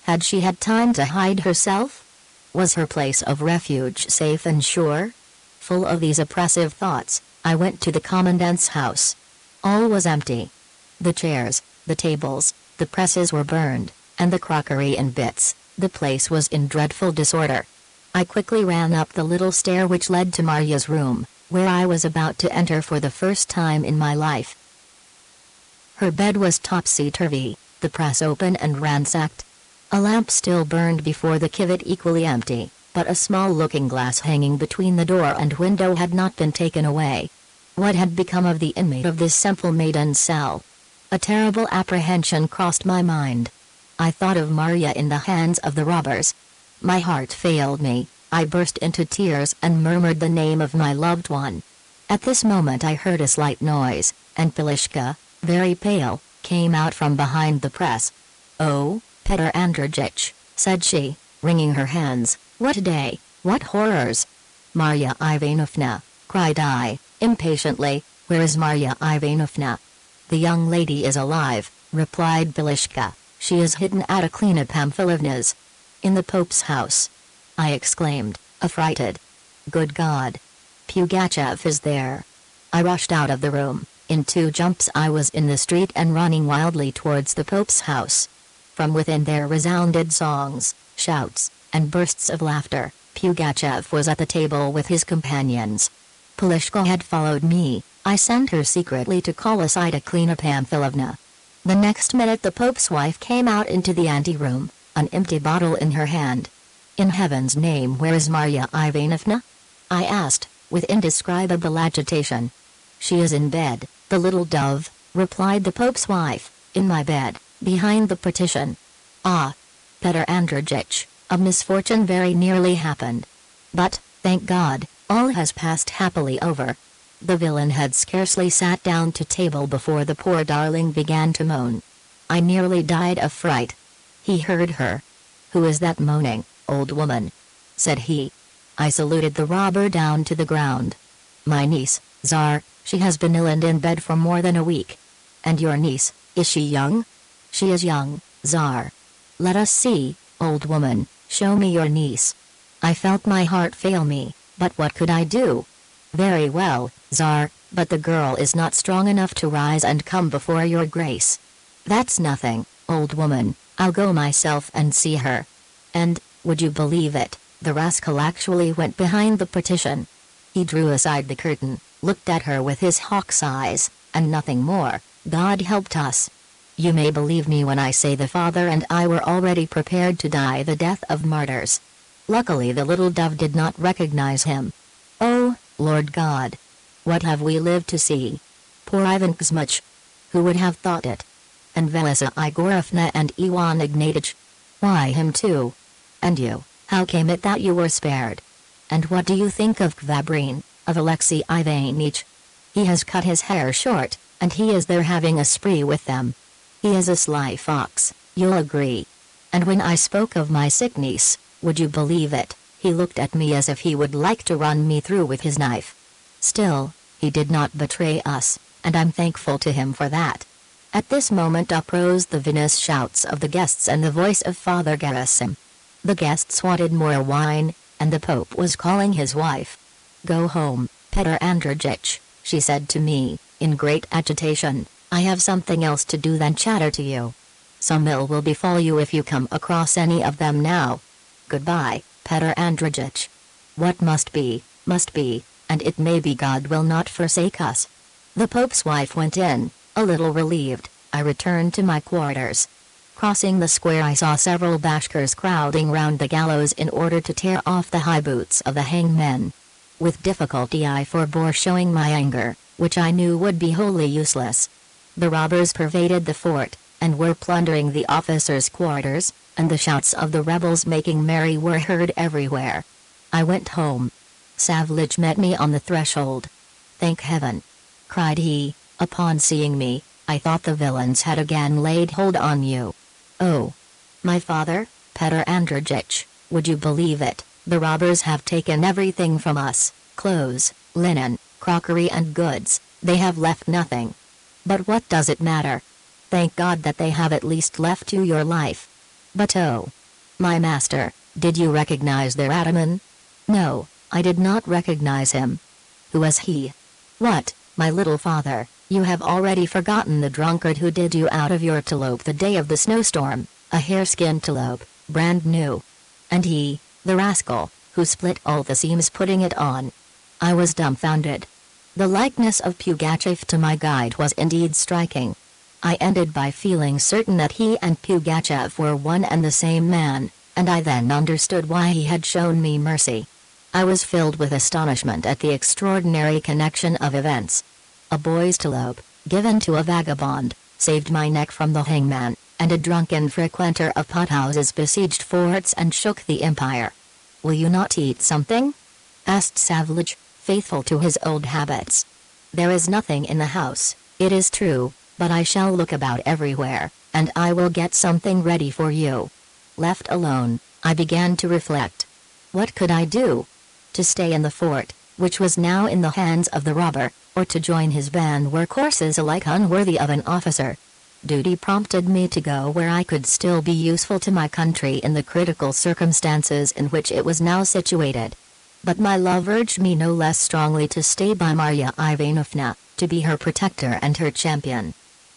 Had she had time to hide herself? Was her place of refuge safe and sure? Full of these oppressive thoughts, I went to the Commandant's house. All was empty. The chairs, the tables, the presses were burned, and the crockery in bits. The place was in dreadful disorder. I quickly ran up the little stair which led to Marya's room, where I was about to enter for the first time in my life. Her bed was topsy-turvy, the press open and ransacked. A lamp still burned before the civet, equally empty, but a small looking-glass hanging between the door and window had not been taken away. What had become of the inmate of this simple maiden's cell? A terrible apprehension crossed my mind. I thought of Marya in the hands of the robbers. My heart failed me, I burst into tears and murmured the name of my loved one. At this moment I heard a slight noise, and Pilishka, very pale, came out from behind the press. "Oh, Peter Andreyich," said she, wringing her hands, "what day, what horrors!" "Marya Ivanovna," cried I, impatiently, "where is Marya Ivanovna?" "The young lady is alive," replied Pilishka. "She is hidden at Aklina Pamfilovna's." "In the Pope's house?" I exclaimed, affrighted. "Good God! Pugachev is there!" I rushed out of the room. In 2 jumps I was in the street and running wildly towards the Pope's house. From within there resounded songs, shouts, and bursts of laughter. Pugachev was at the table with his companions. Pilishka had followed me. I sent her secretly to call aside Aklina Pamfilovna. The next minute the Pope's wife came out into the anteroom, an empty bottle in her hand. "In heaven's name, where is Marya Ivanovna?" I asked, with indescribable agitation. "She is in bed, the little dove," replied the Pope's wife, "in my bed, behind the partition." "Ah, Peter Andreyich, a misfortune very nearly happened. But, thank God, all has passed happily over." The villain had scarcely sat down to table before the poor darling began to moan. I nearly died of fright. He heard her. "Who is that moaning, old woman?" said he. I saluted the robber down to the ground. "My niece, Tsar, she has been ill and in bed for more than a week." "And your niece, is she young?" "She is young, Tsar." "Let us see, old woman, show me your niece." I felt my heart fail me, but what could I do? "Very well, Tsar, but the girl is not strong enough to rise and come before your grace." "That's nothing, old woman, I'll go myself and see her." And, would you believe it, the rascal actually went behind the partition. He drew aside the curtain, looked at her with his hawk's eyes, and nothing more. God helped us. You may believe me when I say the father and I were already prepared to die the death of martyrs. Luckily the little dove did not recognize him. Oh, Lord God! What have we lived to see? Poor Ivan Kuzmich! Who would have thought it? And Velisa Igorovna and Iwan Ignatich? Why him too? And you, how came it that you were spared? And what do you think of Kvabrin, of Alexei Ivanich? He has cut his hair short, and he is there having a spree with them. He is a sly fox, you'll agree. And when I spoke of my sick niece, would you believe it, he looked at me as if he would like to run me through with his knife. Still, he did not betray us, and I'm thankful to him for that. At this moment uprose the vinous shouts of the guests and the voice of Father Gerasim. The guests wanted more wine, and the Pope was calling his wife. "Go home, Peter Andreyich," she said to me, in great agitation. "I have something else to do than chatter to you. Some ill will befall you if you come across any of them now. Goodbye, Peter Andreyich. What must be, and it may be God will not forsake us." The Pope's wife went in. A little relieved, I returned to my quarters. Crossing the square I saw several Bashkirs crowding round the gallows in order to tear off the high boots of the hanged men. With difficulty I forbore showing my anger, which I knew would be wholly useless. The robbers pervaded the fort, and were plundering the officers' quarters, and the shouts of the rebels making merry were heard everywhere. I went home. Savlich met me on the threshold. "Thank heaven!" cried he, upon seeing me. "I thought the villains had again laid hold on you." "Oh! My father? Petr Andrejich, would you believe it, the robbers have taken everything from us, clothes, linen, crockery and goods, they have left nothing. But what does it matter? Thank God that they have at least left you your life. But oh, my master, did you recognize their ataman? No, I did not recognize him. Who was he? What, my little father, you have already forgotten the drunkard who did you out of your talope the day of the snowstorm, a hareskin talope, brand new. And he, the rascal, who split all the seams putting it on. I was dumbfounded. The likeness of Pugachev to my guide was indeed striking. I ended by feeling certain that he and Pugachev were one and the same man, and I then understood why he had shown me mercy. I was filled with astonishment at the extraordinary connection of events. A boy's talope, given to a vagabond, saved my neck from the hangman, and a drunken frequenter of pothouses besieged forts and shook the empire. "Will you not eat something?" asked Savage, faithful to his old habits. "There is nothing in the house, it is true, but I shall look about everywhere, and I will get something ready for you." Left alone, I began to reflect. What could I do? To stay in the fort, which was now in the hands of the robber, or to join his band were courses alike unworthy of an officer. Duty prompted me to go where I could still be useful to my country in the critical circumstances in which it was now situated. But my love urged me no less strongly to stay by Marya Ivanovna, to be her protector and her champion.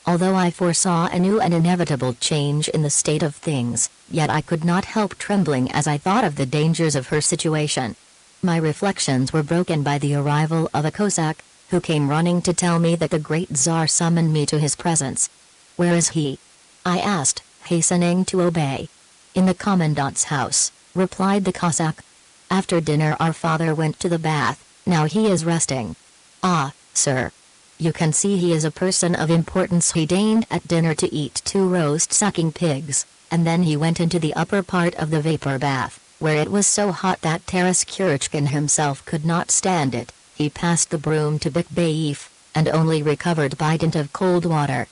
Although I foresaw a new and inevitable change in the state of things, yet I could not help trembling as I thought of the dangers of her situation. My reflections were broken by the arrival of a Cossack, who came running to tell me that the great Tsar summoned me to his presence. "Where is he?" I asked, hastening to obey. "In the Commandant's house," replied the Cossack. "After dinner our father went to the bath, now he is resting." "Ah, sir. You can see he is a person of importance." He deigned at dinner to eat 2 roast-sucking pigs, and then he went into the upper part of the vapor bath, where it was so hot that Taras Kurchkin himself could not stand it. He passed the broom to Bikbayev, and only recovered by dint of cold water.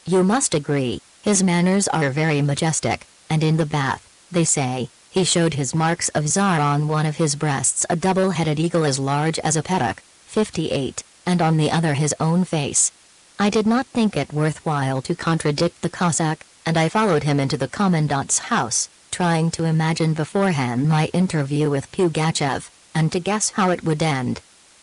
You must agree, his manners are very majestic, and in the bath, they say, he showed his marks of Tsar on one of his breasts, a double-headed eagle as large as a peacock, 58, and on the other his own face. I did not think it worthwhile to contradict the Cossack, and I followed him into the Commandant's house, trying to imagine beforehand my interview with Pugachev, and to guess how it would end.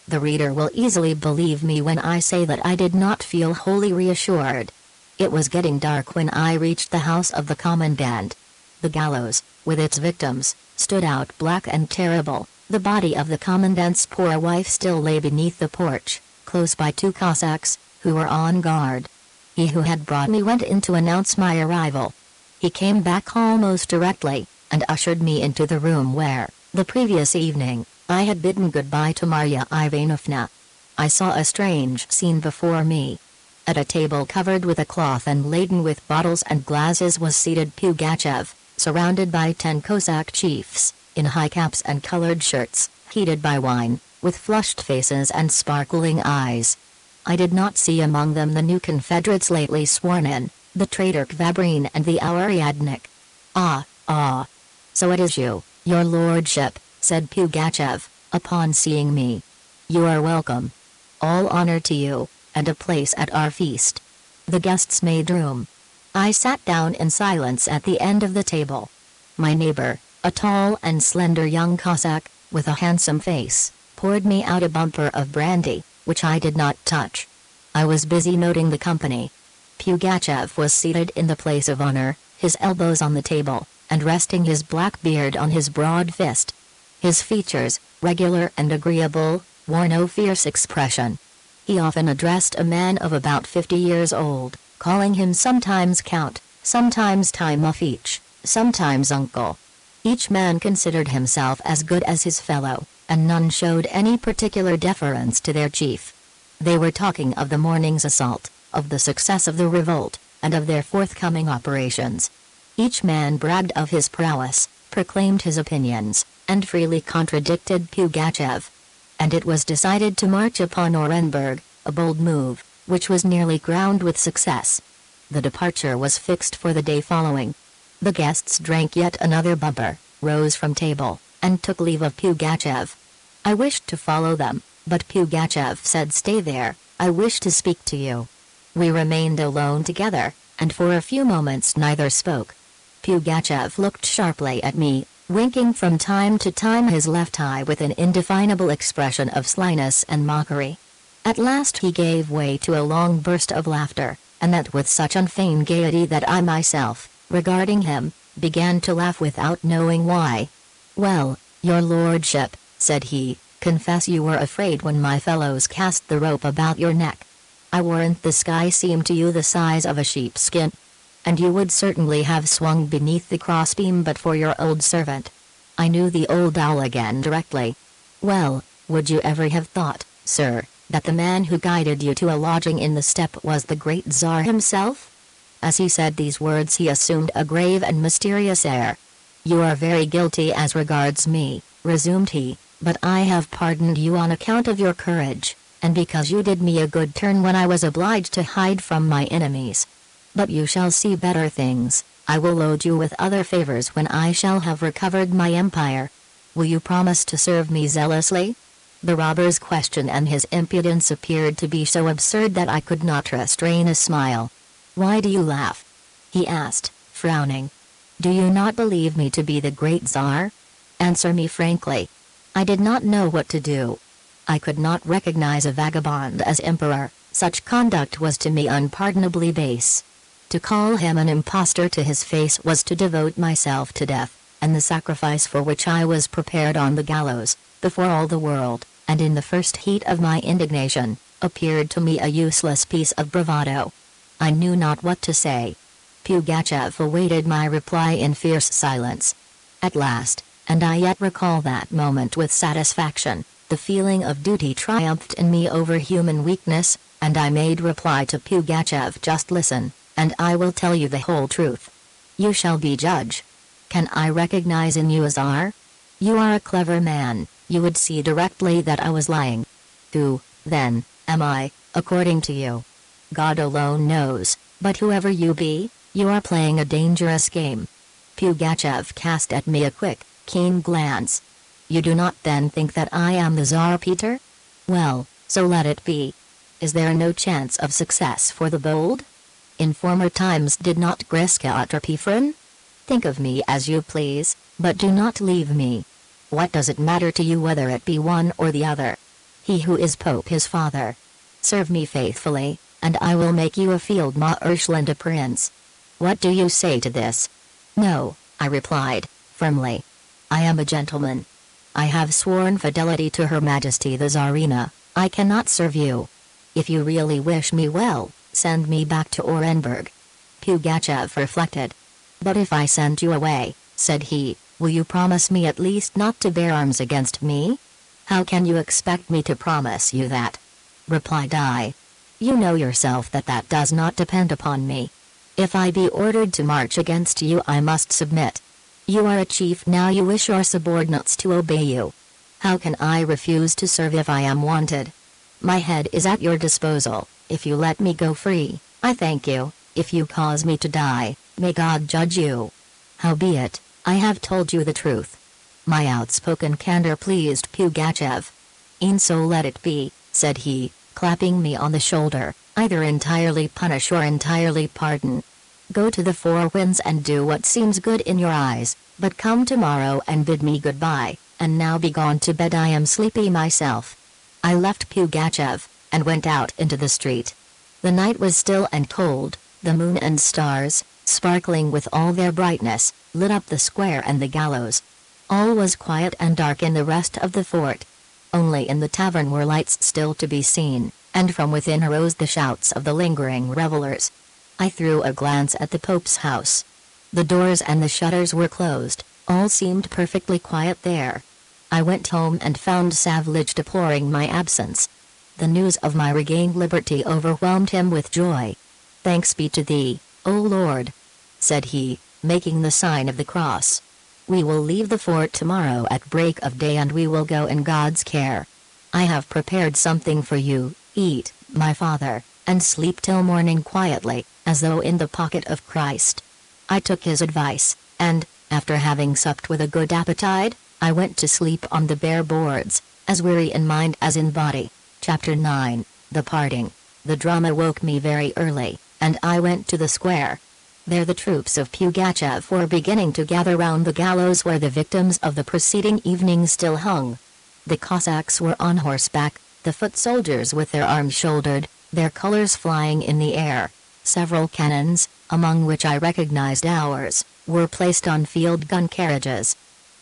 The reader will easily believe me when I say that I did not feel wholly reassured. It was getting dark when I reached the house of the Commandant. The gallows, with its victims, stood out black and terrible. The body of the Commandant's poor wife still lay beneath the porch, close by 2 Cossacks, who were on guard. He who had brought me went in to announce my arrival. He came back almost directly, and ushered me into the room where, the previous evening, I had bidden goodbye to Marya Ivanovna. I saw a strange scene before me. At a table covered with a cloth and laden with bottles and glasses was seated Pugachev, surrounded by 10 Cossack chiefs, in high caps and colored shirts, heated by wine, with flushed faces and sparkling eyes. I did not see among them the new confederates lately sworn in, the traitor Kvabrin and the Auriadnik. "Ah, so it is you, your lordship," said Pugachev, upon seeing me. "You are welcome. All honor to you, and a place at our feast." The guests made room. I sat down in silence at the end of the table. My neighbor, a tall and slender young Cossack, with a handsome face, poured me out a bumper of brandy, which I did not touch. I was busy noting the company. Pugachev was seated in the place of honor, his elbows on the table, and resting his black beard on his broad fist. His features, regular and agreeable, wore no fierce expression. He often addressed a man of about 50 years old, calling him sometimes Count, sometimes Timofeich, sometimes Uncle. Each man considered himself as good as his fellow, and none showed any particular deference to their chief. They were talking of the morning's assault, of the success of the revolt, and of their forthcoming operations. Each man bragged of his prowess, proclaimed his opinions, and freely contradicted Pugachev. And it was decided to march upon Orenburg, a bold move, which was nearly crowned with success. The departure was fixed for the day following. The guests drank yet another bumper, rose from table, and took leave of Pugachev. I wished to follow them, but Pugachev said, "Stay there, I wish to speak to you." We remained alone together, and for a few moments neither spoke. Pugachev looked sharply at me, winking from time to time his left eye with an indefinable expression of slyness and mockery. At last he gave way to a long burst of laughter, and that with such unfeigned gaiety that I myself, regarding him, began to laugh without knowing why. "Well, your lordship," said he, "confess you were afraid when my fellows cast the rope about your neck. I warrant the sky seemed to you the size of a sheepskin. And you would certainly have swung beneath the crossbeam but for your old servant. I knew the old owl again directly. Well, would you ever have thought, sir, that the man who guided you to a lodging in the steppe was the great Tsar himself?" As he said these words he assumed a grave and mysterious air. "You are very guilty as regards me," resumed he, "but I have pardoned you on account of your courage, and because you did me a good turn when I was obliged to hide from my enemies. But you shall see better things. I will load you with other favors when I shall have recovered my empire. Will you promise to serve me zealously?" The robber's question and his impudence appeared to be so absurd that I could not restrain a smile. "Why do you laugh?" he asked, frowning. "Do you not believe me to be the great Tsar? Answer me frankly." I did not know what to do. I could not recognize a vagabond as emperor. Such conduct was to me unpardonably base. To call him an impostor to his face was to devote myself to death, and the sacrifice for which I was prepared on the gallows, before all the world, and in the first heat of my indignation, appeared to me a useless piece of bravado. I knew not what to say. Pugachev awaited my reply in fierce silence. At last, and I yet recall that moment with satisfaction, the feeling of duty triumphed in me over human weakness, and I made reply to Pugachev, "Just listen, and I will tell you the whole truth. You shall be judge. Can I recognize in you a Tsar? You are a clever man, you would see directly that I was lying. Who, then, am I, according to you? God alone knows, but whoever you be, you are playing a dangerous game." Pugachev cast at me a quick, keen glance. "You do not then think that I am the Tsar, Peter? Well, so let it be. Is there no chance of success for the bold? In former times did not Griska utter Pifrin? Think of me as you please, but do not leave me. What does it matter to you whether it be one or the other? He who is Pope his father. Serve me faithfully, and I will make you a field marshal and a prince. What do you say to this?" "No," I replied, firmly. "I am a gentleman. I have sworn fidelity to Her Majesty the Tsarina. I cannot serve you. If you really wish me well, send me back to Orenburg." Pugachev reflected. "But if I send you away," said he, "will you promise me at least not to bear arms against me?" "How can you expect me to promise you that?" replied I. "You know yourself that that does not depend upon me. If I be ordered to march against you, I must submit. You are a chief now, you wish your subordinates to obey you. How can I refuse to serve if I am wanted? My head is at your disposal. If you let me go free, I thank you. If you cause me to die, may God judge you. Howbeit, I have told you the truth." My outspoken candor pleased Pugachev. "E'en so let it be," said he, clapping me on the shoulder, "either entirely punish or entirely pardon. Go to the four winds and do what seems good in your eyes, but come tomorrow and bid me goodbye, and now be gone to bed, I am sleepy myself." I left Pugachev, and went out into the street. The night was still and cold, the moon and stars, sparkling with all their brightness, lit up the square and the gallows. All was quiet and dark in the rest of the fort. Only in the tavern were lights still to be seen, and from within arose the shouts of the lingering revelers. I threw a glance at the Pope's house. The doors and the shutters were closed, all seemed perfectly quiet there. I went home and found Savage deploring my absence. The news of my regained liberty overwhelmed him with joy. "Thanks be to thee, O Lord," said he, making the sign of the cross. "We will leave the fort tomorrow at break of day, and we will go in God's care. I have prepared something for you. Eat, my father, and sleep till morning quietly, as though in the pocket of Christ." I took his advice, and, after having supped with a good appetite, I went to sleep on the bare boards, as weary in mind as in body. Chapter 9, The Parting. The drama woke me very early, and I went to the square. There the troops of Pugachev were beginning to gather round the gallows where the victims of the preceding evening still hung. The Cossacks were on horseback, the foot soldiers with their arms shouldered, their colors flying in the air. Several cannons, among which I recognized ours, were placed on field gun carriages.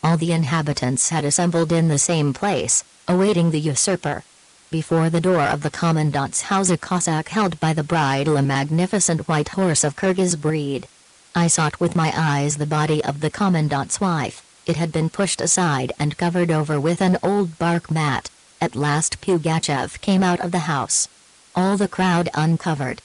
All the inhabitants had assembled in the same place, awaiting the usurper. Before the door of the Commandant's house a Cossack held by the bridle a magnificent white horse of Kyrgyz breed. I sought with my eyes the body of the Commandant's wife. It had been pushed aside and covered over with an old bark mat. At last Pugachev came out of the house. All the crowd uncovered.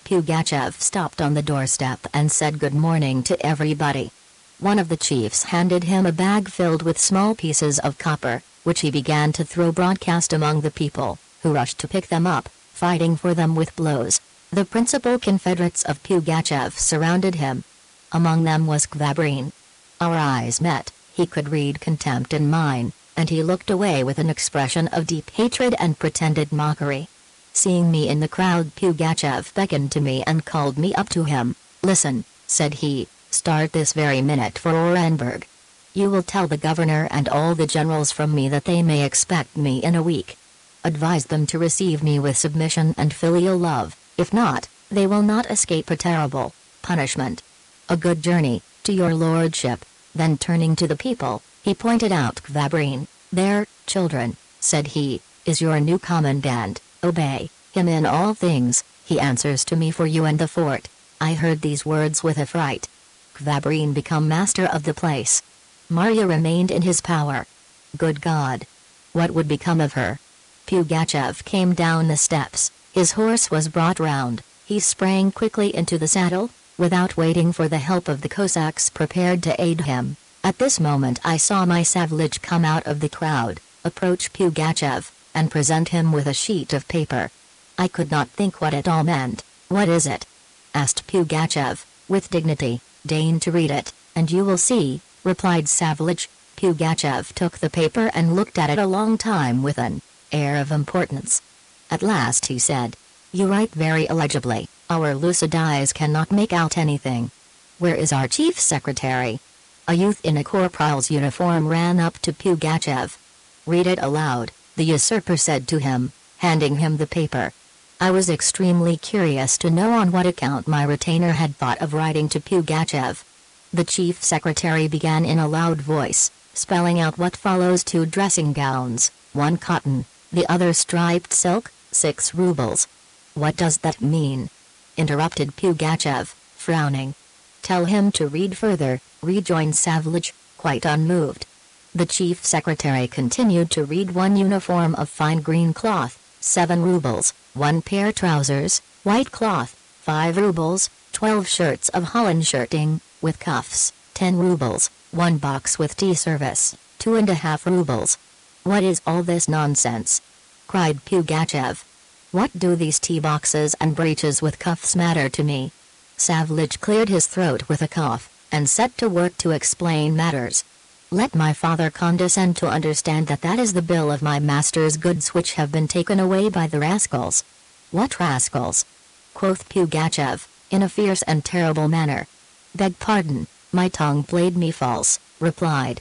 Pugachev stopped on the doorstep and said good morning to everybody. One of the chiefs handed him a bag filled with small pieces of copper, which he began to throw broadcast among the people, who rushed to pick them up, fighting for them with blows. The principal confederates of Pugachev surrounded him. Among them was Kvabrin. Our eyes met, he could read contempt in mine, and he looked away with an expression of deep hatred and pretended mockery. Seeing me in the crowd, Pugachev beckoned to me and called me up to him. "Listen," said he, "start this very minute for Orenburg. You will tell the governor and all the generals from me that they may expect me in a week. Advise them to receive me with submission and filial love, if not, they will not escape a terrible punishment. A good journey, to your lordship." Then turning to the people, he pointed out Kvabrin. "There, children," said he, "is your new commandant. Obey him in all things, he answers to me for you and the fort." I heard these words with affright. Kvabrin become master of the place. Marya remained in his power. Good God! What would become of her? Pugachev came down the steps, his horse was brought round, he sprang quickly into the saddle, without waiting for the help of the Cossacks prepared to aid him. At this moment I saw my Savlich come out of the crowd, approach Pugachev, and present him with a sheet of paper. I could not think what it all meant. "What is it?" asked Pugachev, with dignity. "Deign to read it, and you will see," replied Savlich. Pugachev took the paper and looked at it a long time with an air of importance. At last he said, "You write very illegibly, our lucid eyes cannot make out anything. Where is our chief secretary?" A youth in a corporal's uniform ran up to Pugachev. "Read it aloud," the usurper said to him, handing him the paper. I was extremely curious to know on what account my retainer had thought of writing to Pugachev. The chief secretary began in a loud voice, spelling out what follows: 2 dressing gowns, 1 cotton, the other striped silk, 6 rubles. "What does that mean?" interrupted Pugachev, frowning. "Tell him to read further," rejoined Savlich, quite unmoved. The chief secretary continued to read: 1 uniform of fine green cloth, 7 rubles, 1 pair trousers, white cloth, 5 rubles, 12 shirts of Holland shirting, with cuffs, 10 rubles, 1 box with tea service, 2.5 rubles. "What is all this nonsense?" cried Pugachev. "What do these tea boxes and breeches with cuffs matter to me?" Savlich cleared his throat with a cough, and set to work to explain matters. "Let my father condescend to understand that that is the bill of my master's goods which have been taken away by the rascals." "What rascals?" quoth Pugachev, in a fierce and terrible manner. "Beg pardon, my tongue played me false," replied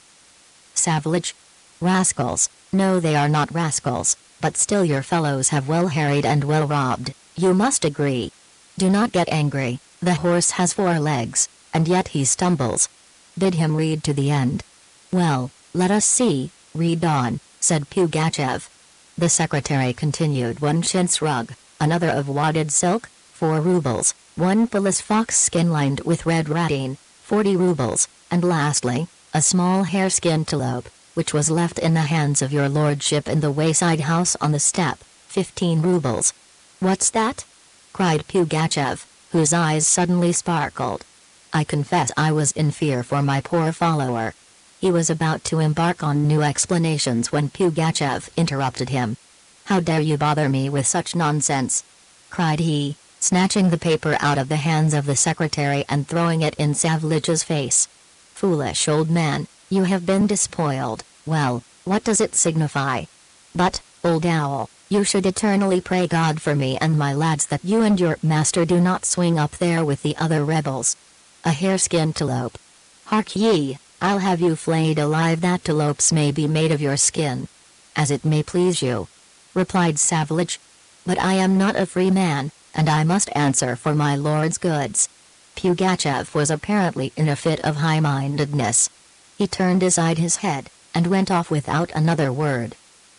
Savlich. "Rascals, no, they are not rascals, but still your fellows have well harried and well robbed, you must agree. Do not get angry, the horse has 4 legs, and yet he stumbles. Bid him read to the end." "Well, let us see, read on," said Pugachev. The secretary continued: 1 chintz rug, another of wadded silk, 4 rubles, 1 Polish fox skin lined with red ratteen, 40 rubles, and lastly, a small hare-skin antelope, which was left in the hands of your lordship in the wayside house on the steppe, 15 rubles. "What's that?" cried Pugachev, whose eyes suddenly sparkled. I confess I was in fear for my poor follower. He was about to embark on new explanations when Pugachev interrupted him. "How dare you bother me with such nonsense?" cried he, snatching the paper out of the hands of the secretary and throwing it in Savlage's face. "Foolish old man, you have been despoiled. Well, what does it signify? But, old owl, you should eternally pray God for me and my lads that you and your master do not swing up there with the other rebels. A hare-skin antelope. Hark ye, I'll have you flayed alive that antelopes may be made of your skin." "As it may please you," replied Savlage. "But I am not a free man, and I must answer for my lord's goods." Pugachev was apparently in a fit of high-mindedness. He turned aside his head, and went off without another word.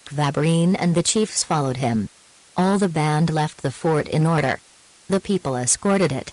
Kvabrine and the chiefs followed him. All the band left the fort in order. The people escorted it.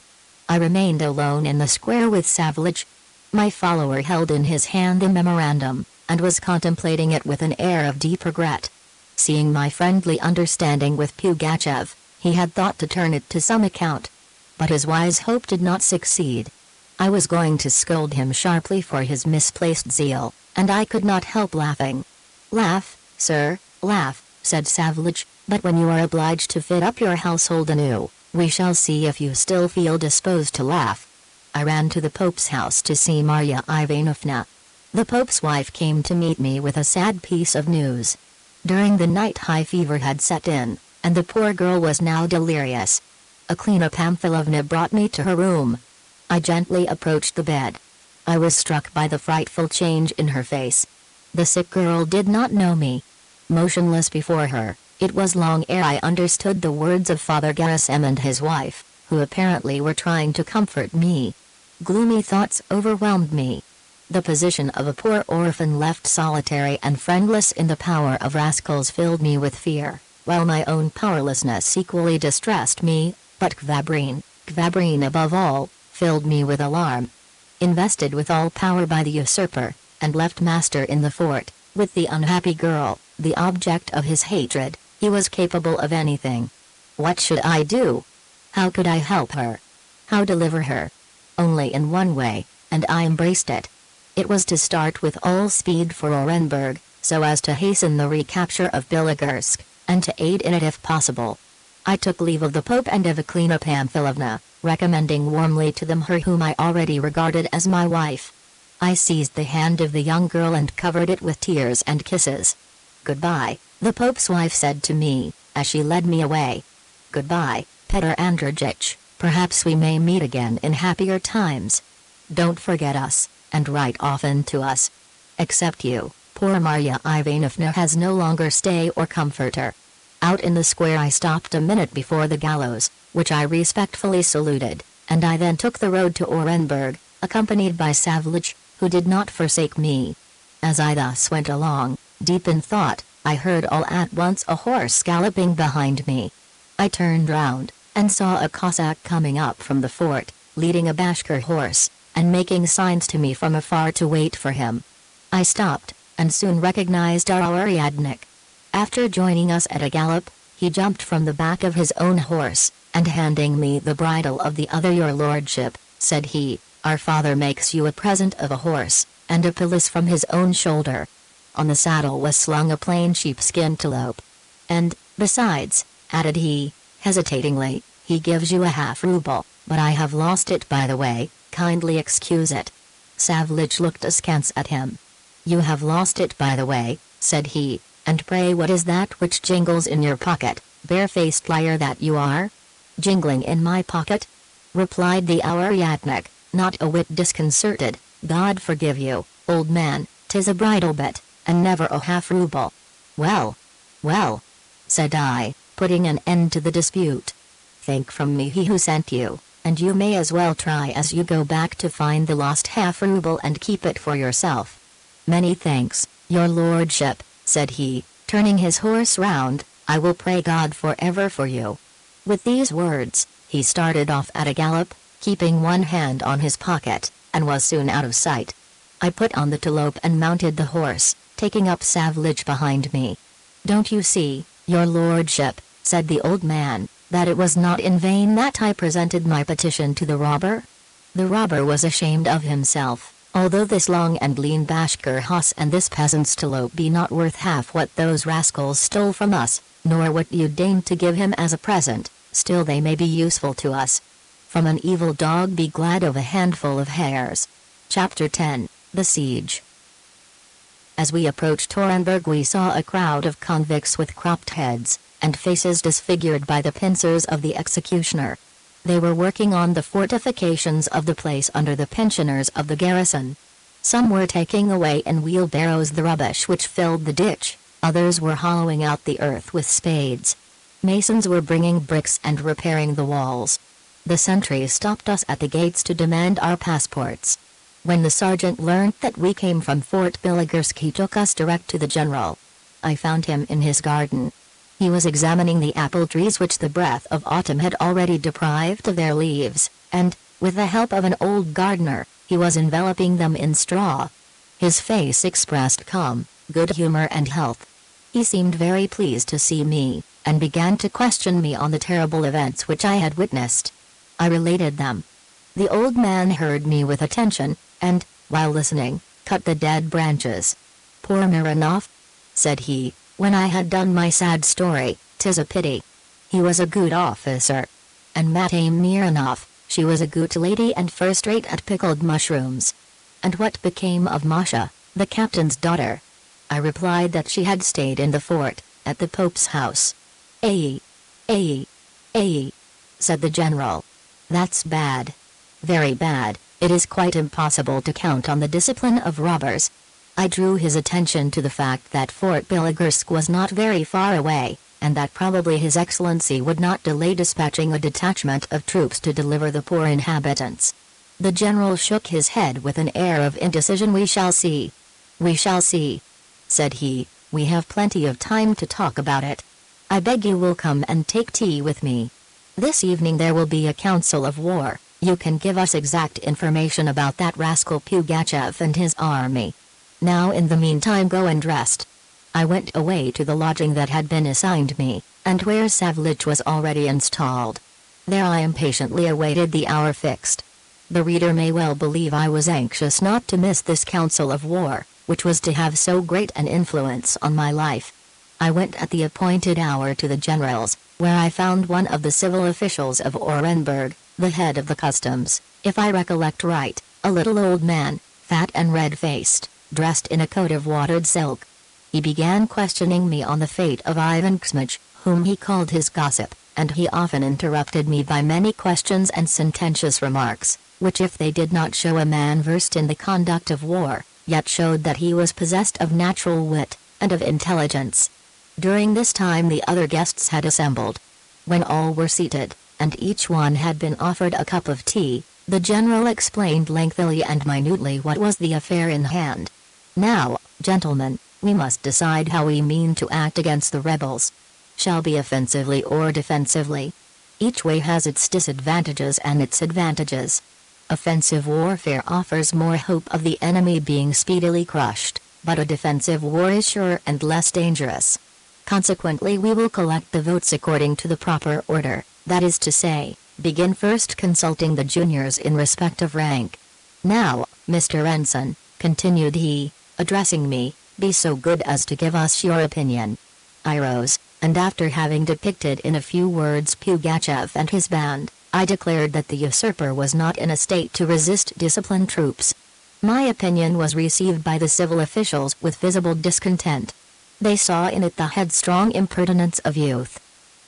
I remained alone in the square with Savlage. My follower held in his hand the memorandum, and was contemplating it with an air of deep regret. Seeing my friendly understanding with Pugachev, he had thought to turn it to some account. But his wise hope did not succeed. I was going to scold him sharply for his misplaced zeal, and I could not help laughing. "Laugh, sir, laugh," said Savlage, "but when you are obliged to fit up your household anew, we shall see if you still feel disposed to laugh." I ran to the Pope's house to see Marya Ivanovna. The Pope's wife came to meet me with a sad piece of news. During the night high fever had set in, and the poor girl was now delirious. Aleksandra Pamfilovna brought me to her room. I gently approached the bed. I was struck by the frightful change in her face. The sick girl did not know me. Motionless before her, it was long ere I understood the words of Father Gerasim and his wife, who apparently were trying to comfort me. Gloomy thoughts overwhelmed me. The position of a poor orphan left solitary and friendless in the power of rascals filled me with fear, while my own powerlessness equally distressed me, but Kvabrine above all, filled me with alarm. Invested with all power by the usurper, and left master in the fort, with the unhappy girl, the object of his hatred, he was capable of anything. What should I do? How could I help her? How deliver her? Only in one way, and I embraced it. It was to start with all speed for Orenburg, so as to hasten the recapture of Bilogorsk, and to aid in it if possible. I took leave of the Pope and of Aleksandra Pamfilovna, recommending warmly to them her whom I already regarded as my wife. I seized the hand of the young girl and covered it with tears and kisses. "Goodbye," the Pope's wife said to me, as she led me away. "Goodbye, Petr Andreyich, perhaps we may meet again in happier times. Don't forget us, and write often to us. Except you, poor Marya Ivanovna has no longer stay or comforter." Out in the square I stopped a minute before the gallows, which I respectfully saluted, and I then took the road to Orenburg, accompanied by Savlage, who did not forsake me. As I thus went along, deep in thought, I heard all at once a horse galloping behind me. I turned round, and saw a Cossack coming up from the fort, leading a Bashkir horse, and making signs to me from afar to wait for him. I stopped, and soon recognized our Uryadnik. After joining us at a gallop, he jumped from the back of his own horse, and handing me the bridle of the other, "Your lordship," said he, "our father makes you a present of a horse, and a pelisse from his own shoulder." On the saddle was slung a plain sheepskin antelope. "And, besides," added he, hesitatingly, "he gives you a half-ruble, but I have lost it by the way, kindly excuse it." Savlage looked askance at him. "You have lost it by the way," said he, "and pray what is that which jingles in your pocket, barefaced liar that you are?" "Jingling in my pocket?" replied the Uryadnik, not a whit disconcerted. "God forgive you, old man, 'tis a bridle bit, and never a half-ruble." Well, said I, putting an end to the dispute. "Thank from me he who sent you, and you may as well try as you go back to find the lost half-ruble and keep it for yourself." "Many thanks, your lordship," said he, turning his horse round, "I will pray God forever for you." With these words, he started off at a gallop, keeping one hand on his pocket, and was soon out of sight. I put on the antelope and mounted the horse, taking up Savlage behind me. "Don't you see, your lordship," said the old man, "that it was not in vain that I presented my petition to the robber?" The robber was ashamed of himself. "Although this long and lean Bashkir horse and this peasant's antelope be not worth half what those rascals stole from us, nor what you deigned to give him as a present, Still they may be useful to us. From an evil dog be glad of a handful of hairs. Chapter 10, The Siege. As we approached Orenburg we saw a crowd of convicts with cropped heads, and faces disfigured by the pincers of the executioner. They were working on the fortifications of the place under the pensioners of the garrison. Some were taking away in wheelbarrows the rubbish which filled the ditch, others were hollowing out the earth with spades. Masons were bringing bricks and repairing the walls. The sentries stopped us at the gates to demand our passports. When the sergeant learned that we came from Fort Bilogorsk he took us direct to the general. I found him in his garden. He was examining the apple trees which the breath of autumn had already deprived of their leaves, and, with the help of an old gardener, he was enveloping them in straw. His face expressed calm, good humor and health. He seemed very pleased to see me, and began to question me on the terrible events which I had witnessed. I related them. The old man heard me with attention, and, while listening, cut the dead branches. "Poor Mironov," said he, when I had done my sad story, "'tis a pity. He was a good officer. And Madame Mironov, she was a good lady and first-rate at pickled mushrooms." "And what became of Masha, the captain's daughter?" I replied that she had stayed in the fort, at the Pope's house. "Eh, said the general. "That's bad. Very bad. It is quite impossible to count on the discipline of robbers." I drew his attention to the fact that Fort Bilogorsk was not very far away, and that probably His Excellency would not delay dispatching a detachment of troops to deliver the poor inhabitants. The general shook his head with an air of indecision. "We shall see. We shall see," said he. "We have plenty of time to talk about it. I beg you will come and take tea with me. This evening there will be a council of war. You can give us exact information about that rascal Pugachev and his army. Now in the meantime go and rest." I went away to the lodging that had been assigned me, and where Savlich was already installed. There I impatiently awaited the hour fixed. The reader may well believe I was anxious not to miss this council of war, which was to have so great an influence on my life. I went at the appointed hour to the general's, where I found one of the civil officials of Orenburg, the head of the customs, if I recollect right, a little old man, fat and red-faced, dressed in a coat of watered silk. He began questioning me on the fate of Ivan Kuzmich, whom he called his gossip, and he often interrupted me by many questions and sententious remarks, which if they did not show a man versed in the conduct of war, yet showed that he was possessed of natural wit, and of intelligence. During this time the other guests had assembled. When all were seated, and each one had been offered a cup of tea, the general explained lengthily and minutely what was the affair in hand. "Now, gentlemen, we must decide how we mean to act against the rebels. Shall be offensively or defensively. Each way has its disadvantages and its advantages. Offensive warfare offers more hope of the enemy being speedily crushed, but a defensive war is sure and less dangerous. Consequently we will collect the votes according to the proper order, that is to say, begin first consulting the juniors in respect of rank. Now, Mr. Ensign," continued he, addressing me, "be so good as to give us your opinion." I rose, and after having depicted in a few words Pugachev and his band, I declared that the usurper was not in a state to resist disciplined troops. My opinion was received by the civil officials with visible discontent. They saw in it the headstrong impertinence of youth.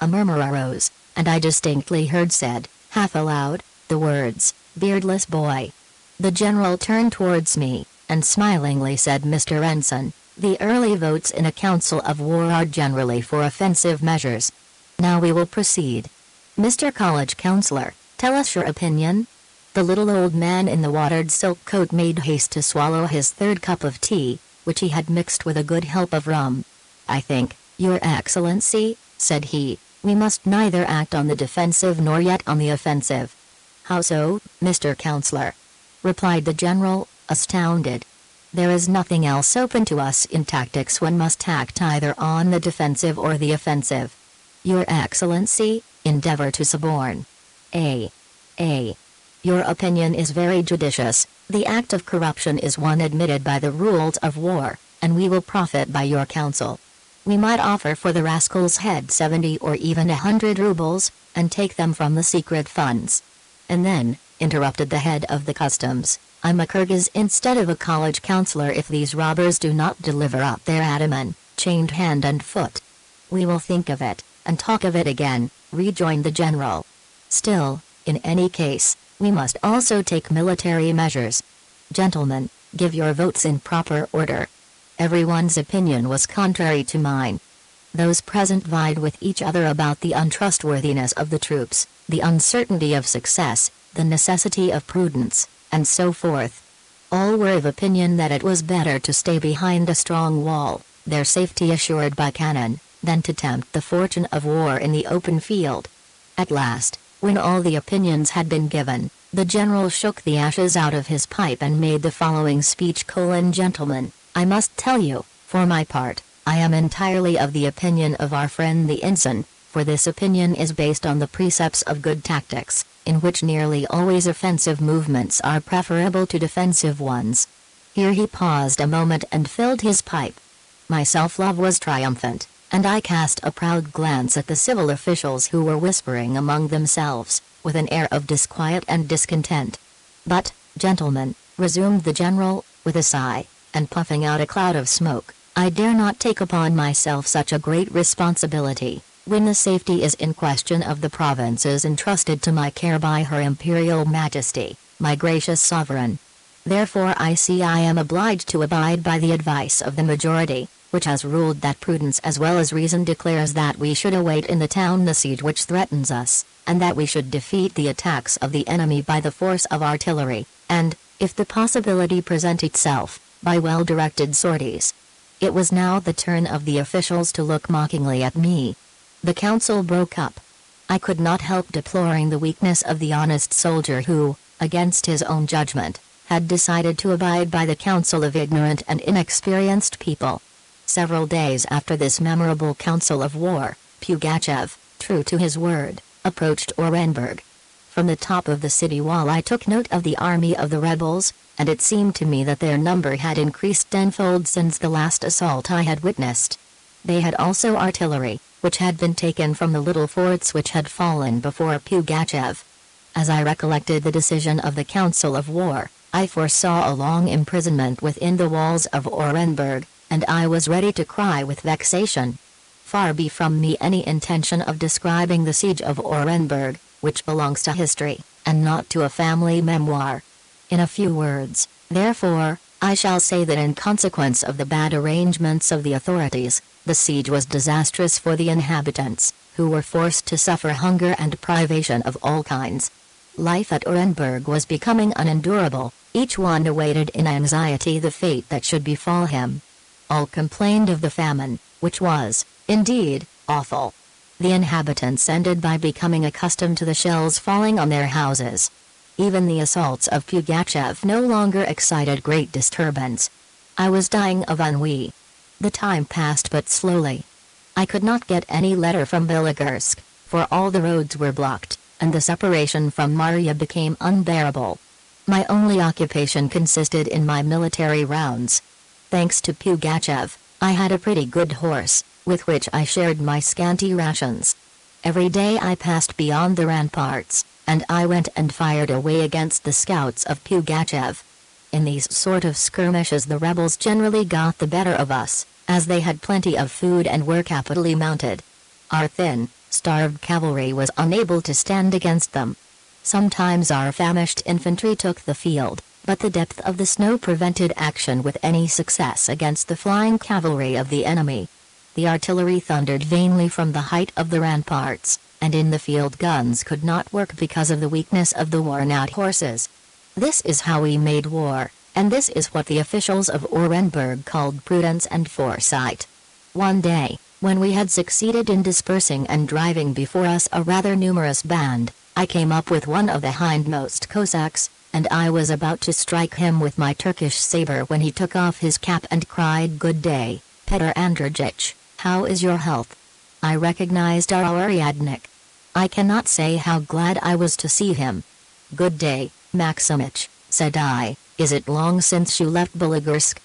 A murmur arose, and I distinctly heard said, half aloud, the words, "beardless boy." The general turned towards me, and smilingly said, "Mr. Ensign, the early votes in a council of war are generally for offensive measures. Now we will proceed. Mr. College Counselor, tell us your opinion." The little old man in the watered silk coat made haste to swallow his third cup of tea, which he had mixed with a good help of rum. "I think, Your Excellency," said he, "we must neither act on the defensive nor yet on the offensive." "How so, Mr. Counselor?" replied the general, astounded. "There is nothing else open to us in tactics. One must act either on the defensive or the offensive." "Your Excellency, endeavor to suborn." Your opinion is very judicious. The act of corruption is one admitted by the rules of war, and we will profit by your counsel." We might offer for the rascal's head 70 or even 100 rubles, and take them from the secret funds." "And then," interrupted the head of the customs, "I'm a Kyrgyz instead of a college counselor if these robbers do not deliver up their ataman, chained hand and foot." "We will think of it, and talk of it again," rejoined the general. "Still, in any case, we must also take military measures. Gentlemen, give your votes in proper order." Everyone's opinion was contrary to mine. Those present vied with each other about the untrustworthiness of the troops, the uncertainty of success, the necessity of prudence, and so forth. All were of opinion that it was better to stay behind a strong wall, their safety assured by cannon, than to tempt the fortune of war in the open field. At last, when all the opinions had been given, the general shook the ashes out of his pipe and made the following speech: "Gentlemen, I must tell you, for my part, I am entirely of the opinion of our friend the ensign, for this opinion is based on the precepts of good tactics, in which nearly always offensive movements are preferable to defensive ones." Here he paused a moment and filled his pipe. My self-love was triumphant, and I cast a proud glance at the civil officials who were whispering among themselves, with an air of disquiet and discontent. "But, gentlemen," resumed the general, with a sigh, and puffing out a cloud of smoke, "I dare not take upon myself such a great responsibility, when the safety is in question of the provinces entrusted to my care by Her Imperial Majesty, my gracious sovereign. Therefore I see I am obliged to abide by the advice of the majority, which has ruled that prudence as well as reason declares that we should await in the town the siege which threatens us, and that we should defeat the attacks of the enemy by the force of artillery, and, if the possibility present itself, by well-directed sorties." It was now the turn of the officials to look mockingly at me. The council broke up. I could not help deploring the weakness of the honest soldier who, against his own judgment, had decided to abide by the counsel of ignorant and inexperienced people. Several days after this memorable council of war, Pugachev, true to his word, approached Orenburg. From the top of the city wall I took note of the army of the rebels, and it seemed to me that their number had increased tenfold since the last assault I had witnessed. They had also artillery, which had been taken from the little forts which had fallen before Pugachev. As I recollected the decision of the Council of War, I foresaw a long imprisonment within the walls of Orenburg, and I was ready to cry with vexation. Far be from me any intention of describing the siege of Orenburg, which belongs to history, and not to a family memoir. In a few words, therefore, I shall say that in consequence of the bad arrangements of the authorities, the siege was disastrous for the inhabitants, who were forced to suffer hunger and privation of all kinds. Life at Orenburg was becoming unendurable, each one awaited in anxiety the fate that should befall him. All complained of the famine, which was, indeed, awful. The inhabitants ended by becoming accustomed to the shells falling on their houses. Even the assaults of Pugachev no longer excited great disturbance. I was dying of ennui. The time passed but slowly. I could not get any letter from Belogorsk, for all the roads were blocked, and the separation from Maria became unbearable. My only occupation consisted in my military rounds. Thanks to Pugachev, I had a pretty good horse, with which I shared my scanty rations. Every day I passed beyond the ramparts, and I went and fired away against the scouts of Pugachev. In these sort of skirmishes the rebels generally got the better of us, as they had plenty of food and were capitally mounted. Our thin, starved cavalry was unable to stand against them. Sometimes our famished infantry took the field, but the depth of the snow prevented action with any success against the flying cavalry of the enemy. The artillery thundered vainly from the height of the ramparts, and in the field guns could not work because of the weakness of the worn-out horses. This is how we made war, and this is what the officials of Orenburg called prudence and foresight. One day, when we had succeeded in dispersing and driving before us a rather numerous band, I came up with one of the hindmost Cossacks, and I was about to strike him with my Turkish saber when he took off his cap and cried, "Good day, Petr Andreyich, how is your health?" I recognized our Ariadnik. I cannot say how glad I was to see him. "Good day, Maximich," said I, "is it long since you left Belogorsk?"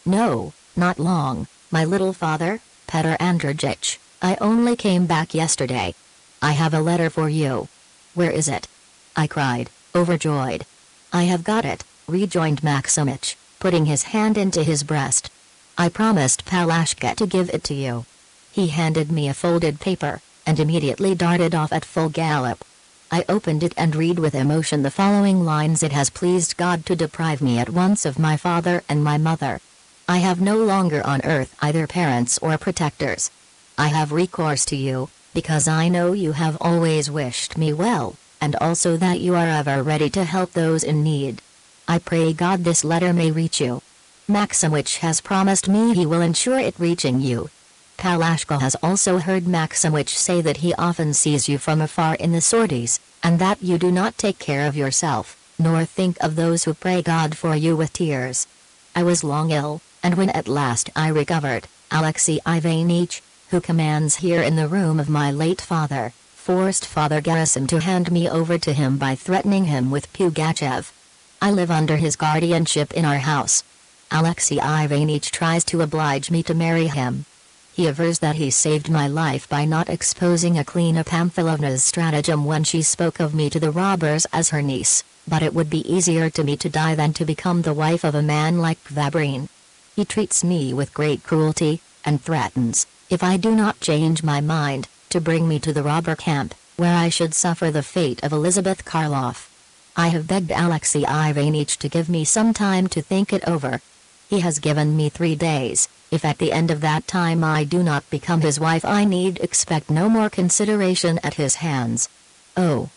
"No, not long, my little father," Petr Andreyich, I only came back yesterday. I have a letter for you. Where is it? I cried, overjoyed. I have got it, rejoined Maximych, putting his hand into his breast. I promised Palashka to give it to you. He handed me a folded paper, and immediately darted off at full gallop. I opened it and read with emotion the following lines: It has pleased God to deprive me at once of my father and my mother. I have no longer on earth either parents or protectors. I have recourse to you, because I know you have always wished me well, and also that you are ever ready to help those in need. I pray God this letter may reach you. Maximych has promised me he will ensure it reaching you. Palashka has also heard Maximych say that he often sees you from afar in the sorties, and that you do not take care of yourself, nor think of those who pray God for you with tears. I was long ill, and when at last I recovered, Alexei Ivanich, who commands here in the room of my late father, forced Father Gerasim to hand me over to him by threatening him with Pugachev. I live under his guardianship in our house. Alexei Ivanich tries to oblige me to marry him. He avers that he saved my life by not exposing Aklina Pamfilovna's stratagem when she spoke of me to the robbers as her niece, but it would be easier to me to die than to become the wife of a man like Kvabrin. He treats me with great cruelty, and threatens, if I do not change my mind, to bring me to the robber camp, where I should suffer the fate of Elizabeth Karloff. I have begged Alexei Ivanich to give me some time to think it over. He has given me 3 days. If at the end of that time I do not become his wife, I need expect no more consideration at his hands. Oh,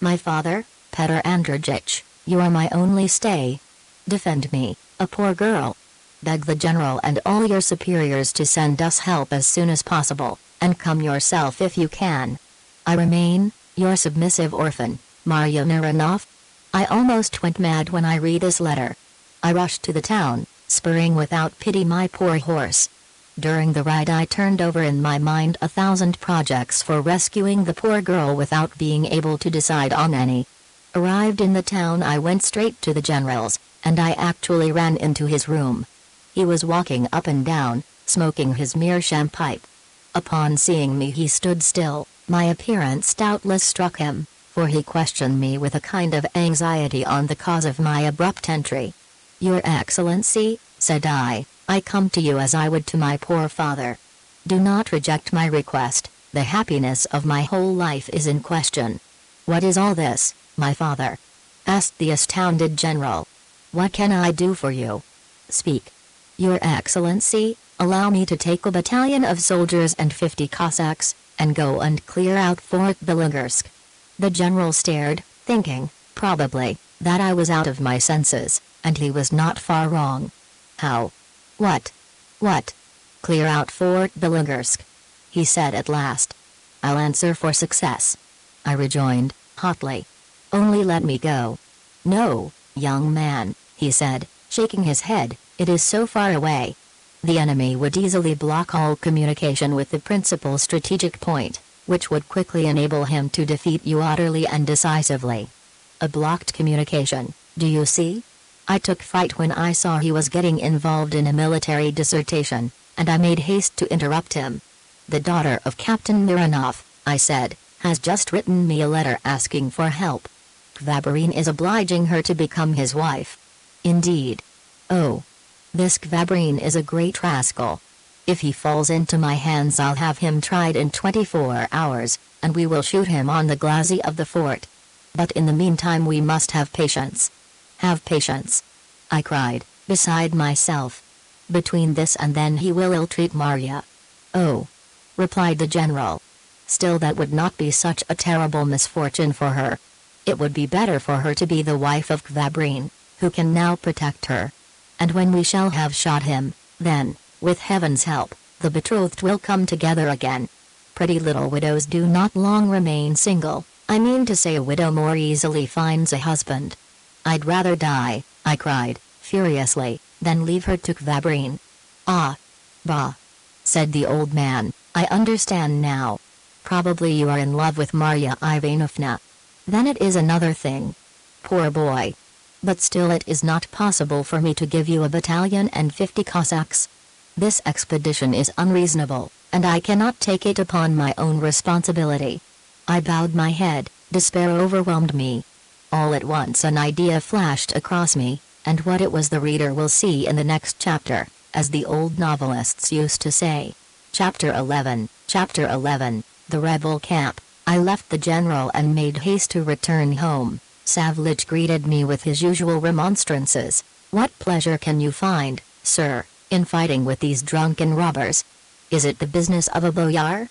my father, Petr Andreyich, you are my only stay. Defend me, a poor girl. Beg the general and all your superiors to send us help as soon as possible, and come yourself if you can. I remain, your submissive orphan, Marya Mironov. I almost went mad when I read this letter. I rushed to the town, spurring without pity my poor horse. During the ride I turned over in my mind 1,000 projects for rescuing the poor girl without being able to decide on any. Arrived in the town, I went straight to the general's, and I actually ran into his room. He was walking up and down, smoking his meerschaum pipe. Upon seeing me he stood still. My appearance doubtless struck him, for he questioned me with a kind of anxiety on the cause of my abrupt entry. Your Excellency, said I come to you as I would to my poor father. Do not reject my request, the happiness of my whole life is in question. What is all this, my father? Asked the astounded general. What can I do for you? Speak. Your Excellency, allow me to take a battalion of soldiers and 50 Cossacks, and go and clear out Fort Belogorsk. The general stared, thinking, probably, that I was out of my senses, and he was not far wrong. How? What? Clear out Fort Belogorsk? He said at last. I'll answer for success. I rejoined, hotly. Only let me go. No, young man, he said, shaking his head, it is so far away. The enemy would easily block all communication with the principal strategic point, which would quickly enable him to defeat you utterly and decisively. A blocked communication, do you see? I took fright when I saw he was getting involved in a military dissertation, and I made haste to interrupt him. The daughter of Captain Mironov, I said, has just written me a letter asking for help. Kvabrin is obliging her to become his wife. Indeed. Oh. This Kvabrin is a great rascal. If he falls into my hands I'll have him tried in 24 hours, and we will shoot him on the glacis of the fort. But in the meantime we must have patience. Have patience, I cried, beside myself. Between this and then he will ill-treat Marya. Oh, replied the general. Still that would not be such a terrible misfortune for her. It would be better for her to be the wife of Kvabrin, who can now protect her. And when we shall have shot him, then, with heaven's help, the betrothed will come together again. Pretty little widows do not long remain single, I mean to say a widow more easily finds a husband. I'd rather die, I cried, furiously, than leave her to Kvabrin. Ah. Bah. Said the old man, I understand now. Probably you are in love with Marya Ivanovna. Then it is another thing. Poor boy. But still it is not possible for me to give you a battalion and 50 Cossacks. This expedition is unreasonable, and I cannot take it upon my own responsibility." I bowed my head, despair overwhelmed me. All at once an idea flashed across me, and what it was the reader will see in the next chapter, as the old novelists used to say. Chapter 11, The Rebel Camp. I left the general and made haste to return home. Savlich greeted me with his usual remonstrances. "What pleasure can you find, sir, in fighting with these drunken robbers? Is it the business of a boyar?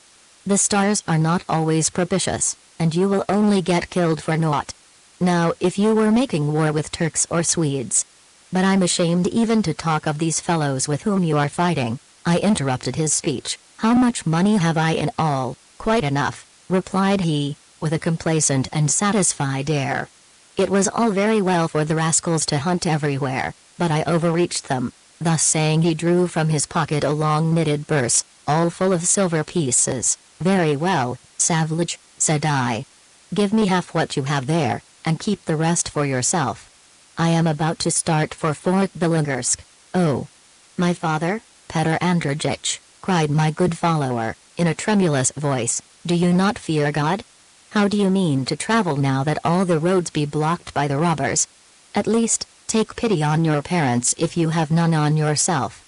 The stars are not always propitious, and you will only get killed for naught. Now if you were making war with Turks or Swedes. But I'm ashamed even to talk of these fellows with whom you are fighting." I interrupted his speech. "How much money have I in all?" "Quite enough," replied he, with a complacent and satisfied air. It was all very well for the rascals to hunt everywhere, but I overreached them. Thus saying, he drew from his pocket a long knitted purse, all full of silver pieces. "Very well, Savlich," said I. "Give me half what you have there, and keep the rest for yourself. I am about to start for Fort Belogorsk." "Oh, my father, Petr Andreyich," cried my good follower, in a tremulous voice, "do you not fear God? How do you mean to travel now that all the roads be blocked by the robbers? At least, take pity on your parents if you have none on yourself.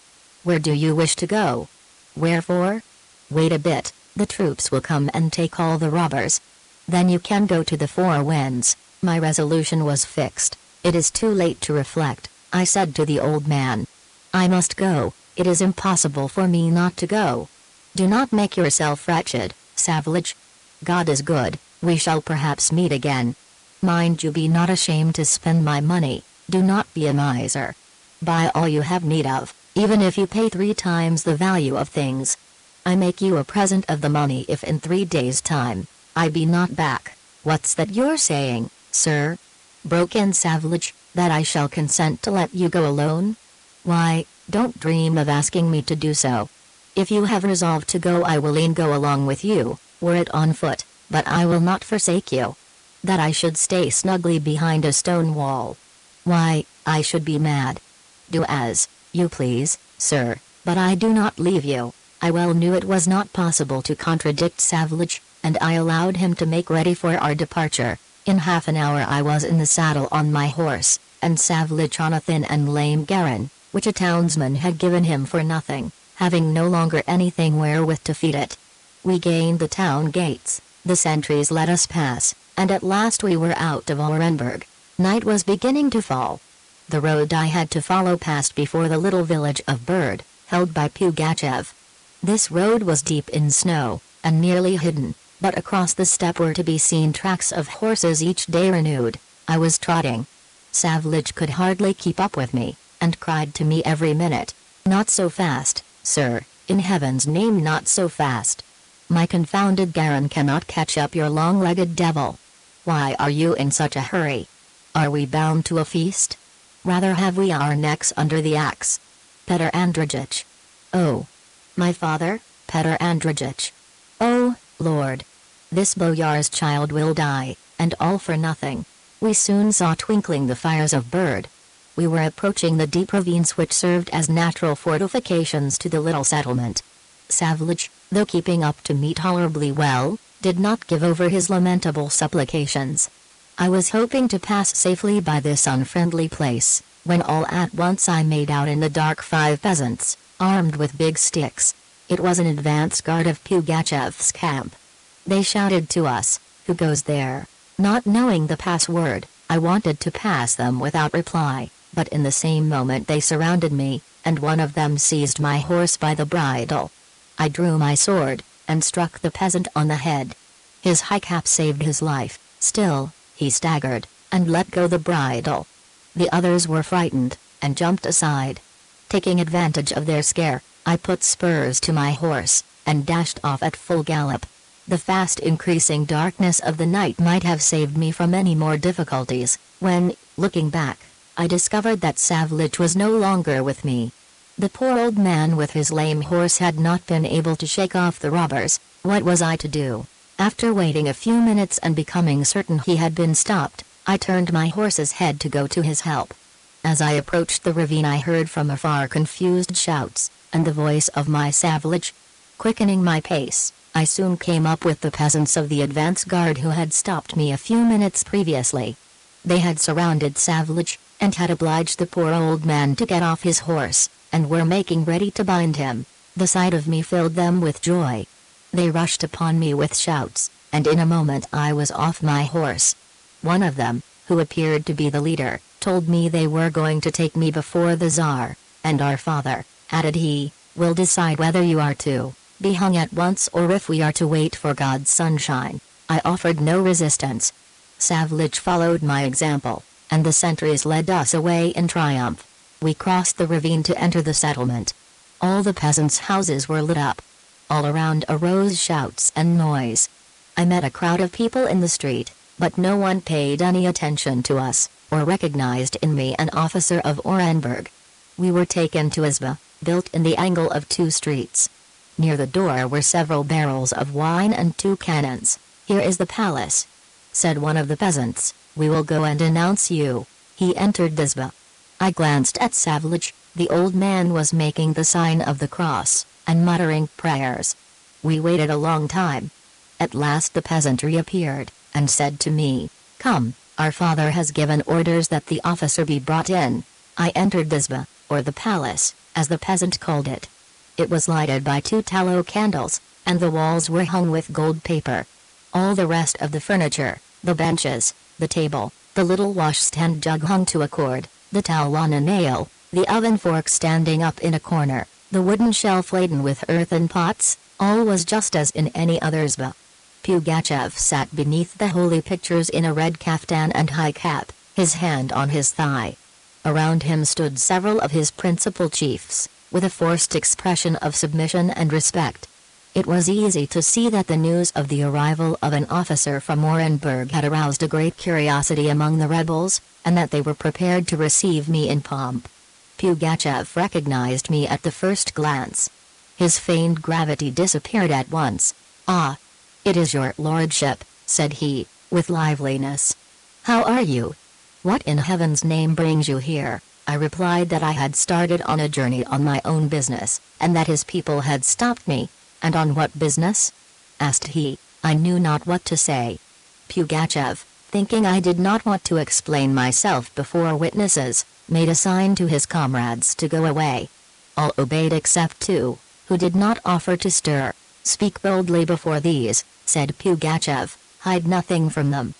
Where do you wish to go?" "Wherefore? Wait a bit, the troops will come and take all the robbers. Then you can go to the Four Winds." My resolution was fixed. "It is too late to reflect," I said to the old man. "I must go, it is impossible for me not to go." "Do not make yourself wretched, Savlich. God is good, we shall perhaps meet again. Mind you be not ashamed to spend my money, do not be a miser. Buy all you have need of, even if you pay 3 times the value of things. I make you a present of the money if in 3 days' time, I be not back." "What's that you're saying, sir?" broke in Savlich, "that I shall consent to let you go alone? Why, don't dream of asking me to do so. If you have resolved to go, I will e'en go along with you, were it on foot, but I will not forsake you. That I should stay snugly behind a stone wall. Why, I should be mad. Do as you please, sir, but I do not leave you." I well knew it was not possible to contradict Savlich, and I allowed him to make ready for our departure. In half an hour I was in the saddle on my horse, and Savlich on a thin and lame garron, which a townsman had given him for nothing, having no longer anything wherewith to feed it. We gained the town gates, the sentries let us pass, and at last we were out of Orenburg. Night was beginning to fall. The road I had to follow passed before the little village of Bird, held by Pugachev. This road was deep in snow, and nearly hidden, but across the steppe were to be seen tracks of horses each day renewed. I was trotting. Savlich could hardly keep up with me, and cried to me every minute, "Not so fast, sir, in heaven's name not so fast. My confounded garron cannot catch up your long-legged devil. Why are you in such a hurry? Are we bound to a feast? Rather have we our necks under the axe. Petr Andreyich." "Oh, my father, Petr Andreyich. Oh, Lord. This boyar's child will die, and all for nothing." We soon saw twinkling the fires of Bird. We were approaching the deep ravines which served as natural fortifications to the little settlement. Savlich, though keeping up to me tolerably well, did not give over his lamentable supplications. I was hoping to pass safely by this unfriendly place, when all at once I made out in the dark 5 peasants, armed with big sticks. It was an advance guard of Pugachev's camp. They shouted to us, "Who goes there?" Not knowing the password, I wanted to pass them without reply, but in the same moment they surrounded me, and one of them seized my horse by the bridle. I drew my sword, and struck the peasant on the head. His high cap saved his life, still, he staggered, and let go the bridle. The others were frightened, and jumped aside. Taking advantage of their scare, I put spurs to my horse, and dashed off at full gallop. The fast increasing darkness of the night might have saved me from any more difficulties, when, looking back, I discovered that Savlich was no longer with me. The poor old man with his lame horse had not been able to shake off the robbers. What was I to do? After waiting a few minutes and becoming certain he had been stopped, I turned my horse's head to go to his help. As I approached the ravine, I heard from afar confused shouts, and the voice of my Savage. Quickening my pace, I soon came up with the peasants of the advance guard who had stopped me a few minutes previously. They had surrounded Savage, and had obliged the poor old man to get off his horse, and were making ready to bind him. The sight of me filled them with joy. They rushed upon me with shouts, and in a moment I was off my horse. One of them, who appeared to be the leader, told me they were going to take me before the Tsar, and our father, added he, will decide whether you are to be hung at once or if we are to wait for God's sunshine. I offered no resistance. Savage followed my example, and the sentries led us away in triumph. We crossed the ravine to enter the settlement. All the peasants' houses were lit up. All around arose shouts and noise. I met a crowd of people in the street, but no one paid any attention to us, or recognized in me an officer of Orenburg. We were taken to Izba, built in the angle of two streets. Near the door were several barrels of wine and 2 cannons. "Here is the palace," said one of the peasants. "We will go and announce you." He entered the Izba. I glanced at Savage. The old man was making the sign of the cross, and muttering prayers. We waited a long time. At last the peasant reappeared, and said to me, "Come, our father has given orders that the officer be brought in." I entered the Izba, or the palace, as the peasant called it. It was lighted by 2 tallow candles, and the walls were hung with gold paper. All the rest of the furniture, the benches, the table, the little washstand jug hung to a cord, the towel on a nail, the oven fork standing up in a corner, the wooden shelf laden with earthen pots, all was just as in any other Izba. Pugachev sat beneath the holy pictures in a red kaftan and high cap, his hand on his thigh. Around him stood several of his principal chiefs, with a forced expression of submission and respect. It was easy to see that the news of the arrival of an officer from Orenburg had aroused a great curiosity among the rebels, and that they were prepared to receive me in pomp. Pugachev recognized me at the first glance. His feigned gravity disappeared at once. "Ah, it is your lordship," said he, with liveliness. "How are you? What in heaven's name brings you here?" I replied that I had started on a journey on my own business, and that his people had stopped me. "And on what business?" asked he. I knew not what to say. Pugachev, thinking I did not want to explain myself before witnesses, made a sign to his comrades to go away. All obeyed except 2, who did not offer to stir. "Speak boldly before these," said Pugachev, "hide nothing from them."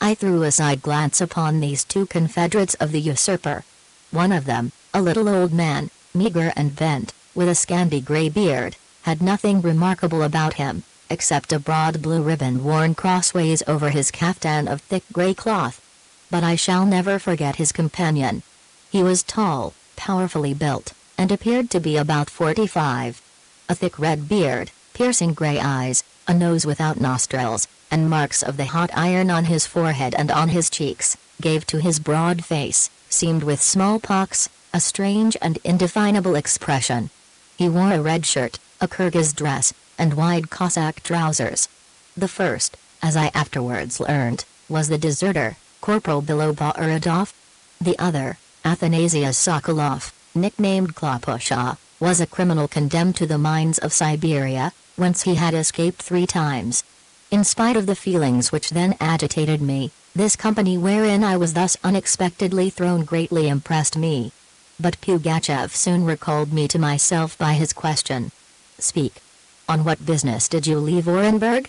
I threw a side glance upon these 2 confederates of the usurper. One of them, a little old man, meager and bent, with a scanty grey beard, had nothing remarkable about him, except a broad blue ribbon worn crossways over his kaftan of thick grey cloth. But I shall never forget his companion. He was tall, powerfully built, and appeared to be about 45. A thick red beard, piercing grey eyes, a nose without nostrils, and marks of the hot iron on his forehead and on his cheeks, gave to his broad face, seamed with smallpox, a strange and indefinable expression. He wore a red shirt, a Kyrgyz dress, and wide Cossack trousers. The first, as I afterwards learned, was the deserter, Corporal Bilobaradov. The other, Athanasius Sokolov, nicknamed Klopusha, was a criminal condemned to the mines of Siberia, whence he had escaped 3 times. In spite of the feelings which then agitated me, this company wherein I was thus unexpectedly thrown greatly impressed me. But Pugachev soon recalled me to myself by his question. "Speak. On what business did you leave Orenburg?"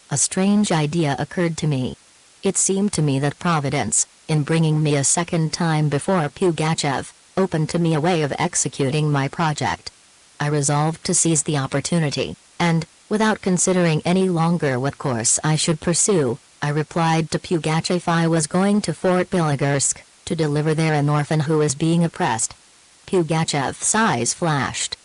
A strange idea occurred to me. It seemed to me that Providence, in bringing me a second time before Pugachev, opened to me a way of executing my project. I resolved to seize the opportunity, and, without considering any longer what course I should pursue, I replied to Pugachev I was going to Fort Bilogorsk, to deliver there an orphan who is being oppressed. Pugachev's eyes flashed.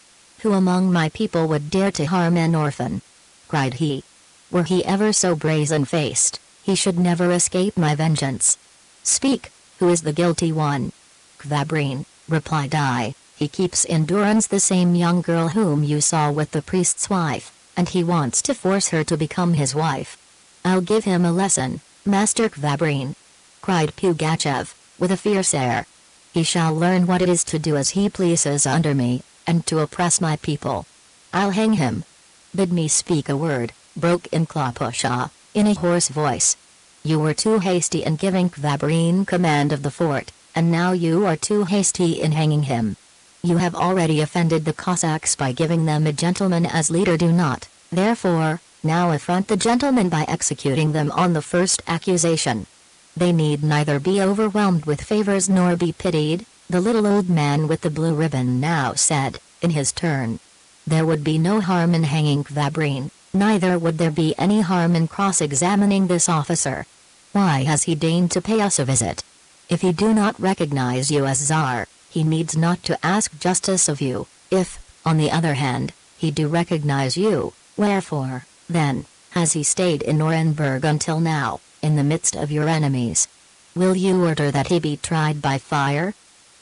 "Who among my people would dare to harm an orphan?" cried he. "Were he ever so brazen-faced, he should never escape my vengeance." "Speak, who is the guilty one?" "Kvabrin," replied I. "He keeps in durance the same young girl whom you saw with the priest's wife, and he wants to force her to become his wife." "I'll give him a lesson, Master Kvabrin," cried Pugachev, with a fierce air. He shall learn what it is to do as he pleases under me, and to oppress my people. I'll hang him." "Bid me speak a word," broke in Klopusha, in a hoarse voice. "You were too hasty in giving Kvabrin command of the fort, and now you are too hasty in hanging him. You have already offended the Cossacks by giving them a gentleman as leader. Do not, therefore, now affront the gentlemen by executing them on the first accusation. They need neither be overwhelmed with favors nor be pitied," the little old man with the blue ribbon now said, in his turn. "There would be no harm in hanging Kvabrin, neither would there be any harm in cross-examining this officer. Why has he deigned to pay us a visit? If he do not recognize you as Tsar, he needs not to ask justice of you. If, on the other hand, he do recognize you, wherefore, then, has he stayed in Nuremberg until now, in the midst of your enemies? Will you order that he be tried by fire?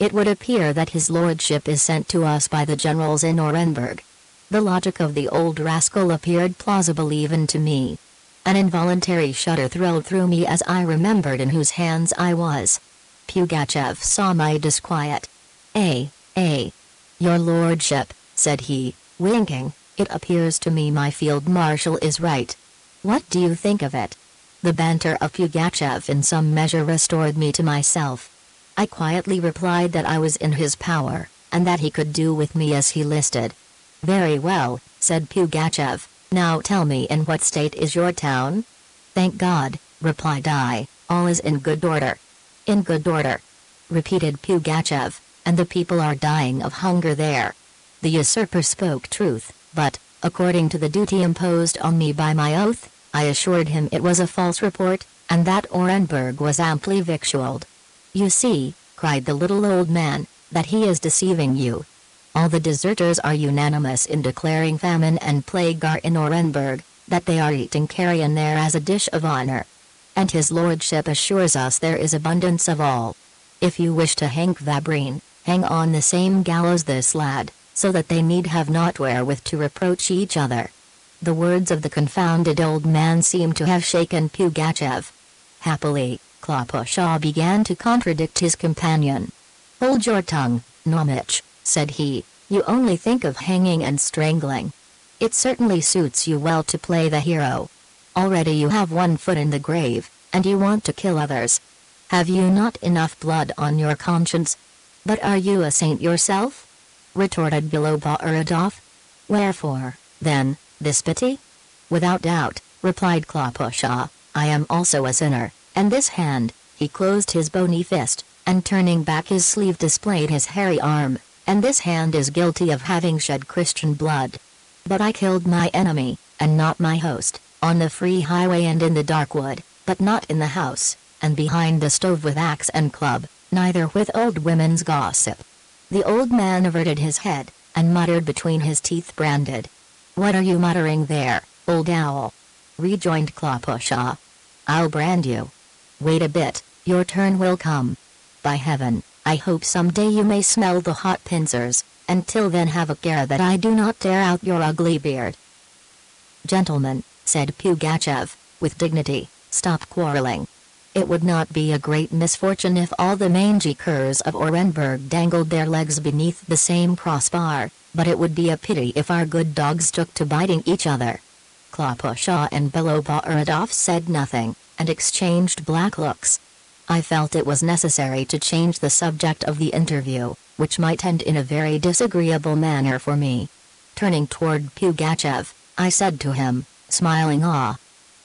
It would appear that his lordship is sent to us by the generals in Nuremberg." The logic of the old rascal appeared plausible even to me. An involuntary shudder thrilled through me as I remembered in whose hands I was. Pugachev saw my disquiet. Your lordship," said he, winking, "it appears to me my field marshal is right. What do you think of it?" The banter of Pugachev in some measure restored me to myself. I quietly replied that I was in his power, and that he could do with me as he listed. "Very well," said Pugachev, "now tell me, in what state is your town?" "Thank God," replied I, "all is in good order." "In good order," repeated Pugachev, "and the people are dying of hunger there." The usurper spoke truth, but, according to the duty imposed on me by my oath, I assured him it was a false report, and that Orenburg was amply victualled. "You see," cried the little old man, "that he is deceiving you. All the deserters are unanimous in declaring famine and plague are in Orenburg, that they are eating carrion there as a dish of honor. And his lordship assures us there is abundance of all. If you wish to hang Kvabrin, hang on the same gallows this lad, so that they need have not wherewith to reproach each other." The words of the confounded old man seemed to have shaken Pugachev. Happily, Klopusha began to contradict his companion. "Hold your tongue, Nomich," said he, "you only think of hanging and strangling. It certainly suits you well to play the hero. Already you have one foot in the grave, and you want to kill others. Have you not enough blood on your conscience? But are you a saint yourself?" retorted Bilobaradov. "Wherefore, then, this pity?" "Without doubt," replied Klopusha, "I am also a sinner, and this hand," he closed his bony fist, and turning back his sleeve displayed his hairy arm, "and this hand is guilty of having shed Christian blood. But I killed my enemy, and not my host, on the free highway and in the dark wood, but not in the house, and behind the stove with axe and club, neither with old women's gossip." The old man averted his head, and muttered between his teeth, branded. "What are you muttering there, old owl?" rejoined Klopusha. "I'll brand you. Wait a bit, your turn will come. By heaven, I hope someday you may smell the hot pincers. Until then have a care that I do not tear out your ugly beard." "Gentlemen," said Pugachev, with dignity, "stop quarreling. It would not be a great misfortune if all the mangy curs of Orenburg dangled their legs beneath the same crossbar, but it would be a pity if our good dogs took to biting each other." Klopusha and Bilobaradov said nothing, and exchanged black looks. I felt it was necessary to change the subject of the interview, which might end in a very disagreeable manner for me. Turning toward Pugachev, I said to him, smiling,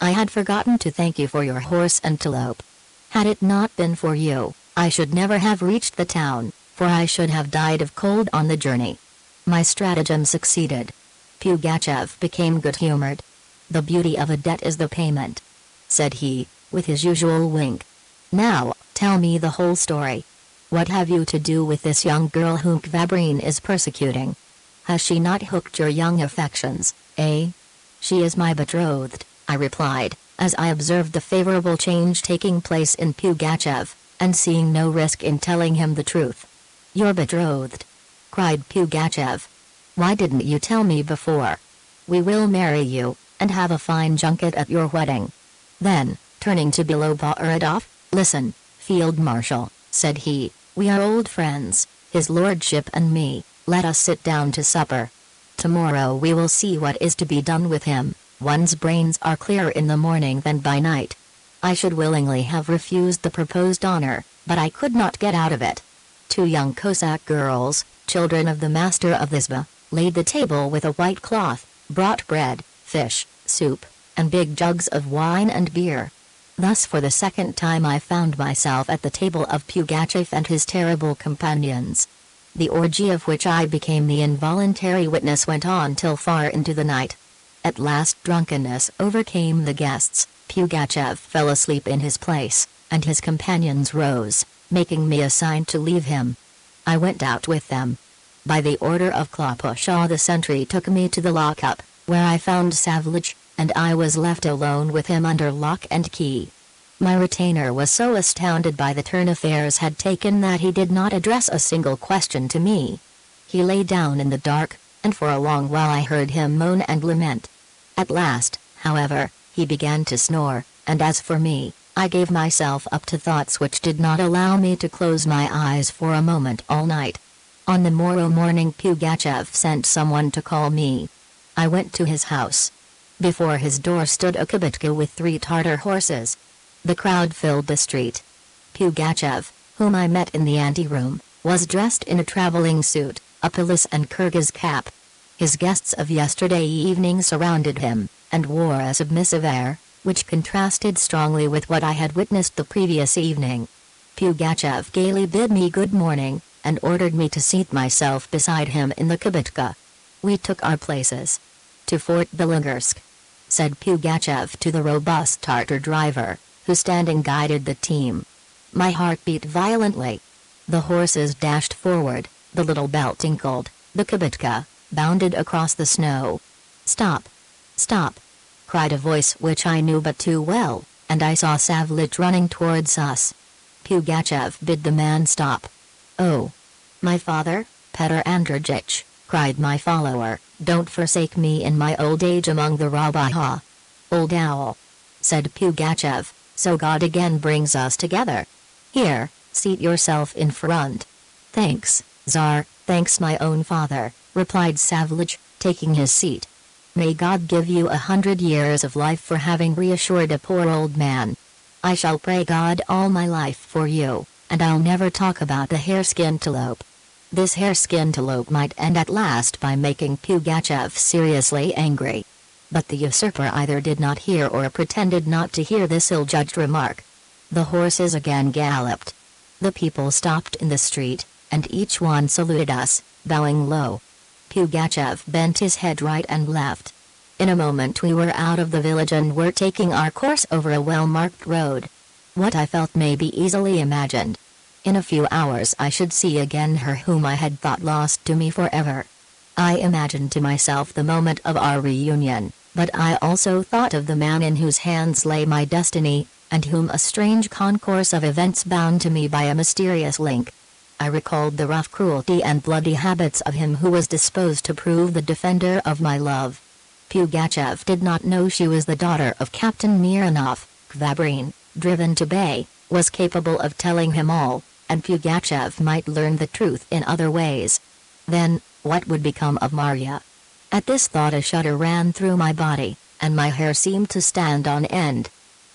"I had forgotten to thank you for your horse antelope. Had it not been for you, I should never have reached the town, for I should have died of cold on the journey." My stratagem succeeded. Pugachev became good-humored. "The beauty of a debt is the payment," said he, with his usual wink. "Now, tell me the whole story. What have you to do with this young girl whom Kvabrin is persecuting? Has she not hooked your young affections, eh?" "She is my betrothed," I replied, as I observed the favorable change taking place in Pugachev, and seeing no risk in telling him the truth. "Your betrothed?" cried Pugachev. "Why didn't you tell me before? We will marry you, and have a fine junket at your wedding." Then, turning to Bilobaradov, "Listen, Field Marshal," said he, We are old friends, his lordship and me. Let us sit down to supper. Tomorrow we will see what is to be done with him. One's brains are clearer in the morning than by night. I should willingly have refused the proposed honor, but I could not get out of it. 2 young Cossack girls, children of the master of the Zba, laid the table with a white cloth, brought bread, fish, soup, and big jugs of wine and beer. Thus for the second time I found myself at the table of Pugachev and his terrible companions. The orgy of which I became the involuntary witness went on till far into the night. At last drunkenness overcame the guests, Pugachev fell asleep in his place, and his companions rose, making me a sign to leave him. I went out with them. By the order of Klopusha the sentry took me to the lockup, where I found Sergeyevich, and I was left alone with him under lock and key. My retainer was so astounded by the turn affairs had taken that he did not address a single question to me. He lay down in the dark, and for a long while I heard him moan and lament. At last, however, he began to snore, and as for me, I gave myself up to thoughts which did not allow me to close my eyes for a moment all night. On the morrow morning Pugachev sent someone to call me. I went to his house. Before his door stood a kibitka with 3 Tartar horses. The crowd filled the street. Pugachev, whom I met in the anteroom, was dressed in a traveling suit, a pelisse and Kyrgyz cap. His guests of yesterday evening surrounded him, and wore a submissive air, which contrasted strongly with what I had witnessed the previous evening. Pugachev gaily bid me good morning, and ordered me to seat myself beside him in the kibitka. We took our places. To Fort Belogorsk, said Pugachev to the robust Tartar driver, who standing guided the team. My heart beat violently. The horses dashed forward, the little bell tinkled, the kibitka bounded across the snow. "Stop! Stop!" cried a voice which I knew but too well, and I saw Sergeyevich running towards us. Pugachev bid the man stop. "Oh! My father, Petr Andreyich," cried my follower, "don't forsake me in my old age among the Rabaha." "Old owl," said Pugachev, "so God again brings us together. Here, seat yourself in front." "Thanks, Tsar, thanks my own father," replied Sergeyevich, taking his seat. "May God give you 100 years of life for having reassured a poor old man. I shall pray God all my life for you, and I'll never talk about the hare-skintelope." This hare-skintelope might end at last by making Pugachev seriously angry. But the usurper either did not hear or pretended not to hear this ill-judged remark. The horses again galloped. The people stopped in the street, and each one saluted us, bowing low. Pugachev bent his head right and left. In a moment we were out of the village and were taking our course over a well-marked road. What I felt may be easily imagined. In a few hours I should see again her whom I had thought lost to me forever. I imagined to myself the moment of our reunion, but I also thought of the man in whose hands lay my destiny, and whom a strange concourse of events bound to me by a mysterious link. I recalled the rough cruelty and bloody habits of him who was disposed to prove the defender of my love. Pugachev did not know she was the daughter of Captain Mironov. Kvabrin, driven to bay, was capable of telling him all, and Pugachev might learn the truth in other ways. Then, what would become of Marya? At this thought a shudder ran through my body, and my hair seemed to stand on end.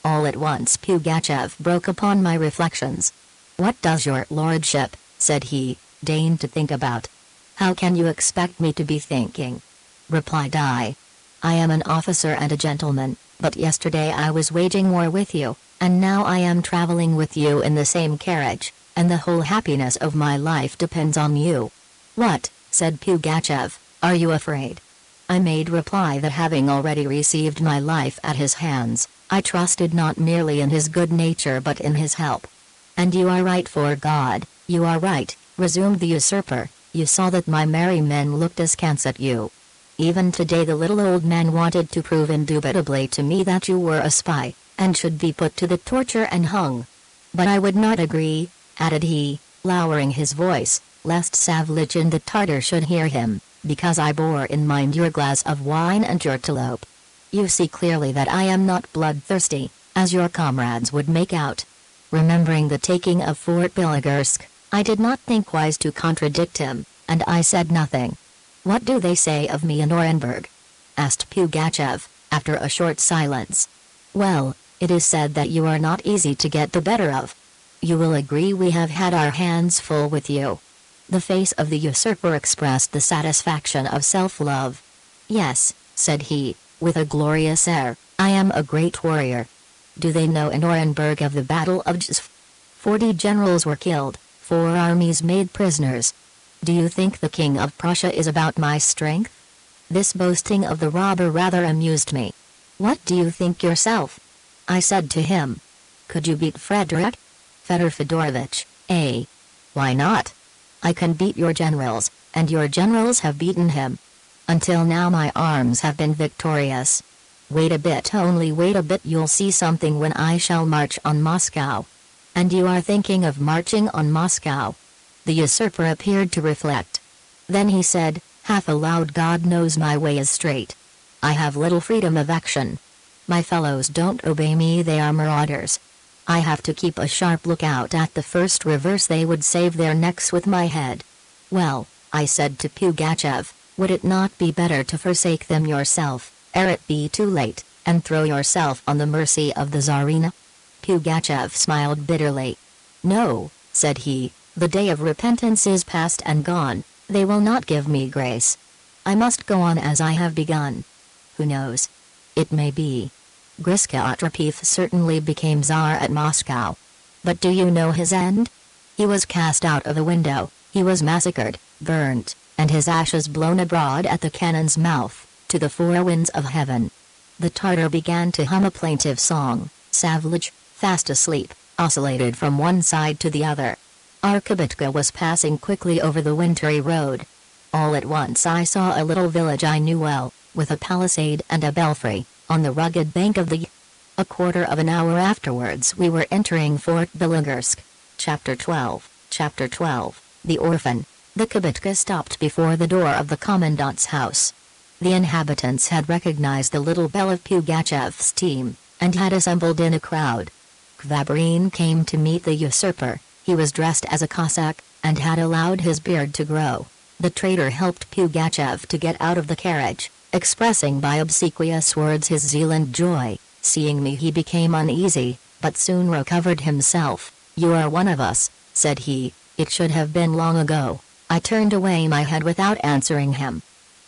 All at once Pugachev broke upon my reflections. "What does your lordship," said he, "deign to think about?" "How can you expect me to be thinking?" replied I. "I am an officer and a gentleman, but yesterday I was waging war with you, and now I am traveling with you in the same carriage, and the whole happiness of my life depends on you." "What," said Pugachev, "are you afraid?" I made reply that having already received my life at his hands, I trusted not merely in his good nature but in his help. "And you are right, for God, you are right," resumed the usurper. "You saw that my merry men looked askance at you. Even today the little old man wanted to prove indubitably to me that you were a spy, and should be put to the torture and hung. But I would not agree," added he, lowering his voice, "lest Sergeyevich and the Tartar should hear him, because I bore in mind your glass of wine and your telope. You see clearly that I am not bloodthirsty, as your comrades would make out." Remembering the taking of Fort Belogorsk, I did not think wise to contradict him, and I said nothing. "What do they say of me in Orenburg?" asked Pugachev, after a short silence. "Well, it is said that you are not easy to get the better of. You will agree we have had our hands full with you." The face of the usurper expressed the satisfaction of self-love. "Yes," said he, with a glorious air, "I am a great warrior. Do they know in Orenburg of the Battle of Jzv? 40 generals were killed, 4 armies made prisoners. Do you think the King of Prussia is about my strength?" This boasting of the robber rather amused me. "What do you think yourself?" I said to him. "Could you beat Frederick Fedorovich, eh?" "Why not? I can beat your generals, and your generals have beaten him. Until now my arms have been victorious. Wait a bit, only wait a bit, you'll see something when I shall march on Moscow." "And you are thinking of marching on Moscow?" The usurper appeared to reflect. Then he said, half aloud, "God knows my way is straight. I have little freedom of action. My fellows don't obey me, they are marauders. I have to keep a sharp lookout. At the first reverse they would save their necks with my head." "Well," I said to Pugachev, "would it not be better to forsake them yourself, ere it be too late, and throw yourself on the mercy of the Tsarina?" Pugachev smiled bitterly. "No," said he, "the day of repentance is past and gone, they will not give me grace. I must go on as I have begun. Who knows? It may be. Griska Otrepiev certainly became Tsar at Moscow. But do you know his end? He was cast out of a window, he was massacred, burnt, and his ashes blown abroad at the cannon's mouth, to the 4 winds of heaven." The Tartar began to hum a plaintive song. Savage, fast asleep, oscillated from one side to the other. Our kibitka was passing quickly over the wintry road. All at once I saw a little village I knew well, with a palisade and a belfry, on the rugged bank of the. A quarter of an hour afterwards we were entering Fort Bilogorsk. Chapter 12. The Orphan. The kibitka stopped before the door of the Commandant's house. The inhabitants had recognized the little bell of Pugachev's team, and had assembled in a crowd. Kvabrin came to meet the usurper. He was dressed as a Cossack, and had allowed his beard to grow. The traitor helped Pugachev to get out of the carriage, expressing by obsequious words his zeal and joy. Seeing me he became uneasy, but soon recovered himself. "You are one of us," said he. "It should have been long ago." I turned away my head without answering him.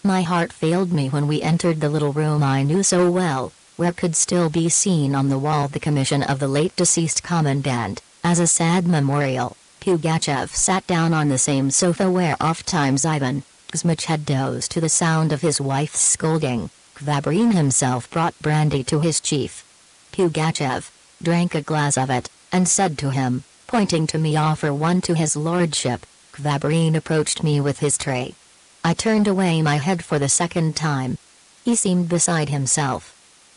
My heart failed me when we entered the little room I knew so well, where could still be seen on the wall the commission of the late deceased Commandant, as a sad memorial. Pugachev sat down on the same sofa where oft-times Ivan Kuzmich had dozed to the sound of his wife's scolding. Kvabrin himself brought brandy to his chief. Pugachev drank a glass of it, and said to him, pointing to me, "Offer one to his lordship." Kvabrin approached me with his tray. I turned away my head for the second time. He seemed beside himself.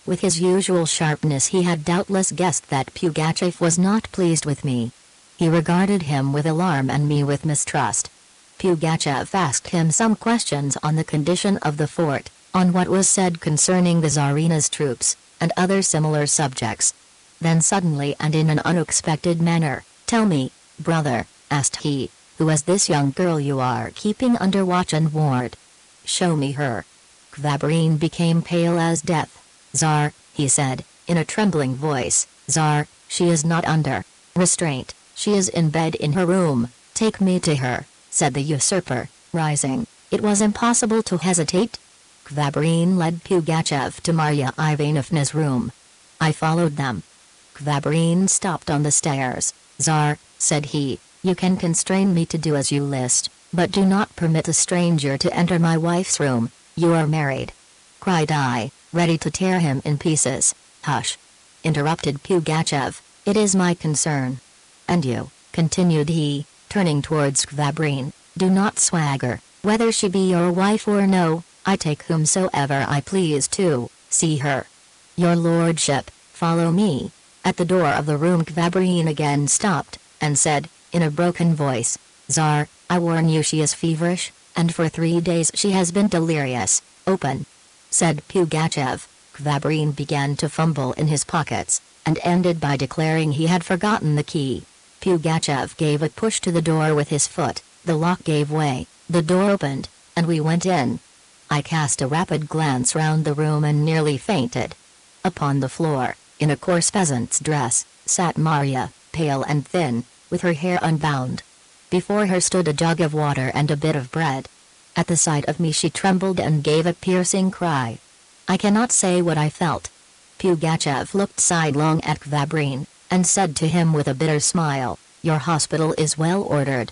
With his usual sharpness he had doubtless guessed that Pugachev was not pleased with me. He regarded him with alarm and me with mistrust. Pugachev asked him some questions on the condition of the fort, on what was said concerning the Tsarina's troops, and other similar subjects. Then suddenly and in an unexpected manner, "Tell me, brother," asked he, "who is this young girl you are keeping under watch and ward?" "Show me her." Kvabrin became pale as death. "Tsar," he said, in a trembling voice, "Tsar, she is not under restraint, she is in bed in her room, take me to her," said the usurper, rising. It was impossible to hesitate. Kvabrin led Pugachev to Marya Ivanovna's room. I followed them. Kvabrin stopped on the stairs. "Tsar," said he, "you can constrain me to do as you list, but do not permit a stranger to enter my wife's room. You are married," cried I, ready to tear him in pieces. "Hush!" interrupted Pugachev, "it is my concern. And you," continued he, turning towards Kvabrin, "do not swagger, whether she be your wife or no, I take whomsoever I please to see her. Your lordship, follow me." At the door of the room Kvabrin again stopped, and said, in a broken voice, "Tsar, I warn you she is feverish, and for 3 days she has been delirious. Open," said Pugachev. Kvabrin began to fumble in his pockets, and ended by declaring he had forgotten the key. Pugachev gave a push to the door with his foot, the lock gave way, the door opened, and we went in. I cast a rapid glance round the room and nearly fainted. Upon the floor, in a coarse peasant's dress, sat Marya, pale and thin, with her hair unbound. Before her stood a jug of water and a bit of bread. At the sight of me she trembled and gave a piercing cry. I cannot say what I felt. Pugachev looked sidelong at Kvabrin, and said to him with a bitter smile, "Your hospital is well ordered."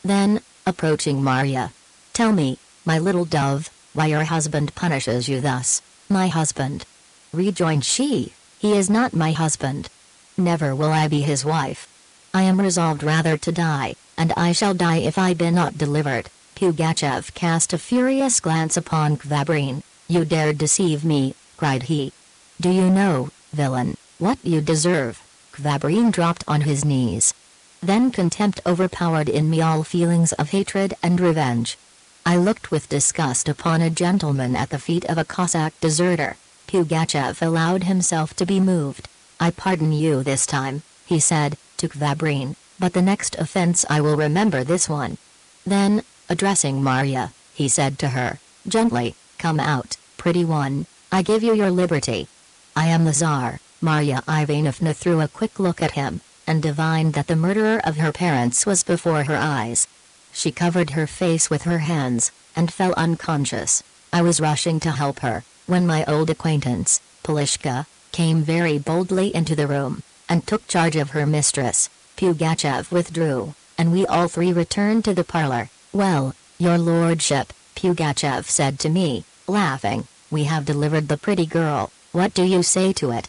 Then, approaching Marya, "Tell me, my little dove, why your husband punishes you thus." "My husband?" rejoined she, "he is not my husband. Never will I be his wife. I am resolved rather to die, and I shall die if I be not delivered." Pugachev cast a furious glance upon Kvabrin. "You dared deceive me," cried he. "Do you know, villain, what you deserve?" Kvabrin dropped on his knees. Then contempt overpowered in me all feelings of hatred and revenge. I looked with disgust upon a gentleman at the feet of a Cossack deserter. Pugachev allowed himself to be moved. "I pardon you this time," he said, to Kvabrin, "but the next offense I will remember this one." Then, addressing Marya, he said to her, gently, "Come out, pretty one, I give you your liberty." "I am the Tsar." Marya Ivanovna threw a quick look at him, and divined that the murderer of her parents was before her eyes. She covered her face with her hands, and fell unconscious. I was rushing to help her, when my old acquaintance, Pushkin, came very boldly into the room, and took charge of her mistress. Pugachev withdrew, and we all three returned to the parlor. "Well, your lordship," Pugachev said to me, laughing, "we have delivered the pretty girl, what do you say to it?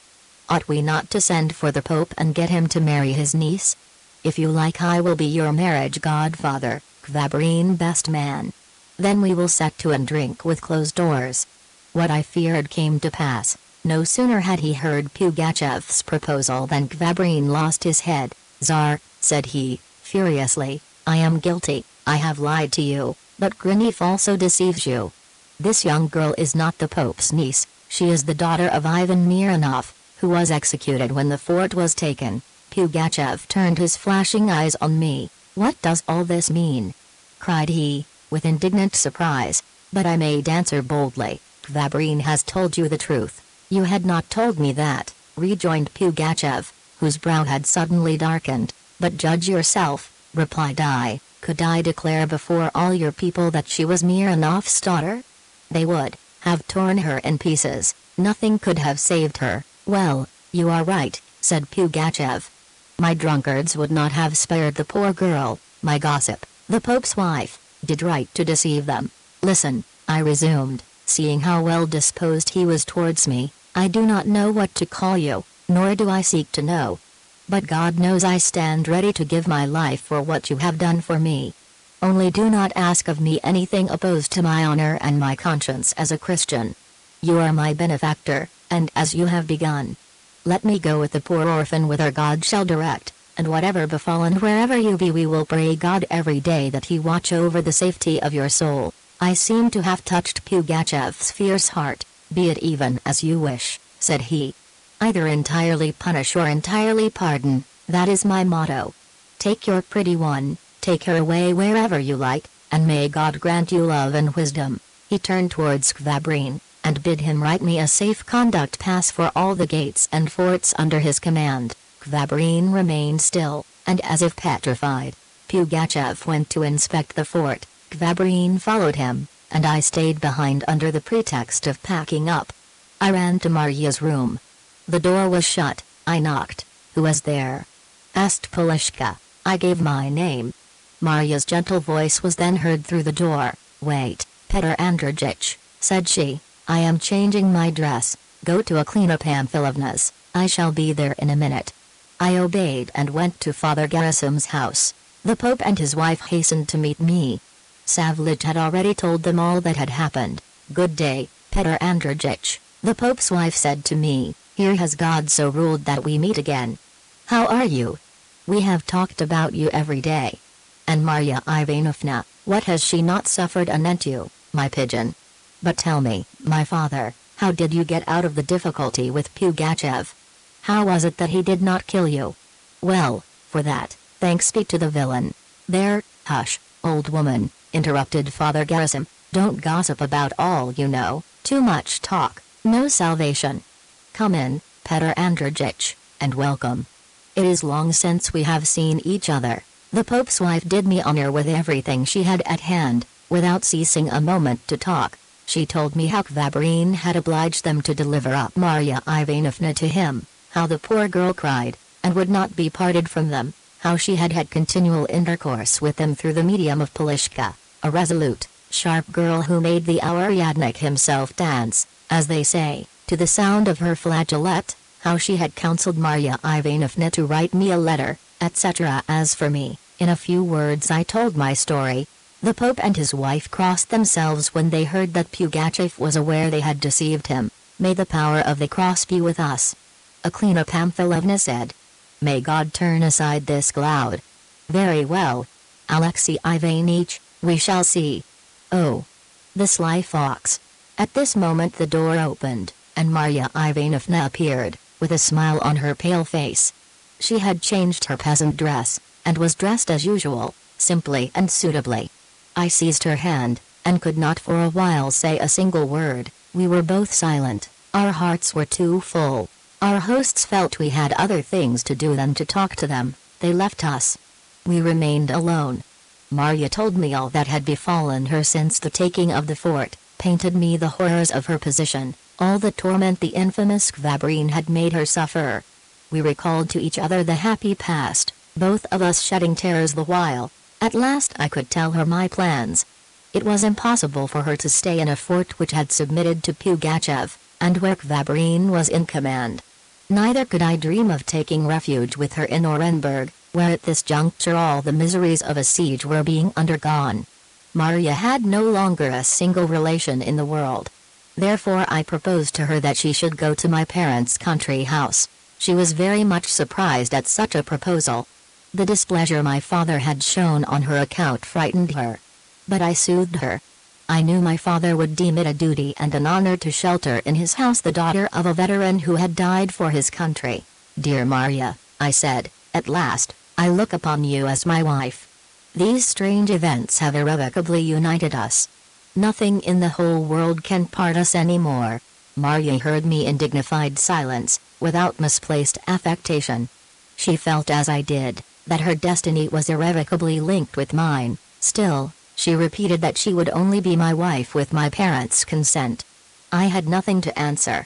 Ought we not to send for the Pope and get him to marry his niece? If you like I will be your marriage godfather, Kvabrin best man. Then we will set to and drink with closed doors." What I feared came to pass. No sooner had he heard Pugachev's proposal than Kvabrin lost his head. "Tsar," said he, furiously, "I am guilty, I have lied to you, but Grinif also deceives you. This young girl is not the Pope's niece, she is the daughter of Ivan Mironov, who was executed when the fort was taken." Pugachev turned his flashing eyes on me. "What does all this mean?" cried he, with indignant surprise. But I made answer boldly, "Kvabrin has told you the truth." "You had not told me that," rejoined Pugachev, whose brow had suddenly darkened. "But judge yourself," replied I. "Could I declare before all your people that she was Mironov's daughter? They would have torn her in pieces, nothing could have saved her." "Well, you are right," said Pugachev. "My drunkards would not have spared the poor girl, my gossip, the Pope's wife, did right to deceive them. Listen," I resumed, seeing how well disposed he was towards me, "I do not know what to call you, nor do I seek to know. But God knows I stand ready to give my life for what you have done for me. Only do not ask of me anything opposed to my honor and my conscience as a Christian. You are my benefactor, and as you have begun, let me go with the poor orphan whither God shall direct, and whatever befall and wherever you be we will pray God every day that he watch over the safety of your soul." I seemed to have touched Pugachev's fierce heart. "Be it even as you wish," said he. "Either entirely punish or entirely pardon, that is my motto. Take your pretty one, take her away wherever you like, and may God grant you love and wisdom." He turned towards Kvabrin, and bid him write me a safe conduct pass for all the gates and forts under his command. Kvabrin remained still, and as if petrified. Pugachev went to inspect the fort. Kvabrin followed him, and I stayed behind under the pretext of packing up. I ran to Marya's room. The door was shut. I knocked. "Who is there?" asked Pushkin. I gave my name. Marya's gentle voice was then heard through the door. "Wait, Petr Andreyich," said she. "I am changing my dress. Go to Aklina Pamfilovna's, I shall be there in a minute." I obeyed and went to Father Gerasim's house. The Pope and his wife hastened to meet me. Savlich had already told them all that had happened. "Good day, Petr Andreyich," the Pope's wife said to me. "Here has God so ruled that we meet again. How are you? We have talked about you every day. And Marya Ivanovna, what has she not suffered anent you, my pigeon? But tell me, my father, how did you get out of the difficulty with Pugachev? How was it that he did not kill you?" "Well, for that, Thanks be to the villain. There, hush, old woman, interrupted Father Gerasim. Don't gossip about all you know, too much talk, no salvation. Come in, Petr Andreyich, and welcome. It is long since we have seen each other. The Pope's wife did me honor with everything she had at hand, without ceasing a moment to talk. She told me how Kvabrine had obliged them to deliver up Marya Ivanovna to him, how the poor girl cried, and would not be parted from them, how she had had continual intercourse with them through the medium of Polishka, a resolute, sharp girl who made the Auryadnik himself dance, as they say, to the sound of her flageolet, how she had counseled Marya Ivanovna to write me a letter, etc. As for me, in a few words I told my story. The Pope and his wife crossed themselves when they heard that Pugachev was aware they had deceived him. May the power of the cross be with us. Aklina Pamfilovna said. May God turn aside this cloud. Very well. Alexei Ivanich, we shall see. Oh. The sly fox. At this moment the door opened, and Marya Ivanovna appeared, with a smile on her pale face. She had changed her peasant dress, and was dressed as usual, simply and suitably. I seized her hand, and could not for a while say a single word. We were both silent, our hearts were too full. Our hosts felt we had other things to do than to talk to them. They left us. We remained alone. Marya told me all that had befallen her since the taking of the fort, painted me the horrors of her position, all the torment the infamous Kvabrine had made her suffer. We recalled to each other the happy past, both of us shedding tears the while. At last I could tell her my plans. It was impossible for her to stay in a fort which had submitted to Pugachev, and where Kvabrine was in command. Neither could I dream of taking refuge with her in Orenburg, where at this juncture all the miseries of a siege were being undergone. Marya had no longer a single relation in the world. Therefore I proposed to her that she should go to my parents' country house. She was very much surprised at such a proposal. The displeasure my father had shown on her account frightened her. But I soothed her. I knew my father would deem it a duty and an honor to shelter in his house the daughter of a veteran who had died for his country. Dear Marya, I said, at last, I look upon you as my wife. These strange events have irrevocably united us. Nothing in the whole world can part us anymore. Marya heard me in dignified silence, without misplaced affectation. She felt as I did, that her destiny was irrevocably linked with mine. Still, she repeated that she would only be my wife with my parents' consent. I had nothing to answer.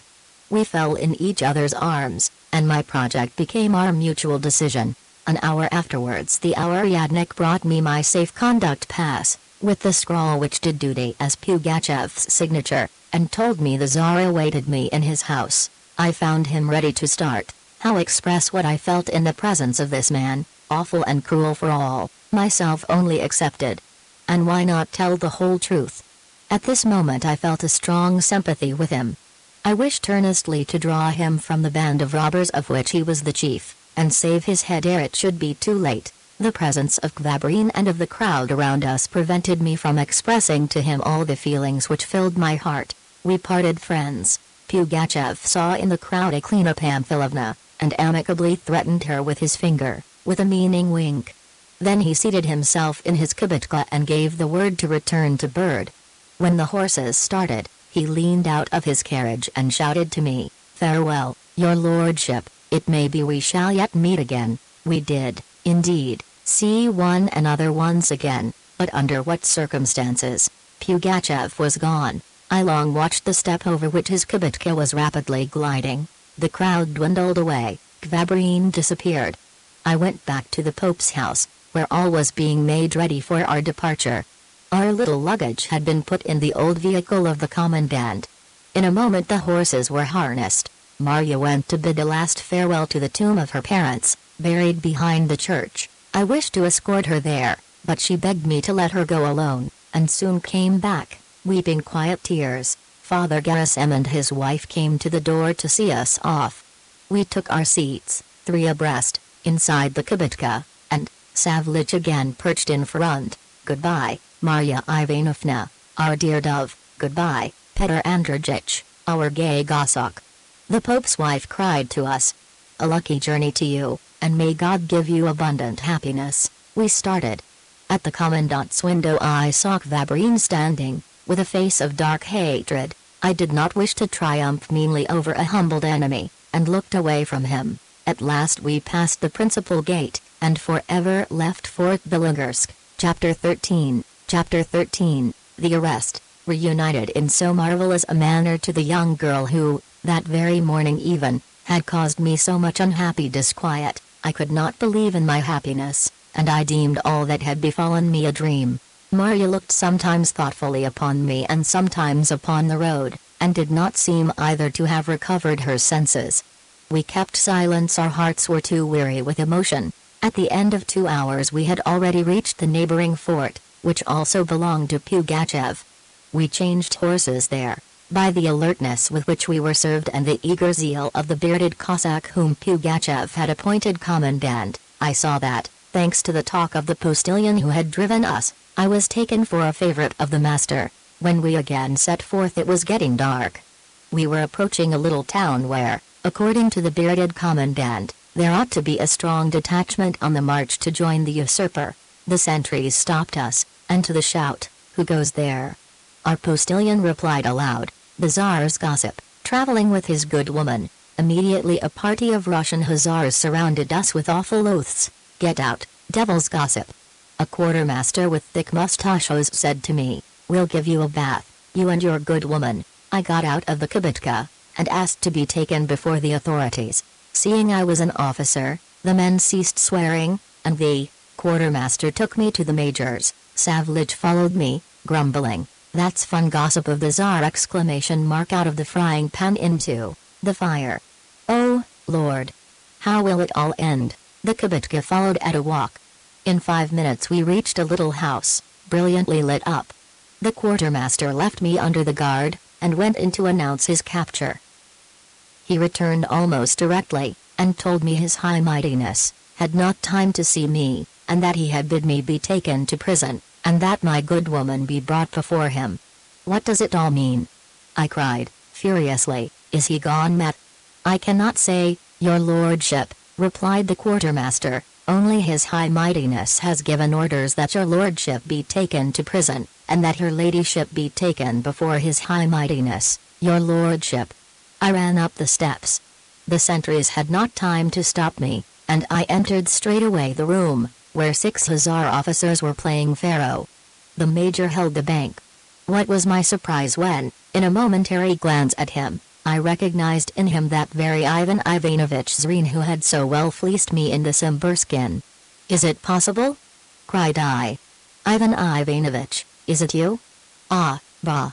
We fell in each other's arms, and my project became our mutual decision. An hour afterwards the Auryadnik brought me my safe conduct pass, with the scrawl which did duty as Pugachev's signature, and told me the Tsar awaited me in his house. I found him ready to start. How express what I felt in the presence of this man, awful and cruel for all, myself only excepted? And why not tell the whole truth? At this moment I felt a strong sympathy with him. I wished earnestly to draw him from the band of robbers of which he was the chief, and save his head ere it should be too late. The presence of Kvabrine and of the crowd around us prevented me from expressing to him all the feelings which filled my heart. We parted friends. Pugachev saw in the crowd Aklina Pamfilovna, and amicably threatened her with his finger, with a meaning wink. Then he seated himself in his kibitka and gave the word to return to Bird. When the horses started, he leaned out of his carriage and shouted to me, "Farewell, your lordship, it may be we shall yet meet again." We did, indeed, see one another once again, but under what circumstances? Pugachev was gone. I long watched the step over which his kibitka was rapidly gliding. The crowd dwindled away, Kvabrine disappeared. I went back to the Pope's house, where all was being made ready for our departure. Our little luggage had been put in the old vehicle of the Commandant. In a moment the horses were harnessed. Marya went to bid a last farewell to the tomb of her parents, buried behind the church. I wished to escort her there, but she begged me to let her go alone, and soon came back, weeping quiet tears. Father Gerasim and his wife came to the door to see us off. We took our seats, 3 abreast, inside the kibitka, and Savlich again perched in front. Goodbye, Marya Ivanovna, our dear dove. Goodbye, Petr Andreyich, our gay goshawk. The Pope's wife cried to us. A lucky journey to you. and may God give you abundant happiness." We started. At the Commandant's window I saw Kvabrine standing, with a face of dark hatred. I did not wish to triumph meanly over a humbled enemy, and looked away from him. At last we passed the principal gate, and forever left Fort Bilogorsk. Chapter 13. Chapter 13. The Arrest. Reunited in so marvelous a manner to the young girl who, that very morning even, had caused me so much unhappy disquiet, I could not believe in my happiness, and I deemed all that had befallen me a dream. Marya looked sometimes thoughtfully upon me and sometimes upon the road, and did not seem either to have recovered her senses. We kept silence, our hearts were too weary with emotion. At the end of 2 hours we had already reached the neighboring fort, which also belonged to Pugachev. We changed horses there. By the alertness with which we were served and the eager zeal of the bearded Cossack whom Pugachev had appointed commandant, I saw that, thanks to the talk of the postilion who had driven us, I was taken for a favorite of the master. When we again set forth it was getting dark. We were approaching a little town where, according to the bearded commandant, there ought to be a strong detachment on the march to join the usurper. The sentries stopped us, and to the shout, "Who goes there?" our postilion replied aloud, "The Tsar's gossip, traveling with his good woman." Immediately a party of Russian hussars surrounded us with awful oaths. "Get out, devil's gossip!" A quartermaster with thick mustaches said to me, "We'll give you a bath, you and your good woman." I got out of the kibitka, and asked to be taken before the authorities. Seeing I was an officer, the men ceased swearing, and the quartermaster took me to the major's. Savlich followed me, grumbling, "That's fun gossip of the Tsar!" Out of the frying pan into the fire. Oh, Lord! How will it all end? The kibitka followed at a walk. In 5 minutes we reached a little house, brilliantly lit up. The quartermaster left me under the guard, and went in to announce his capture. He returned almost directly, and told me His High Mightiness had not time to see me, and that he had bid me be taken to prison, and that my good woman be brought before him. "What does it all mean?" I cried, furiously. "Is he gone mad?" "I cannot say, your lordship," replied the quartermaster, "only His High Mightiness has given orders that your lordship be taken to prison, and that her ladyship be taken before His High Mightiness, your lordship." I ran up the steps. The sentries had not time to stop me, and I entered straightway the room, where 6 hussar officers were playing faro. The major held the bank. What was my surprise when, in a momentary glance at him, I recognized in him that very Ivan Ivanovich Zrin who had so well fleeced me in the Simburskin. "Is it possible?" cried I. "Ivan Ivanovich, is it you?" "Ah, bah!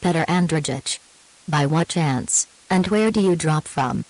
Peter Andrejich. By what chance, and where do you drop from?"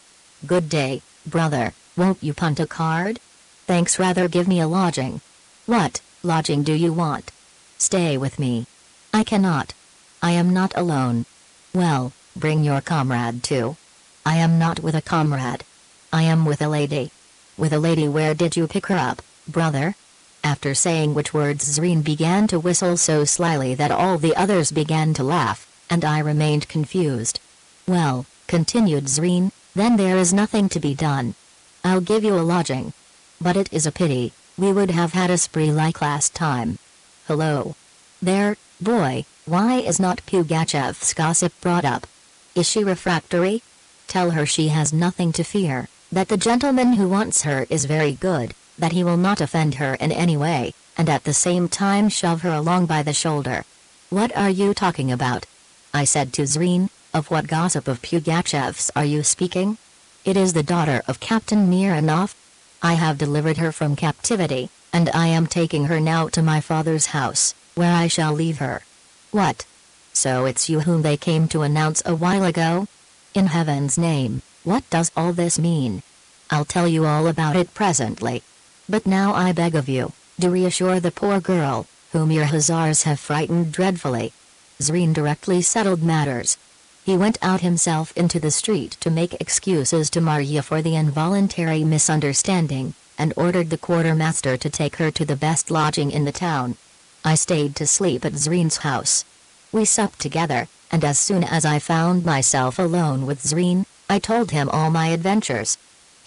"Good day, brother, won't you punt a card?" "Thanks, rather give me a lodging." "What lodging do you want?" "Stay with me." "I cannot. I am not alone." "Well, bring your comrade too." "I am not with a comrade. I am with a lady." "With a lady? Where did you pick her up, brother?" After saying which words Zrin began to whistle so slyly that all the others began to laugh, and I remained confused. "Well," continued Zrin, "then there is nothing to be done. I'll give you a lodging. But it is a pity, we would have had a spree like last time. Hello. There, boy, why is not Pugachev's gossip brought up? Is she refractory? Tell her she has nothing to fear, that the gentleman who wants her is very good, that he will not offend her in any way, and at the same time shove her along by the shoulder." "What are you talking about?" I said to Zrin. "Of what gossip of Pugachev's are you speaking?" "It is the daughter of Captain Mironov. I have delivered her from captivity, and I am taking her now to my father's house, where I shall leave her." "What? So it's you whom they came to announce a while ago? In heaven's name, what does all this mean?" "I'll tell you all about it presently. But now I beg of you, do reassure the poor girl, whom your hussars have frightened dreadfully." Zrin directly settled matters. He went out himself into the street to make excuses to Marya for the involuntary misunderstanding, and ordered the quartermaster to take her to the best lodging in the town. I stayed to sleep at Zrin's house. We supped together, and as soon as I found myself alone with Zrin, I told him all my adventures.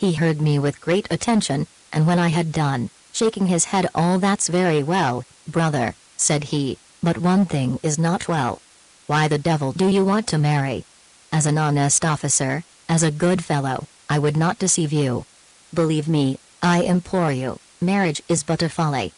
He heard me with great attention, and when I had done, shaking his head, "All that's very well, brother," said he, "but one thing is not well. Why the devil do you want to marry? As an honest officer, as a good fellow, I would not deceive you. Believe me, I implore you, marriage is but a folly.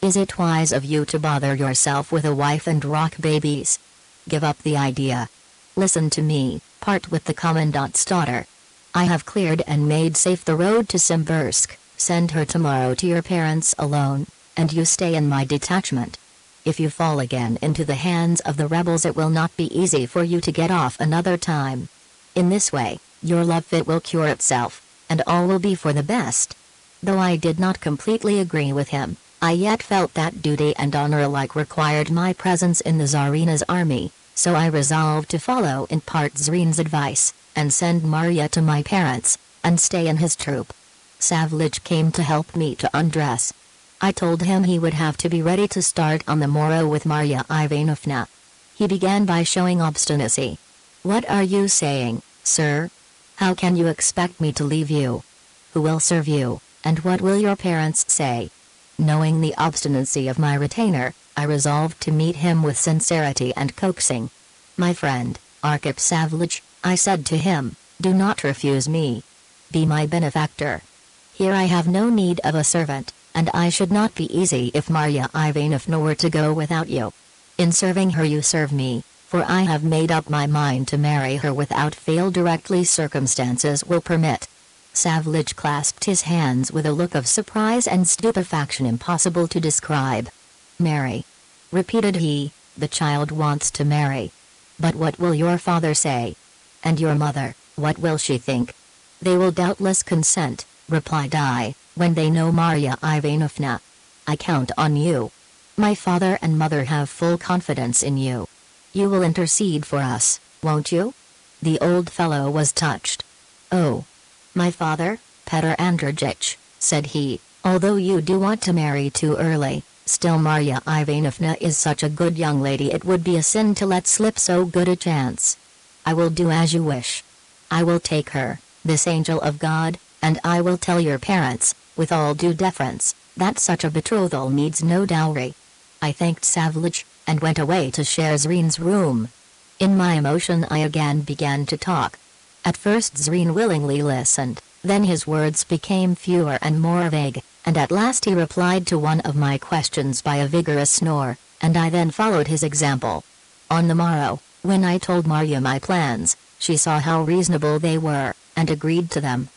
Is it wise of you to bother yourself with a wife and rock babies? Give up the idea. Listen to me, part with the Commandant's daughter. I have cleared and made safe the road to Simbirsk. Send her tomorrow to your parents alone, and you stay in my detachment. If you fall again into the hands of the rebels, it will not be easy for you to get off another time. In this way, your love fit will cure itself, and all will be for the best." Though I did not completely agree with him, I yet felt that duty and honor alike required my presence in the Tsarina's army, so I resolved to follow in part Zrin's advice, and send Marya to my parents, and stay in his troop. Savlich came to help me to undress. I told him he would have to be ready to start on the morrow with Marya Ivanovna. He began by showing obstinacy. "What are you saying, sir? How can you expect me to leave you? Who will serve you, and what will your parents say?" Knowing the obstinacy of my retainer, I resolved to meet him with sincerity and coaxing. "My friend, Arkhip Savlich," I said to him, "do not refuse me. Be my benefactor. Here I have no need of a servant, and I should not be easy if Marya Ivanovna were to go without you. In serving her you serve me, for I have made up my mind to marry her without fail directly circumstances will permit." Savlich clasped his hands with a look of surprise and stupefaction impossible to describe. "Marry?" repeated he, "the child wants to marry. But what will your father say? And your mother, what will she think?" "They will doubtless consent," replied I, "when they know Marya Ivanovna. I count on you. My father and mother have full confidence in you. You will intercede for us, won't you?" The old fellow was touched. "Oh, my father, Petr Andreyich," said he, "although you do want to marry too early, still Marya Ivanovna is such a good young lady it would be a sin to let slip so good a chance. I will do as you wish. I will take her, this angel of God, and I will tell your parents, with all due deference, that such a betrothal needs no dowry." I thanked Savlich, and went away to share Zrin's room. In my emotion I again began to talk. At first Zrin willingly listened, then his words became fewer and more vague, and at last he replied to one of my questions by a vigorous snore, and I then followed his example. On the morrow, when I told Marya my plans, she saw how reasonable they were, and agreed to them.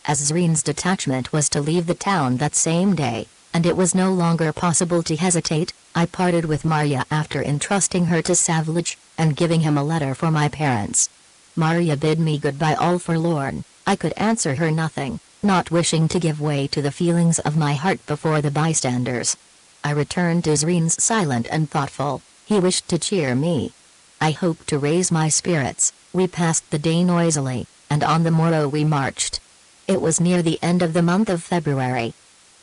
As Zrin's detachment was to leave the town that same day, and it was no longer possible to hesitate, I parted with Marya after entrusting her to Savlich, and giving him a letter for my parents. Marya bid me goodbye all forlorn. I could answer her nothing, not wishing to give way to the feelings of my heart before the bystanders. I returned to Zrin's silent and thoughtful. He wished to cheer me. I hoped to raise my spirits. We passed the day noisily, and on the morrow we marched. It was near the end of the month of February.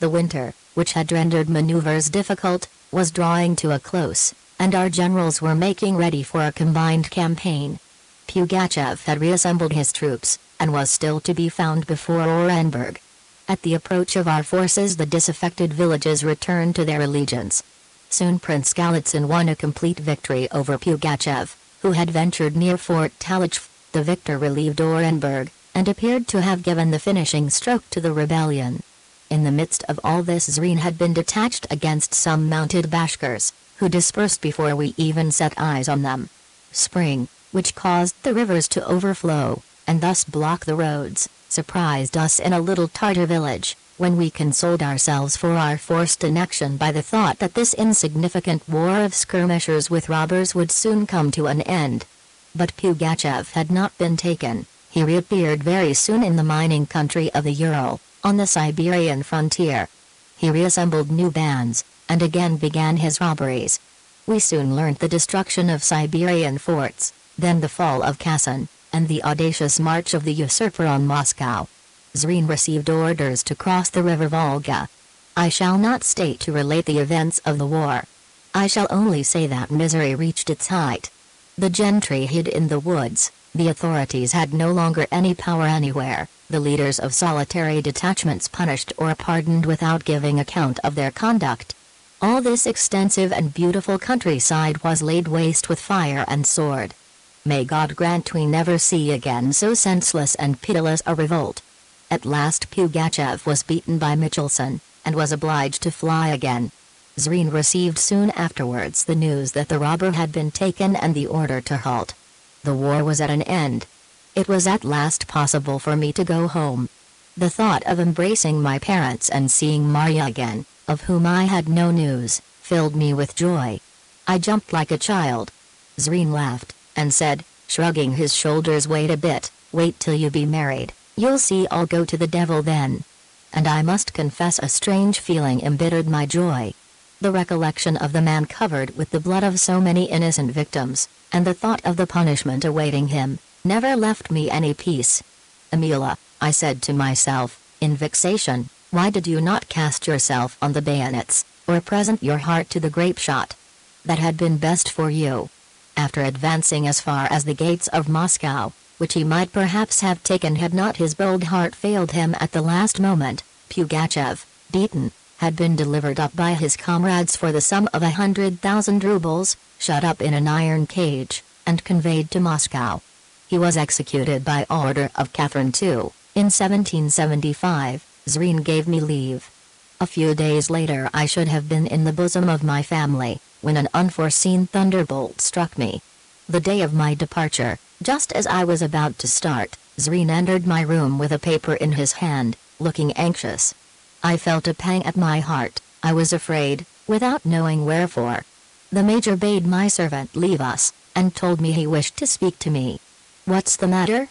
The winter, which had rendered maneuvers difficult, was drawing to a close, and our generals were making ready for a combined campaign. Pugachev had reassembled his troops, and was still to be found before Orenburg. At the approach of our forces the disaffected villages returned to their allegiance. Soon Prince Galitzin won a complete victory over Pugachev, who had ventured near Fort Talich. The victor relieved Orenburg, and appeared to have given the finishing stroke to the rebellion. In the midst of all this Zrin had been detached against some mounted Bashkirs, who dispersed before we even set eyes on them. Spring, which caused the rivers to overflow, and thus block the roads, surprised us in a little Tartar village, when we consoled ourselves for our forced inaction by the thought that this insignificant war of skirmishers with robbers would soon come to an end. But Pugachev had not been taken. He reappeared very soon in the mining country of the Ural, on the Siberian frontier. He reassembled new bands, and again began his robberies. We soon learnt the destruction of Siberian forts, then the fall of Kazan, and the audacious march of the usurper on Moscow. Zrin received orders to cross the river Volga. I shall not stay to relate the events of the war. I shall only say that misery reached its height. The gentry hid in the woods, The authorities had no longer any power anywhere. The leaders of solitary detachments punished or pardoned without giving account of their conduct. All this extensive and beautiful countryside was laid waste with fire and sword. May God grant we never see again so senseless and pitiless a revolt. At last Pugachev was beaten by Michelson, and was obliged to fly again. Zrin received soon afterwards the news that the robber had been taken and the order to halt. The war was at an end. It was at last possible for me to go home. The thought of embracing my parents and seeing Marya again, of whom I had no news, filled me with joy. I jumped like a child. Zrin laughed, and said, shrugging his shoulders, wait a bit, wait till you be married, you'll see I'll go to the devil then. And I must confess a strange feeling embittered my joy. The recollection of the man covered with the blood of so many innocent victims, and the thought of the punishment awaiting him, never left me any peace. Emila, I said to myself, in vexation, why did you not cast yourself on the bayonets, or present your heart to the grape shot? That had been best for you. After advancing as far as the gates of Moscow, which he might perhaps have taken had not his bold heart failed him at the last moment, Pugachev, beaten, had been delivered up by his comrades for the sum of 100,000 rubles, shut up in an iron cage, and conveyed to Moscow. He was executed by order of Catherine II, in 1775, Zrin gave me leave. A few days later I should have been in the bosom of my family, when an unforeseen thunderbolt struck me. The day of my departure, just as I was about to start, Zrin entered my room with a paper in his hand, looking anxious. I felt a pang at my heart. I was afraid, without knowing wherefore. The major bade my servant leave us, and told me he wished to speak to me. What's the matter?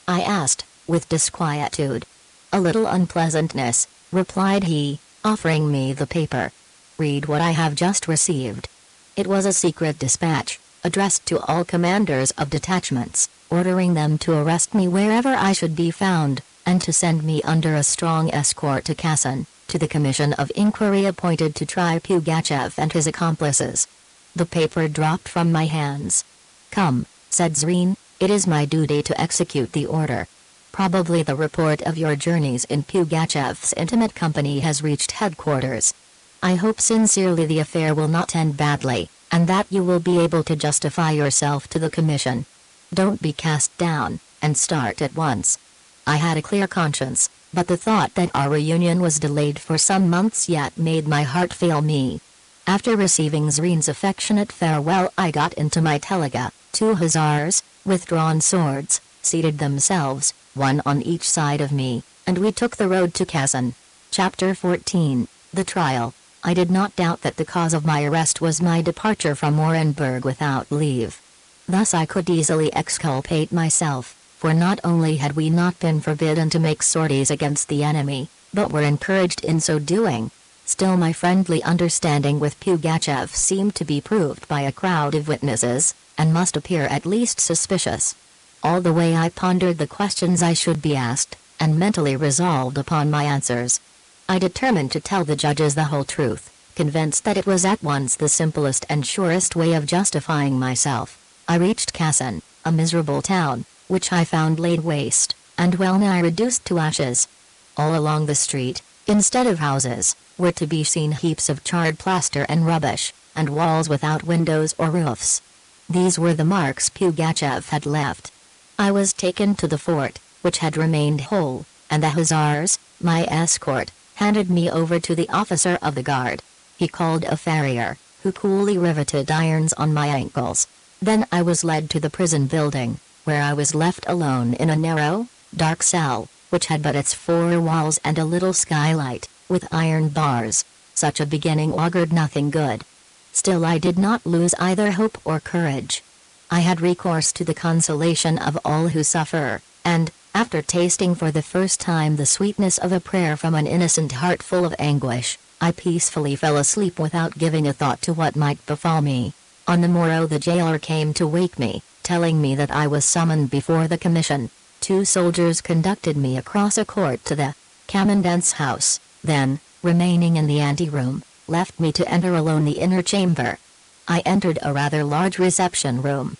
I asked, with disquietude. A little unpleasantness, replied he, offering me the paper. Read what I have just received. It was a secret dispatch, addressed to all commanders of detachments, ordering them to arrest me wherever I should be found, and to send me under a strong escort to Kazan, to the commission of inquiry appointed to try Pugachev and his accomplices. The paper dropped from my hands. Come, said Zrin, it is my duty to execute the order. Probably the report of your journeys in Pugachev's intimate company has reached headquarters. I hope sincerely the affair will not end badly, and that you will be able to justify yourself to the commission. Don't be cast down, and start at once. I had a clear conscience, but the thought that our reunion was delayed for some months yet made my heart fail me. After receiving Zrin's affectionate farewell I got into my telega. 2 hussars, with drawn swords, seated themselves, one on each side of me, and we took the road to Kazan. Chapter 14, The Trial. I did not doubt that the cause of my arrest was my departure from Orenburg without leave. Thus I could easily exculpate myself, for not only had we not been forbidden to make sorties against the enemy, but were encouraged in so doing. Still my friendly understanding with Pugachev seemed to be proved by a crowd of witnesses, and must appear at least suspicious. All the way I pondered the questions I should be asked, and mentally resolved upon my answers. I determined to tell the judges the whole truth, convinced that it was at once the simplest and surest way of justifying myself. I reached Kazan, a miserable town, which I found laid waste, and well nigh reduced to ashes. All along the street, instead of houses, were to be seen heaps of charred plaster and rubbish, and walls without windows or roofs. These were the marks Pugachev had left. I was taken to the fort, which had remained whole, and the hussars, my escort, handed me over to the officer of the guard. He called a farrier, who coolly riveted irons on my ankles. Then I was led to the prison building, where I was left alone in a narrow, dark cell, which had but its 4 walls and a little skylight, with iron bars. Such a beginning augured nothing good. Still I did not lose either hope or courage. I had recourse to the consolation of all who suffer, and, after tasting for the first time the sweetness of a prayer from an innocent heart full of anguish, I peacefully fell asleep without giving a thought to what might befall me. On the morrow the jailer came to wake me, telling me that I was summoned before the commission. 2 soldiers conducted me across a court to the Commandant's house, then, remaining in the anteroom, left me to enter alone the inner chamber. I entered a rather large reception room.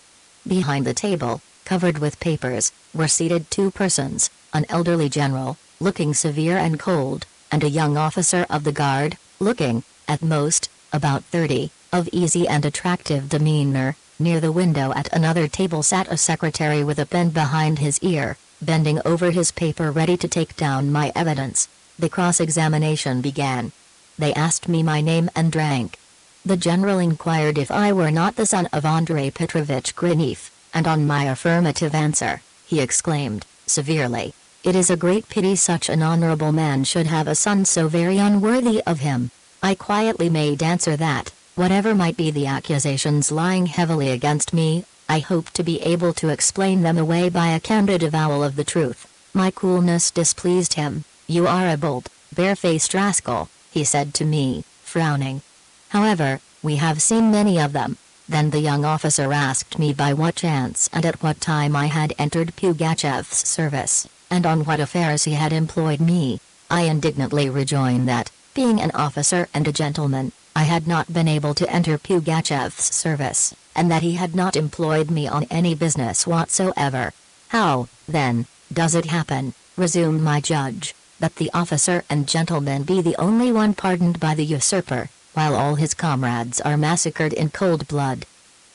Behind the table, covered with papers, were seated two persons, an elderly general, looking severe and cold, and a young officer of the guard, looking, at most, about 30, of easy and attractive demeanor. Near the window at another table sat a secretary with a pen behind his ear, bending over his paper ready to take down my evidence. The cross-examination began. They asked me my name and rank. The general inquired if I were not the son of Andrei Petrovich Grinev, and on my affirmative answer, he exclaimed, severely, "It is a great pity such an honorable man should have a son so very unworthy of him." I quietly made answer that, whatever might be the accusations lying heavily against me, I hoped to be able to explain them away by a candid avowal of the truth. My coolness displeased him. "You are a bold, bare-faced rascal," he said to me, frowning. "However, we have seen many of them." Then the young officer asked me by what chance and at what time I had entered Pugachev's service, and on what affairs he had employed me. I indignantly rejoined that, being an officer and a gentleman, I had not been able to enter Pugachev's service, and that he had not employed me on any business whatsoever. "How, then, does it happen," resumed my judge, "that the officer and gentleman be the only one pardoned by the usurper, while all his comrades are massacred in cold blood?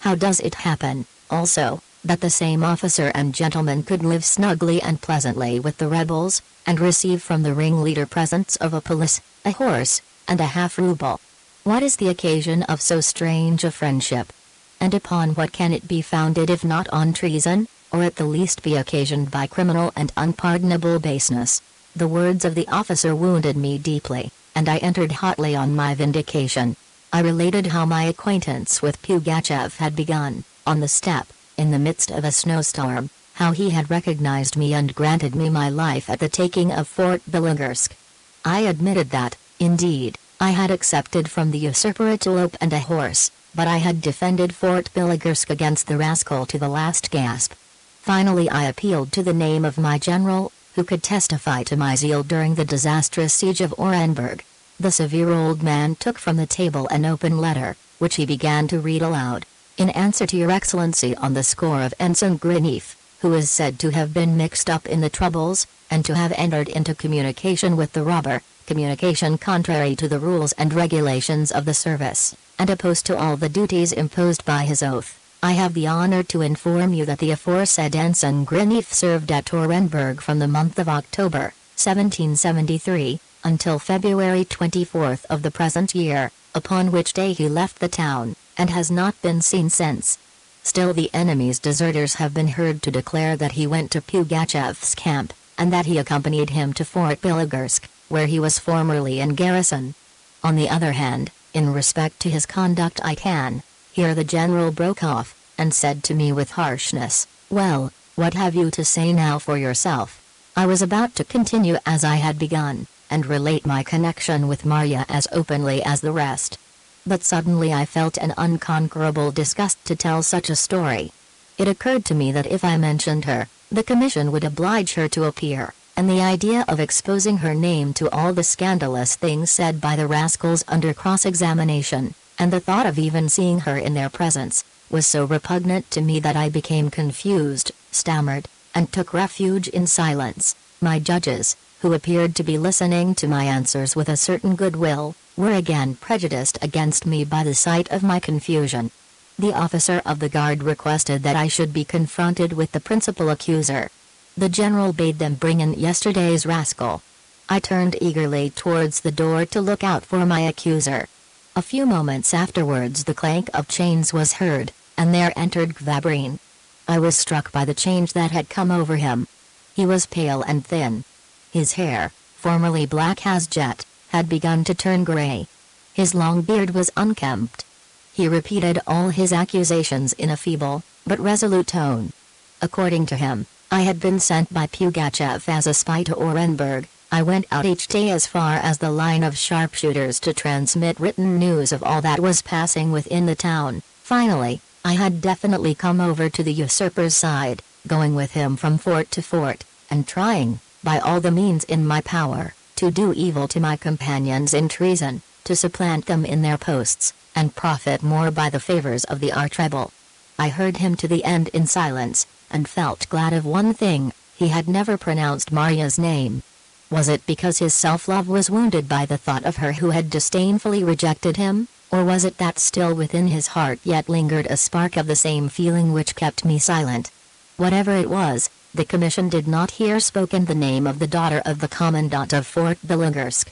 How does it happen, also, that the same officer and gentleman could live snugly and pleasantly with the rebels, and receive from the ringleader presents of a police, a horse, and a half-ruble? What is the occasion of so strange a friendship? And upon what can it be founded if not on treason, or at the least be occasioned by criminal and unpardonable baseness?" The words of the officer wounded me deeply, and I entered hotly on my vindication. I related how my acquaintance with Pugachev had begun, on the steppe, in the midst of a snowstorm, how he had recognized me and granted me my life at the taking of Fort Bilogorsk. I admitted that, indeed, I had accepted from the usurper a tulip and a horse, but I had defended Fort Bilogorsk against the rascal to the last gasp. Finally I appealed to the name of my general, who could testify to my zeal during the disastrous siege of Orenburg. The severe old man took from the table an open letter, which he began to read aloud. "In answer to your excellency on the score of Ensign Grinev, who is said to have been mixed up in the troubles, and to have entered into communication with the robber, communication contrary to the rules and regulations of the service, and opposed to all the duties imposed by his oath, I have the honor to inform you that the aforesaid Ensign Grinev served at Orenburg from the month of October, 1773, until February 24th of the present year, upon which day he left the town, and has not been seen since. Still the enemy's deserters have been heard to declare that he went to Pugachev's camp, and that he accompanied him to Fort Bilogorsk, where he was formerly in garrison. On the other hand, in respect to his conduct I can..." Here the general broke off, and said to me with harshness, "Well, what have you to say now for yourself?" I was about to continue as I had begun, and relate my connection with Marya as openly as the rest. But suddenly I felt an unconquerable disgust to tell such a story. It occurred to me that if I mentioned her, the commission would oblige her to appear, and the idea of exposing her name to all the scandalous things said by the rascals under cross-examination, and the thought of even seeing her in their presence, was so repugnant to me that I became confused, stammered, and took refuge in silence. My judges, who appeared to be listening to my answers with a certain goodwill, were again prejudiced against me by the sight of my confusion. The officer of the guard requested that I should be confronted with the principal accuser. The general bade them bring in yesterday's rascal. I turned eagerly towards the door to look out for my accuser. A few moments afterwards the clank of chains was heard, and there entered Gvabrin. I was struck by the change that had come over him. He was pale and thin. His hair, formerly black as jet, had begun to turn gray. His long beard was unkempt. He repeated all his accusations in a feeble, but resolute tone. According to him, I had been sent by Pugachev as a spy to Orenburg. I went out each day as far as the line of sharpshooters to transmit written news of all that was passing within the town. Finally, I had definitely come over to the usurper's side, going with him from fort to fort, and trying, by all the means in my power, to do evil to my companions in treason, to supplant them in their posts, and profit more by the favors of the arch-rebel. I heard him to the end in silence, and felt glad of one thing: he had never pronounced Maria's name. Was it because his self-love was wounded by the thought of her who had disdainfully rejected him, or was it that still within his heart yet lingered a spark of the same feeling which kept me silent? Whatever it was, the commission did not hear spoken the name of the daughter of the Commandant of Fort Belogorsk.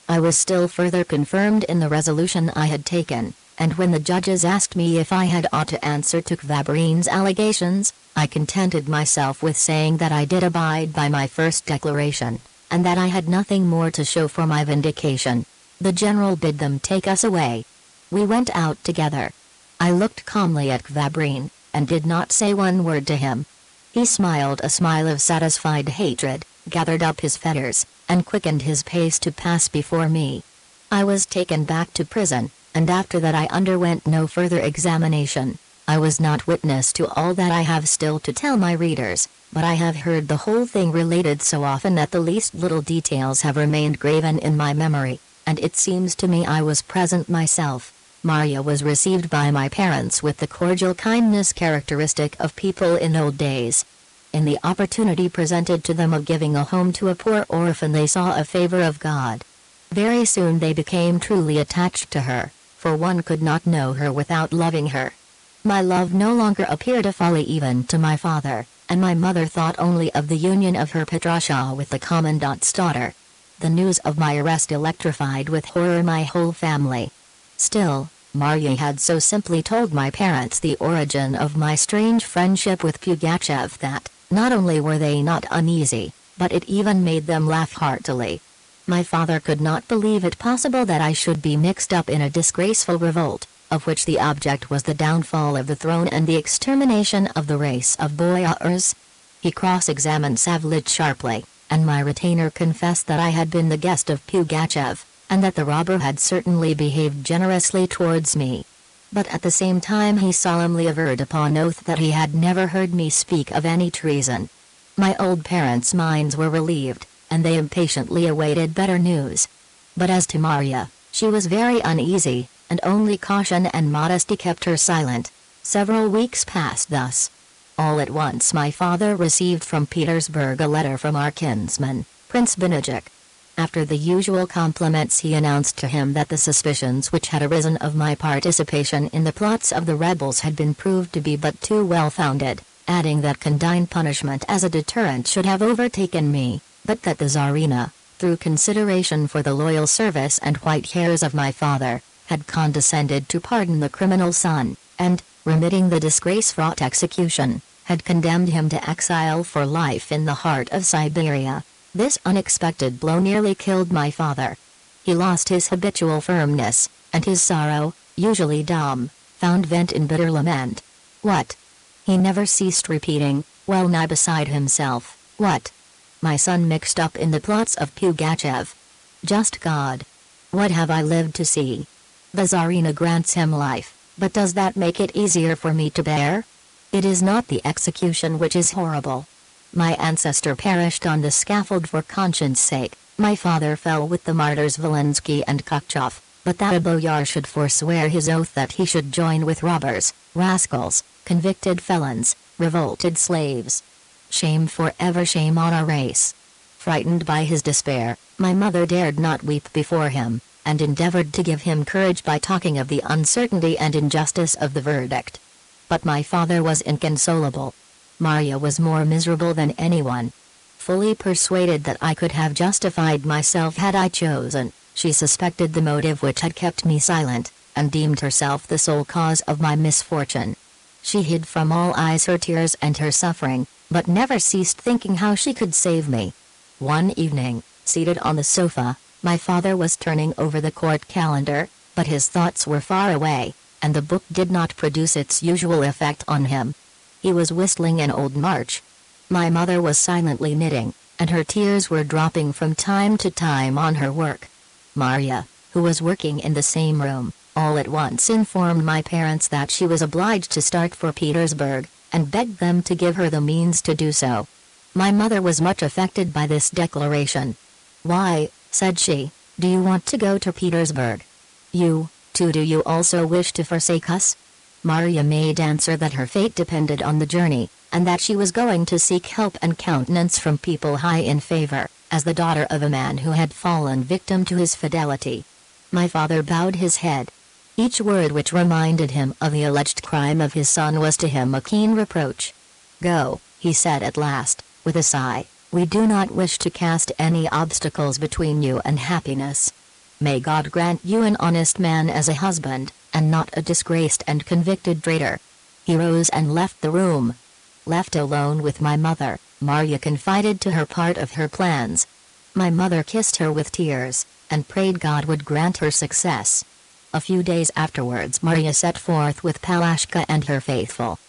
I was still further confirmed in the resolution I had taken, and when the judges asked me if I had aught to answer to Kvabrin's allegations, I contented myself with saying that I did abide by my first declaration, and that I had nothing more to show for my vindication. The general bid them take us away. We went out together. I looked calmly at Kvabrin, and did not say one word to him. He smiled a smile of satisfied hatred, gathered up his fetters, and quickened his pace to pass before me. I was taken back to prison, and after that I underwent no further examination. I was not witness to all that I have still to tell my readers, but I have heard the whole thing related so often that the least little details have remained graven in my memory, and it seems to me I was present myself. Maria was received by my parents with the cordial kindness characteristic of people in old days. In the opportunity presented to them of giving a home to a poor orphan, they saw a favor of God. Very soon they became truly attached to her, for one could not know her without loving her. My love no longer appeared a folly even to my father, and my mother thought only of the union of her Petrasha with the Commandant's daughter. The news of my arrest electrified with horror my whole family. Still, Maria had so simply told my parents the origin of my strange friendship with Pugachev that, not only were they not uneasy, but it even made them laugh heartily. My father could not believe it possible that I should be mixed up in a disgraceful revolt, of which the object was the downfall of the throne and the extermination of the race of boyars. He cross-examined Savlich sharply, and my retainer confessed that I had been the guest of Pugachev, and that the robber had certainly behaved generously towards me. But at the same time he solemnly averred upon oath that he had never heard me speak of any treason. My old parents' minds were relieved, and they impatiently awaited better news. But as to Maria, she was very uneasy, and only caution and modesty kept her silent. Several weeks passed thus. All at once my father received from Petersburg a letter from our kinsman, Prince Benedict. After the usual compliments he announced to him that the suspicions which had arisen of my participation in the plots of the rebels had been proved to be but too well founded, adding that condign punishment as a deterrent should have overtaken me, but that the Tsarina, through consideration for the loyal service and white hairs of my father, had condescended to pardon the criminal son, and, remitting the disgrace-fraught execution, had condemned him to exile for life in the heart of Siberia. This unexpected blow nearly killed my father. He lost his habitual firmness, and his sorrow, usually dumb, found vent in bitter lament. What? He never ceased repeating, well nigh beside himself, what? My son mixed up in the plots of Pugachev. Just God! What have I lived to see? The Tsarina grants him life, but does that make it easier for me to bear? It is not the execution which is horrible. My ancestor perished on the scaffold for conscience' sake, my father fell with the martyrs Volensky and Kokchov, but that a boyar should forswear his oath that he should join with robbers, rascals, convicted felons, revolted slaves. Shame forever, shame on our race. Frightened by his despair, my mother dared not weep before him, and endeavored to give him courage by talking of the uncertainty and injustice of the verdict. But my father was inconsolable. Maria was more miserable than anyone. Fully persuaded that I could have justified myself had I chosen, she suspected the motive which had kept me silent, and deemed herself the sole cause of my misfortune. She hid from all eyes her tears and her suffering, but never ceased thinking how she could save me. One evening, seated on the sofa, my father was turning over the court calendar, but his thoughts were far away, and the book did not produce its usual effect on him. He was whistling an old march. My mother was silently knitting, and her tears were dropping from time to time on her work. Maria, who was working in the same room, all at once informed my parents that she was obliged to start for Petersburg, and begged them to give her the means to do so. My mother was much affected by this declaration. "Why," said she, "do you want to go to Petersburg? You, too, do you also wish to forsake us?" Maria made answer that her fate depended on the journey, and that she was going to seek help and countenance from people high in favor, as the daughter of a man who had fallen victim to his fidelity. My father bowed his head. Each word which reminded him of the alleged crime of his son was to him a keen reproach. "Go," he said at last, with a sigh, "we do not wish to cast any obstacles between you and happiness. May God grant you an honest man as a husband, and not a disgraced and convicted traitor." He rose and left the room. Left alone with my mother, Marya confided to her part of her plans. My mother kissed her with tears, and prayed God would grant her success. A few days afterwards Marya set forth with Palashka and her faithful.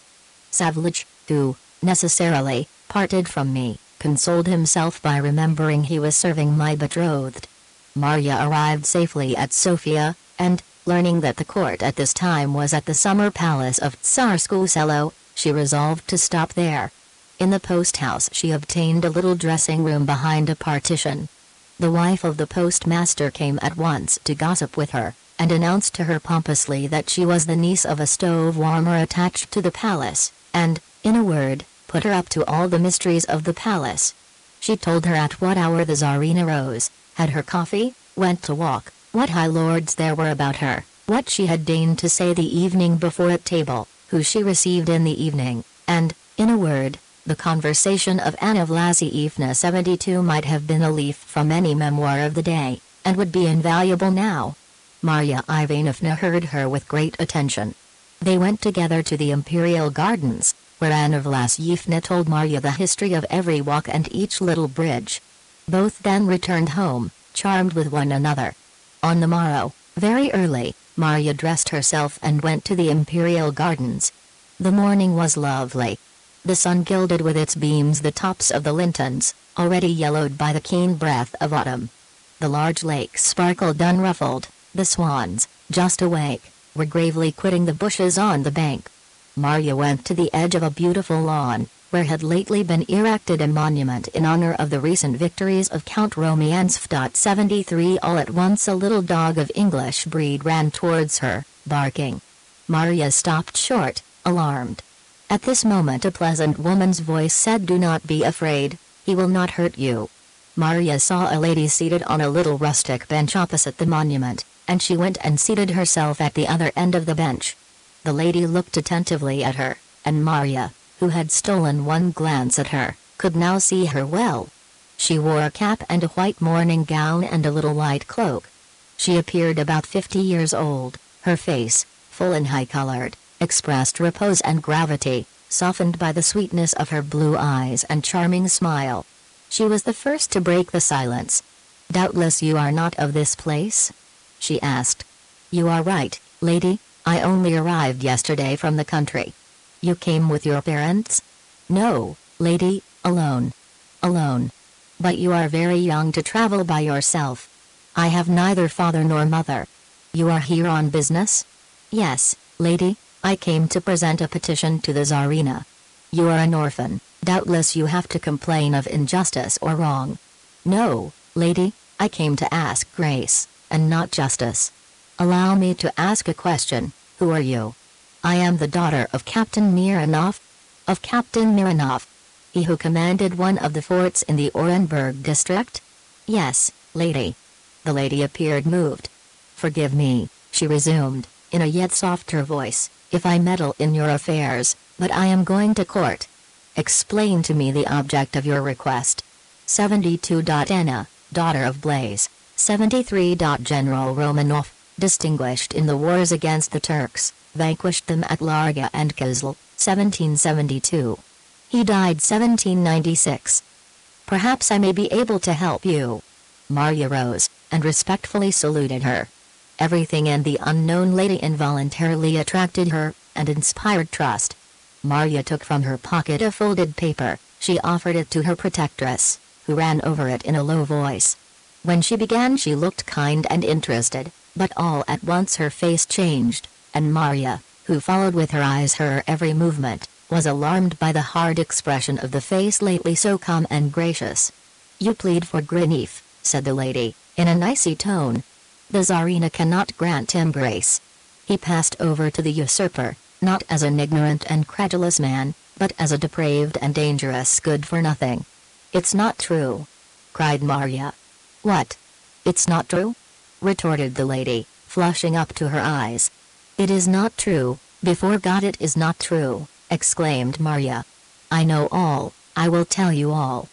Savlich, who, necessarily, parted from me, consoled himself by remembering he was serving my betrothed. Marya arrived safely at Sofia, and, learning that the court at this time was at the summer palace of Tsarskoye Selo, she resolved to stop there. In the post house she obtained a little dressing room behind a partition. The wife of the postmaster came at once to gossip with her, and announced to her pompously that she was the niece of a stove warmer attached to the palace, and, in a word, put her up to all the mysteries of the palace. She told her at what hour the Tsarina rose, had her coffee, went to walk, what high lords there were about her, what she had deigned to say the evening before at table, who she received in the evening, and, in a word, the conversation of Anna Vlasievna 72 might have been a leaf from any memoir of the day, and would be invaluable now. Marya Ivanovna heard her with great attention. They went together to the Imperial Gardens, where Anna Vlasievna told Marya the history of every walk and each little bridge. Both then returned home, charmed with one another. On the morrow, very early, Marya dressed herself and went to the Imperial Gardens. The morning was lovely. The sun gilded with its beams the tops of the lintons, already yellowed by the keen breath of autumn. The large lakes sparkled unruffled, the swans, just awake, were gravely quitting the bushes on the bank. Marya went to the edge of a beautiful lawn, where had lately been erected a monument in honor of the recent victories of Count Romianov. 73 All at once a little dog of English breed ran towards her, barking. Marya stopped short, alarmed. At this moment a pleasant woman's voice said, "Do not be afraid, he will not hurt you." Marya saw a lady seated on a little rustic bench opposite the monument, and she went and seated herself at the other end of the bench. The lady looked attentively at her, and Marya, who had stolen one glance at her, could now see her well. She wore a cap and a white morning gown and a little white cloak. She appeared about 50 years old, her face, full and high-colored, expressed repose and gravity, softened by the sweetness of her blue eyes and charming smile. She was the first to break the silence. "Doubtless you are not of this place?" she asked. "You are right, lady, I only arrived yesterday from the country." "You came with your parents?" "No, lady, alone." "Alone? But you are very young to travel by yourself." "I have neither father nor mother." "You are here on business?" "Yes, lady, I came to present a petition to the Tsarina." "You are an orphan, doubtless you have to complain of injustice or wrong." "No, lady, I came to ask grace, and not justice." "Allow me to ask a question, who are you?" "I am the daughter of Captain Mironov." "Of Captain Mironov? He who commanded one of the forts in the Orenburg district?" "Yes, lady." The lady appeared moved. "Forgive me," she resumed, in a yet softer voice, "if I meddle in your affairs, but I am going to court. Explain to me the object of your request." 72. Anna, daughter of Blaise. 73. General Romanov, distinguished in the wars against the Turks, vanquished them at Larga and Kizil, 1772. He died 1796. "Perhaps I may be able to help you." Marya rose, and respectfully saluted her. Everything in the unknown lady involuntarily attracted her, and inspired trust. Marya took from her pocket a folded paper, she offered it to her protectress, who ran over it in a low voice. When she began she looked kind and interested, but all at once her face changed, and Marya, who followed with her eyes her every movement, was alarmed by the hard expression of the face lately so calm and gracious. "You plead for Grinif," said the lady, in an icy tone. "The Tsarina cannot grant him grace." He passed over to the usurper, not as an ignorant and credulous man, but as a depraved and dangerous good-for-nothing. "It's not true!" cried Marya. "What? It's not true?" retorted the lady, flushing up to her eyes. "It is not true, before God it is not true," exclaimed Marya. "I know all, I will tell you all.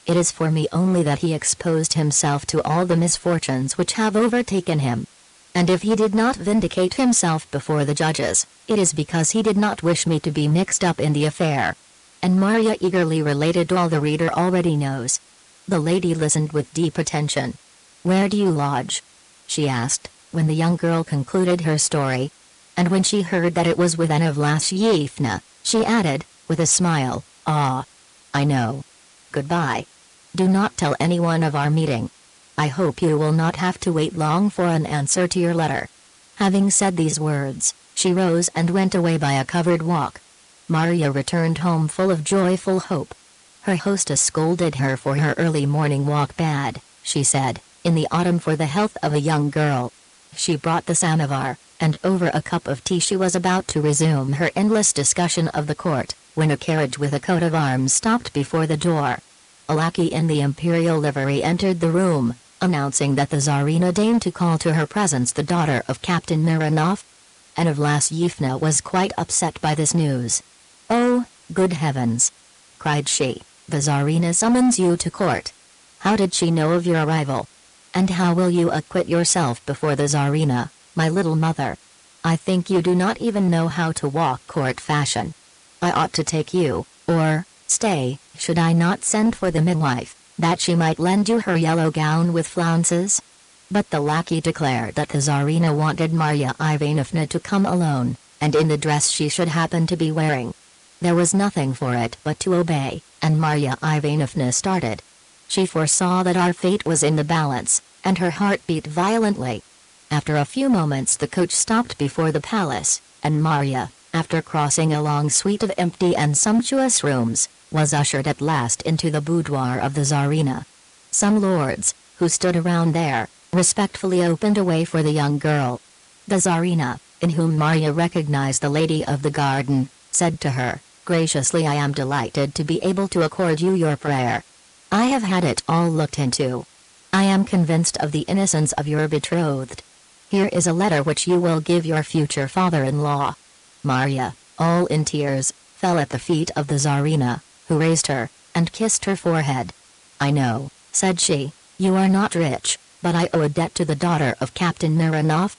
It is for me only that he exposed himself to all the misfortunes which have overtaken him. And if he did not vindicate himself before the judges, it is because he did not wish me to be mixed up in the affair." And Marya eagerly related all the reader already knows. The lady listened with deep attention. "Where do you lodge?" she asked, when the young girl concluded her story. And when she heard that it was with Anna Vlasyevna, she added, with a smile, "Ah, I know. Goodbye. Do not tell anyone of our meeting. I hope you will not have to wait long for an answer to your letter." Having said these words, she rose and went away by a covered walk. Marya returned home full of joyful hope. Her hostess scolded her for her early morning walk. "Bad," she said, "in the autumn for the health of a young girl." She brought the samovar, and over a cup of tea she was about to resume her endless discussion of the court, when a carriage with a coat of arms stopped before the door. A lackey in the imperial livery entered the room, announcing that the Tsarina deigned to call to her presence the daughter of Captain Mironov. Anna Vlasyevna was quite upset by this news. "Oh, good heavens!" cried she, "the Tsarina summons you to court. How did she know of your arrival? And how will you acquit yourself before the Tsarina, my little mother? I think you do not even know how to walk court fashion. I ought to take you, or, stay, should I not send for the midwife, that she might lend you her yellow gown with flounces?" But the lackey declared that the Tsarina wanted Marya Ivanovna to come alone, and in the dress she should happen to be wearing. There was nothing for it but to obey, and Marya Ivanovna started. She foresaw that our fate was in the balance, and her heart beat violently. After a few moments the coach stopped before the palace, and Marya, after crossing a long suite of empty and sumptuous rooms, was ushered at last into the boudoir of the Tsarina. Some lords, who stood around there, respectfully opened a way for the young girl. The Tsarina, in whom Marya recognized the lady of the garden, said to her, "Graciously, I am delighted to be able to accord you your prayer. I have had it all looked into. I am convinced of the innocence of your betrothed. Here is a letter which you will give your future father-in-law." Marya, all in tears, fell at the feet of the Tsarina, who raised her, and kissed her forehead. "I know," said she, "you are not rich, but I owe a debt to the daughter of Captain Mironov.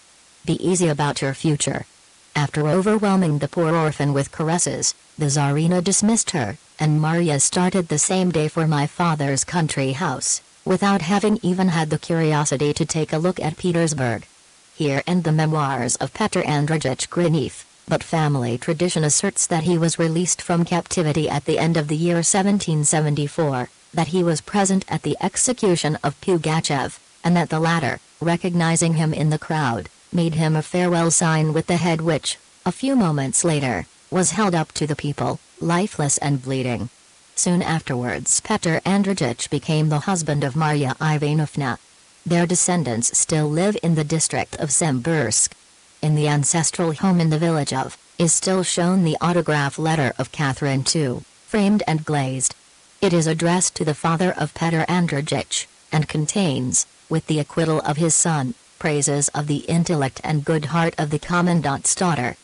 Be easy about your future." After overwhelming the poor orphan with caresses, the Tsarina dismissed her, and Marya started the same day for my father's country house, without having even had the curiosity to take a look at Petersburg. Here end the memoirs of Petr Andreyich Grinif, but family tradition asserts that he was released from captivity at the end of the year 1774, that he was present at the execution of Pugachev, and that the latter, recognizing him in the crowd, made him a farewell sign with the head which, a few moments later, was held up to the people, lifeless and bleeding. Soon afterwards Petr Andreyich became the husband of Marya Ivanovna. Their descendants still live in the district of Sembursk. In the ancestral home in the village of, is still shown the autograph letter of Catherine II, framed and glazed. It is addressed to the father of Petr Andreyich, and contains, with the acquittal of his son, praises of the intellect and good heart of the Commandant's daughter,